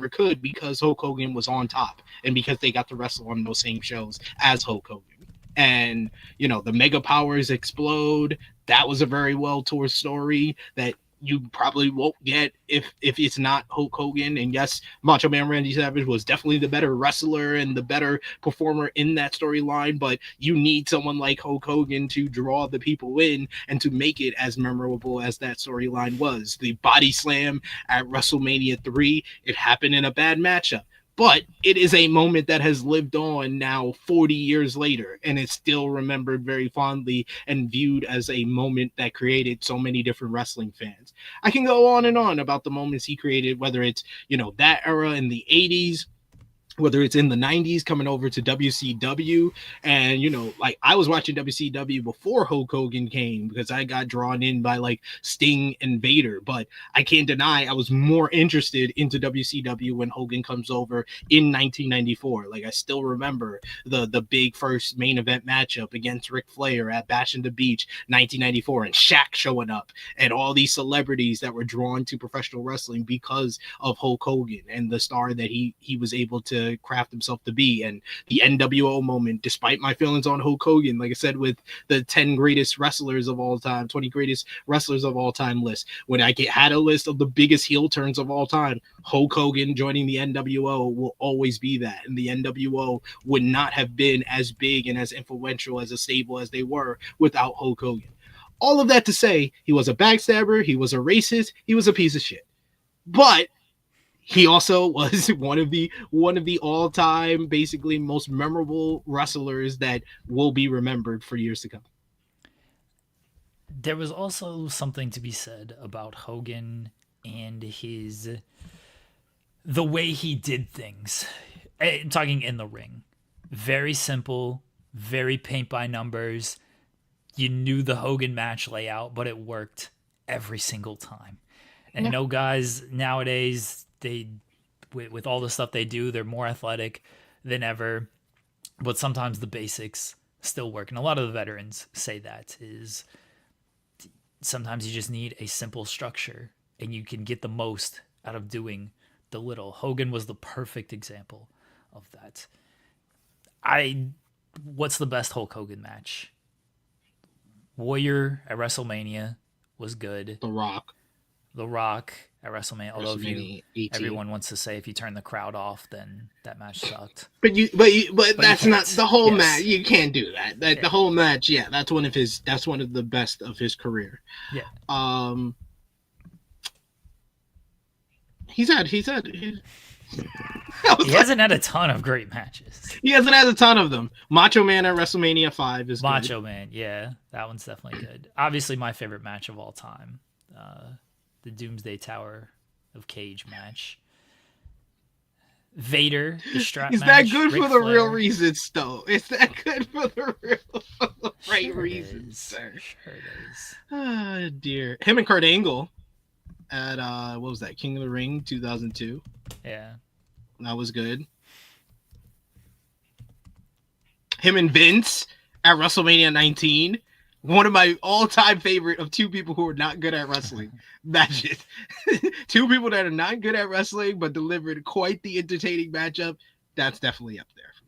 could because Hulk Hogan was on top and because they got to wrestle on those same shows as Hulk Hogan. And the mega powers explode. That was a very well told story that you probably won't get if it's not Hulk Hogan. And yes, Macho Man Randy Savage was definitely the better wrestler and the better performer in that storyline, but you need someone like Hulk Hogan to draw the people in and to make it as memorable as that storyline was. The body slam at WrestleMania 3, it happened in a bad matchup. But it is a moment that has lived on now 40 years later, and it's still remembered very fondly and viewed as a moment that created so many different wrestling fans. I can go on and on about the moments he created, whether it's, that era in the 80s, whether it's in the 90s coming over to WCW. And, I was watching WCW before Hulk Hogan came because I got drawn in by Sting and Vader. But I can't deny I was more interested into WCW when Hogan comes over in 1994. I still remember the big first main event matchup against Ric Flair at Bash in the Beach 1994 and Shaq showing up and all these celebrities that were drawn to professional wrestling because of Hulk Hogan and the star that he was able to craft himself to be. And the NWO moment, despite my feelings on Hulk Hogan, like I said, with the 10 greatest wrestlers of all time, 20 greatest wrestlers of all time list, when I had a list of the biggest heel turns of all time, Hulk Hogan joining the NWO will always be that. And the NWO would not have been as big and as influential as a stable as they were without Hulk Hogan. All of that to say, he was a backstabber, he was a racist, he was a piece of shit. But he also was one of the all-time, basically most memorable wrestlers that will be remembered for years to come. There was also something to be said about Hogan and the way he did things. I'm talking in the ring. Very simple, very paint by numbers. You knew the Hogan match layout, but it worked every single time. And guys nowadays, they, with all the stuff they do, they're more athletic than ever, but sometimes the basics still work. And a lot of the veterans say that is sometimes you just need a simple structure and you can get the most out of doing the little. Hogan was the perfect example of that. What's the best Hulk Hogan match? Warrior at WrestleMania was good. The Rock at WrestleMania. Although everyone wants to say if you turn the crowd off, then that match sucked. But that's not the whole match. You can't do that. The whole match, that's one of the best of his career. Yeah. He hasn't had a ton of great matches. He hasn't had a ton of them. Macho Man at WrestleMania 5 is Macho Man, yeah, that one's definitely good. Obviously, my favorite match of all time. The Doomsday Tower of Cage match. Vader, the strap match. Is that good for the real reasons, though? Is that good for the right reasons, sir? Sure it is. Oh, dear. Him and Kurt Angle at, what was that, King of the Ring 2002? Yeah. That was good. Him and Vince at WrestleMania 19. One of my all-time favorite of two people who are not good at wrestling matches. Two people that are not good at wrestling but delivered quite the entertaining matchup. That's definitely up there for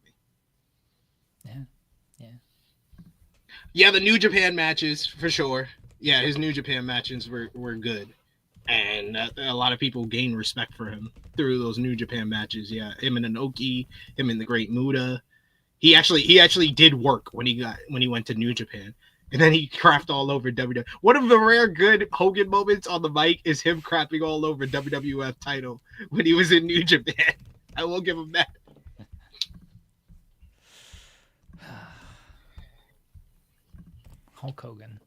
me. Yeah. Yeah, the New Japan matches for sure. Yeah, his New Japan matches were good, and a lot of people gained respect for him through those New Japan matches. Yeah, him and Inoki, him and the Great Muta. He actually did work when he went to New Japan, and then he crapped all over WWE. One of the rare good Hogan moments on the mic is him crapping all over WWF title when he was in New Japan. I will give him that. Hulk Hogan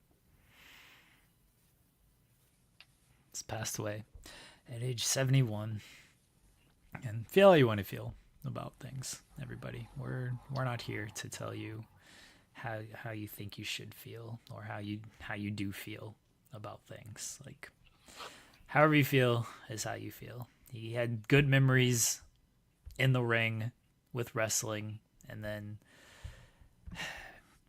has passed away at age 71. And feel how you want to feel about things, everybody. We're not here to tell you how you think you should feel or how you do feel about things. Like, however you feel is how you feel. He had good memories in the ring with wrestling, and then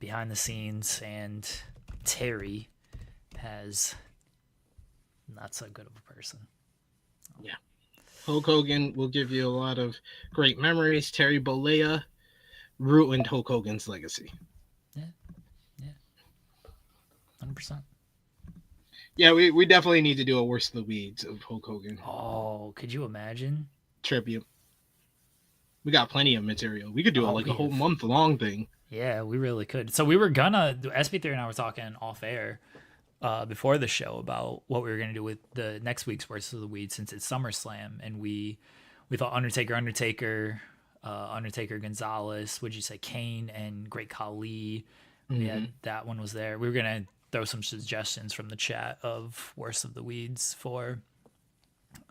behind the scenes, and Terry has not so good of a person. Yeah. Hulk Hogan will give you a lot of great memories. Terry Bollea ruined Hulk Hogan's legacy. Yeah. 100%. Yeah, we definitely need to do a Worst of the Weeds of Hulk Hogan. Oh, could you imagine? Tribute. We got plenty of material. We could do a whole month-long thing. Yeah, we really could. So we were gonna, SP3 and I were talking off air before the show about what we were gonna do with the next week's Worst of the Weed, since it's SummerSlam, and we thought Undertaker Gonzalez, would you say Kane and Great Khali? We had that one was there. We were gonna throw some suggestions from the chat of Worst of the Weeds for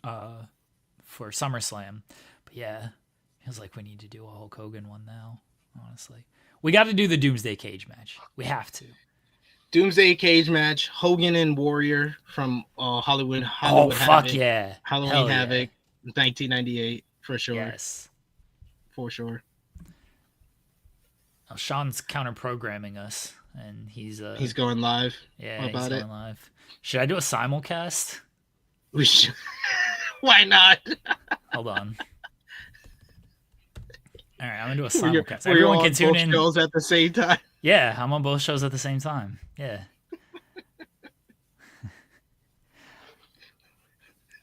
SummerSlam, but yeah, it was like we need to do a Hulk Hogan one now. Honestly, we got to do the Doomsday Cage match. We have to. Doomsday Cage match, Hogan and Warrior from Hollywood fuck Havoc. yeah. Halloween Havoc, 1998, for sure. Yes. For sure. Oh, Sean's counter-programming us, and he's going live. Yeah, he's going live. Should I do a simulcast? We should. Why not? Hold on. All right, I'm gonna do a simulcast. Everyone can tune in. Shows at the same time. Yeah, I'm on both shows at the same time. Yeah.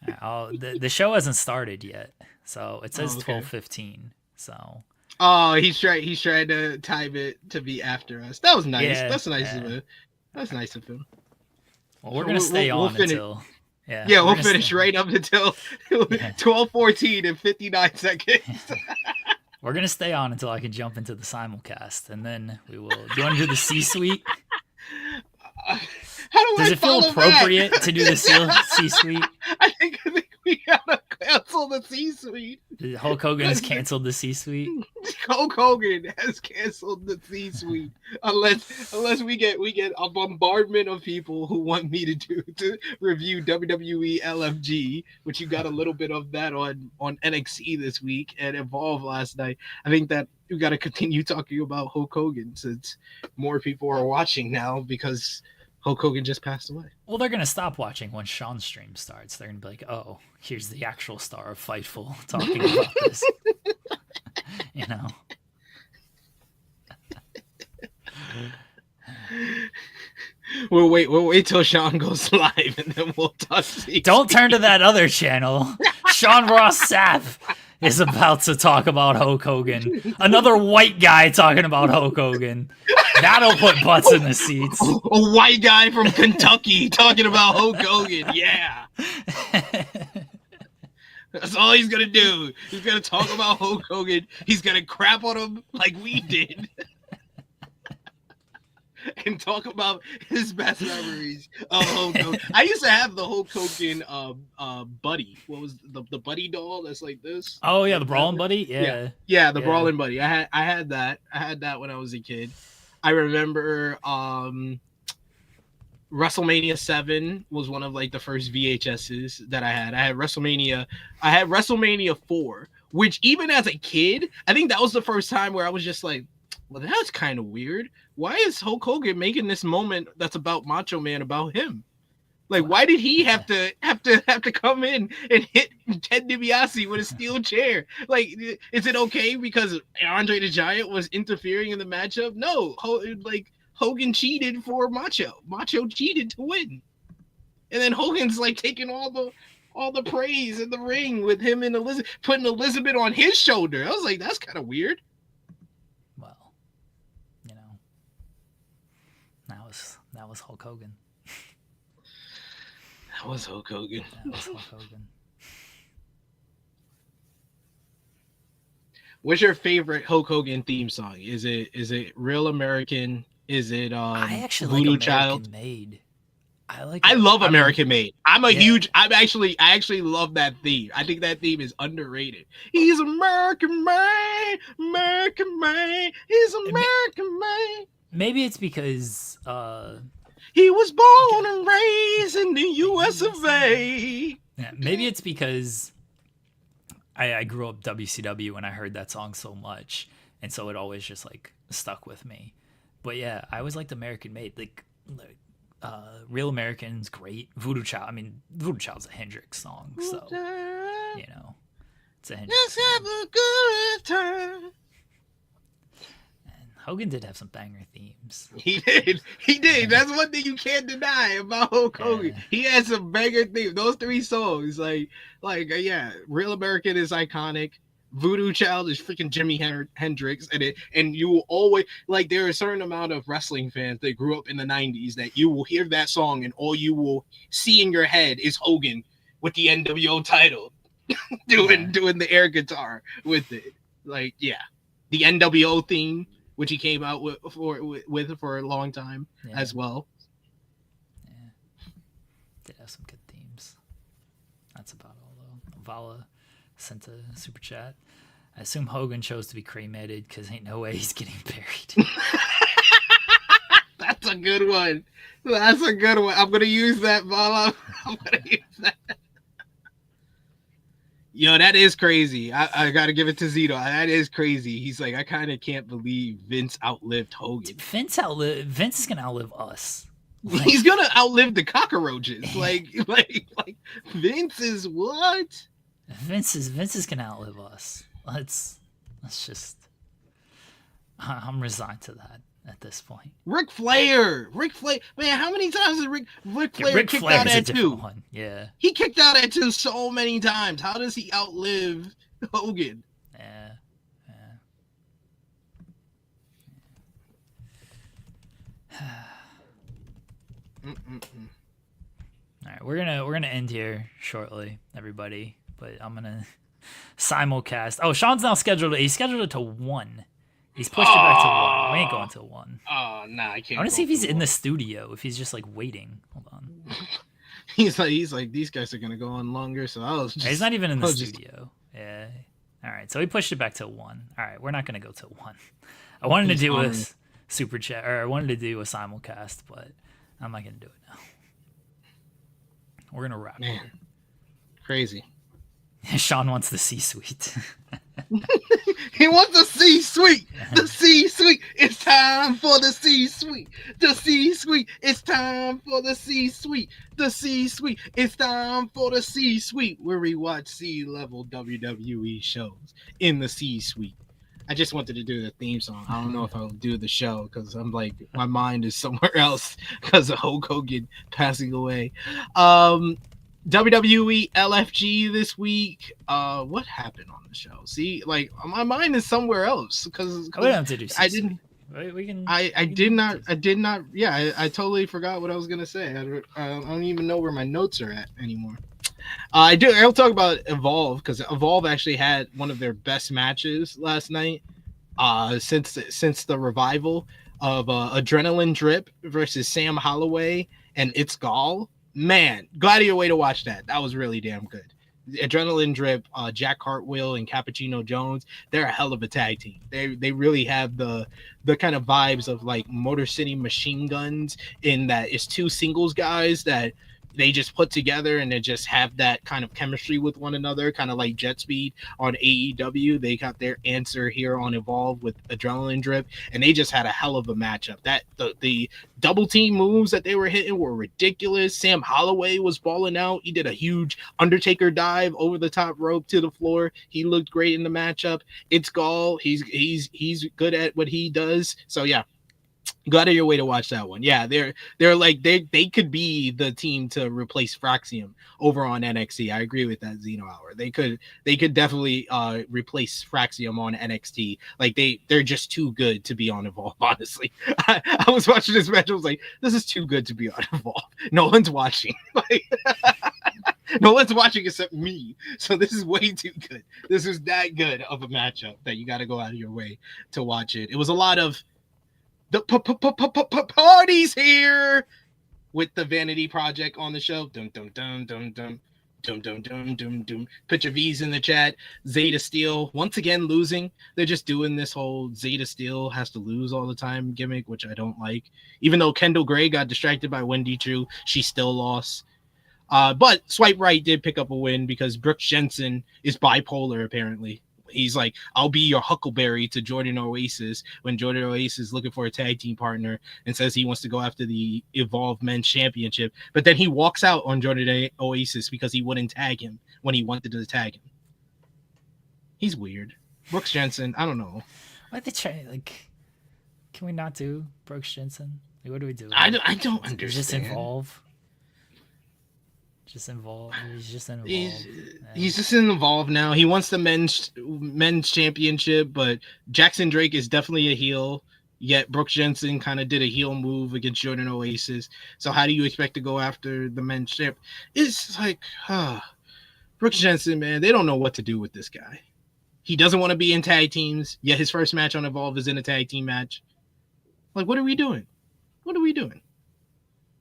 The show hasn't started yet, so it says 12:15. So. Oh, he's trying to time it to be after us. That was nice. Yeah, that's nice of him. That's nice of him. Well, we're gonna stay on until. Yeah, we'll finish right up until 12:14 and 59 seconds. We're going to stay on until I can jump into the simulcast, and then we will. Do you want to do the C-suite? Does it feel appropriate to do the C-suite? I think we gotta cancel the C-suite. Hulk Hogan has canceled the C-suite. Hulk Hogan has canceled the C-suite unless we get a bombardment of people who want me to review WWE LFG, which you got a little bit of that on NXT this week and Evolve last night. I think that we got to continue talking about Hulk Hogan since more people are watching now because Hulk Hogan just passed away. Well, they're going to stop watching when Sean's stream starts. They're going to be like, oh, here's the actual star of Fightful talking about this. You know? We'll wait till Sean goes live and then we'll talk to you. Don't turn to that other channel. Sean Ross Sapp is about to talk about Hulk Hogan. Another white guy talking about Hulk Hogan. That'll put butts in the seats. A white guy from Kentucky talking about Hulk Hogan. Yeah. That's all he's going to do. He's going to talk about Hulk Hogan. He's going to crap on him like we did. And talk about his best memories of Hulk Hogan. I used to have the Hulk Hogan buddy. What was the buddy doll that's like this? Oh yeah, the Brawling Buddy? Yeah, the Brawling Buddy. I had that. I had that when I was a kid. I remember WrestleMania 7 was one of like the first VHSs that I had. I had WrestleMania 4, which even as a kid, I think that was the first time where I was just like, well, that's kind of weird. Why is Hulk Hogan making this moment that's about Macho Man about him? Like, why did he have to come in and hit Ted DiBiase with a steel chair? Like, is it okay because Andre the Giant was interfering in the matchup? No, like Hogan cheated for Macho. Macho cheated to win. And then Hogan's like taking all the praise in the ring with him and Elizabeth, putting Elizabeth on his shoulder. I was like, that's kind of weird. Well, you know, that was Hulk Hogan. That was Hulk Hogan. That was Hulk Hogan. What's your favorite Hulk Hogan theme song? Is it Real American? Is it I actually Voodoo like Child? American Made. I love American Made. I actually love that theme. I think that theme is underrated. He's American made, American made. He's American made. Maybe it's because he was born and raised in the US of A. Yeah, maybe it's because I grew up WCW and I heard that song so much, and so it always just like stuck with me. But yeah, I always liked American Made. Like Real American's great. Voodoo Child. I mean, Voodoo Child's a Hendrix song, so you know, it's a Hendrix. Let's have a good time. And Hogan did have some banger themes. He did. That's one thing you can't deny about Hulk Hogan. He had some banger themes. Those 3 songs, yeah, Real American is iconic. Voodoo Child is freaking Jimi Hendrix, and you will always like. There are a certain amount of wrestling fans that grew up in the '90s that you will hear that song, and all you will see in your head is Hogan with the NWO title, doing the air guitar with it. Like, yeah, the NWO theme, which he came out with for a long time as well. Yeah, did have some good themes. That's about all though. Vala sent a super chat. I assume Hogan chose to be cremated because ain't no way he's getting buried. That's a good one. I'm gonna use that, Vala. I'm gonna use that. Yo, that is crazy. I gotta give it to Zito. That is crazy. He's like, I kind of can't believe Vince outlived Hogan. Vince is gonna outlive us. He's gonna outlive the cockroaches. like Vince is what? Vince is gonna outlive us. Let's just. I'm resigned to that at this point. Ric Flair, man, how many times has Ric Flair kicked out at 2? Yeah, he kicked out at 2 so many times. How does he outlive Hogan? Yeah. All right, we're gonna end here shortly, everybody. But I'm gonna simulcast. Oh, Sean's now scheduled. He's scheduled it to 1. He's pushed it back to 1. We ain't going to 1. Oh, nah, I can't. I want to see if he's in the studio. If he's just like waiting. Hold on. he's like these guys are gonna go on longer, so he's not even in the studio. Yeah. All right, so he pushed it back to 1. All right, we're not gonna go to 1. I wanted to do a super chat, or I wanted to do a simulcast, but I'm not gonna do it now. We're gonna wrap here. Crazy. Sean wants the C-suite. He wants the C-suite. The C-suite. It's time for the C-suite. The C-suite. It's time for the C-suite. The C-suite. It's time for the C-suite, where we watch C-level WWE shows in the C-suite. I just wanted to do the theme song. I don't know if I'll do the show because I'm like, my mind is somewhere else because of Hulk Hogan passing away. WWE LFG this week. What happened on the show? See, like my mind is somewhere else because we don't have to do. I didn't. We can. I did not. Yeah, I totally forgot what I was gonna say. I don't even know where my notes are at anymore. I'll talk about Evolve because Evolve actually had one of their best matches last night. Since the revival of Adrenaline Drip versus Sam Holloway and It's Gall. Man, glad you're way to watch that. That was really damn good. Adrenaline Drip, Jack Hartwell and Cappuccino Jones, they're a hell of a tag team. They really have the kind of vibes of like Motor City Machine Guns in that it's 2 singles guys that they just put together and they just have that kind of chemistry with one another, kind of like Jet Speed on AEW. They got their answer here on Evolve with Adrenaline Drip, and they just had a hell of a matchup. That the double team moves that they were hitting were ridiculous. Sam Holloway was balling out. He did a huge Undertaker dive over the top rope to the floor. He looked great in the matchup. It's Gall. He's good at what he does. So yeah. Go out of your way to watch that one. Yeah, they're like they could be the team to replace Fraxium over on NXT. I agree with that, Zeno Hour. They could definitely replace Fraxium on NXT. Like they're just too good to be on Evolve. Honestly, I was watching this match. I was like, this is too good to be on Evolve. No one's watching. Like, no one's watching except me. So this is way too good. This is that good of a matchup that you got to go out of your way to watch it. It was a lot of the parties here with the Vanity Project on the show. Dum dum dum dum dum dum dum dum dum dum. Put your V's in the chat. Zeta Steel once again losing. They're just doing this whole Zeta Steel has to lose all the time gimmick, which I don't like. Even though Kendall Gray got distracted by Wendy Chu, she still lost. But Swipe Right did pick up a win because Brooks Jensen is bipolar apparently. He's like, I'll be your Huckleberry to Jordan Oasis when Jordan Oasis is looking for a tag team partner and says he wants to go after the Evolve Men's Championship. But then he walks out on Jordan Oasis because he wouldn't tag him when he wanted to tag him. He's weird. Brooks Jensen, I don't know. Why they try, like, can we not do Brooks Jensen? Like, what do we do? I don't understand. Just involve. Just involved. He's just involved. He's just involved now. He wants the men's championship, but Jackson Drake is definitely a heel. Yet Brooks Jensen kind of did a heel move against Jordan Oasis. So how do you expect to go after the men's champ? It's like, Brooks Jensen, man, they don't know what to do with this guy. He doesn't want to be in tag teams. Yet his first match on Evolve is in a tag team match. Like, what are we doing? What are we doing?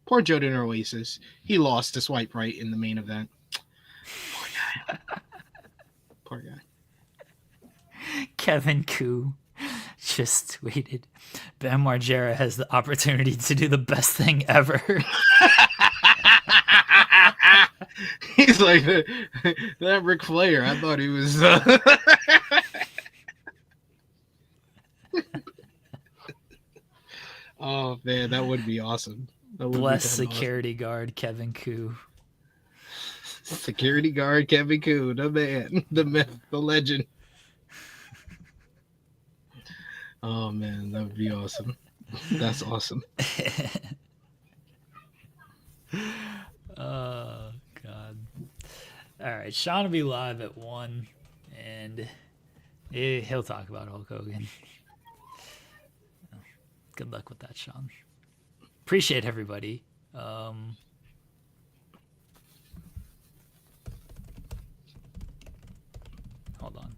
Poor Jordan Oasis. He lost to Swipe Right in the main event. Poor guy. Poor guy. Kevin Koo just tweeted, Bam Margera has the opportunity to do the best thing ever. He's like, that Ric Flair. I thought he was... Oh, man, that would be awesome. Bless security guard Kevin Koo. Security guard Kevin Koo, the man, the myth, the legend. Oh man, that would be awesome. That's awesome. Oh God. All right, Sean will be live at 1, and he'll talk about Hulk Hogan. Good luck with that, Sean. Appreciate everybody. Hold on.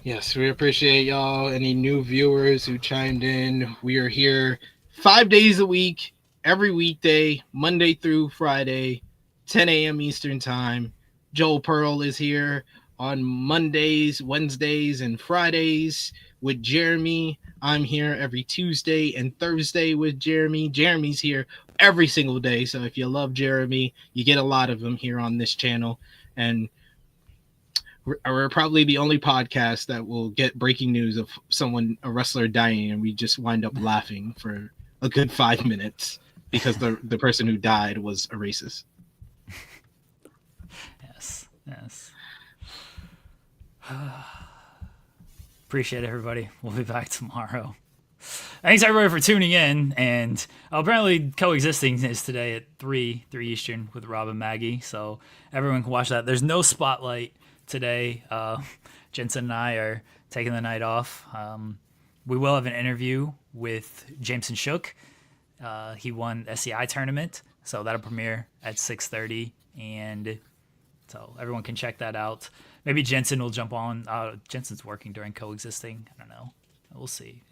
Yes, we appreciate y'all. Any new viewers who chimed in. We are here 5 days a week, every weekday, Monday through Friday, 10 a.m. Eastern time. Joel Pearl is here on Mondays, Wednesdays, and Fridays with Jeremy. I'm here every Tuesday and Thursday with Jeremy. Jeremy's here every single day. So if you love Jeremy, you get a lot of them here on this channel. And we're probably the only podcast that will get breaking news of a wrestler dying, and we just wind up laughing for a good 5 minutes because the person who died was a racist. Yes. Appreciate it, everybody. We'll be back tomorrow. Thanks everybody for tuning in, and apparently Coexisting is today at 3 Eastern with Rob and Maggie, so everyone can watch that. There's no spotlight today. Jensen and I are taking the night off. We will have an interview with Jameson Shook. He won the SCI tournament, so that'll premiere at 6:30, and so everyone can check that out. Maybe Jensen will jump on. Jensen's working during Coexisting. I don't know. We'll see.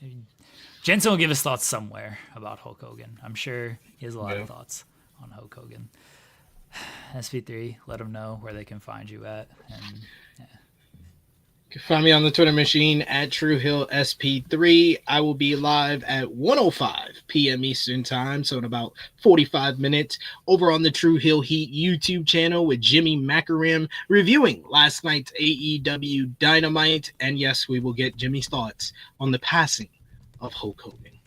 Jensen will give his thoughts somewhere about Hulk Hogan. I'm sure he has a lot of thoughts on Hulk Hogan. SP3, let them know where they can find you at. And You can find me on the Twitter machine at TrueHillSP3. I will be live at 1:05 p.m. Eastern Time, so in about 45 minutes, over on the True Hill Heat YouTube channel with Jimmy Macaram reviewing last night's AEW Dynamite. And yes, we will get Jimmy's thoughts on the passing of Hulk Hogan.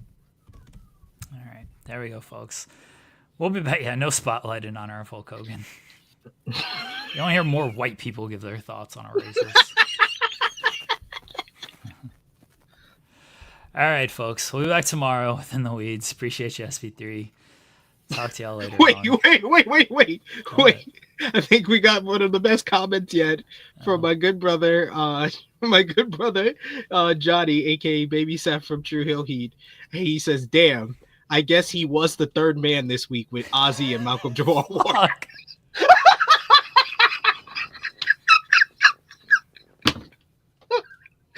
All right, there we go, folks. We'll be back. Yeah, no spotlight in honor of Hulk Hogan. You don't hear more white people give their thoughts on our races. All right, folks. We'll be back tomorrow within the weeds. Appreciate you, SP3. Talk to y'all later. Wait. What? I think we got one of the best comments yet from my good brother, Johnny, aka Baby Seth from True Hill Heat. He says, "Damn, I guess he was the third man this week with Ozzy and Malcolm Jamal Warner." Fuck.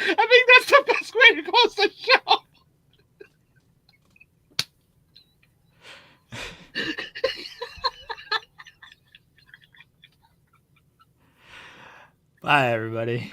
I think that's the best way to close the show. Bye, everybody.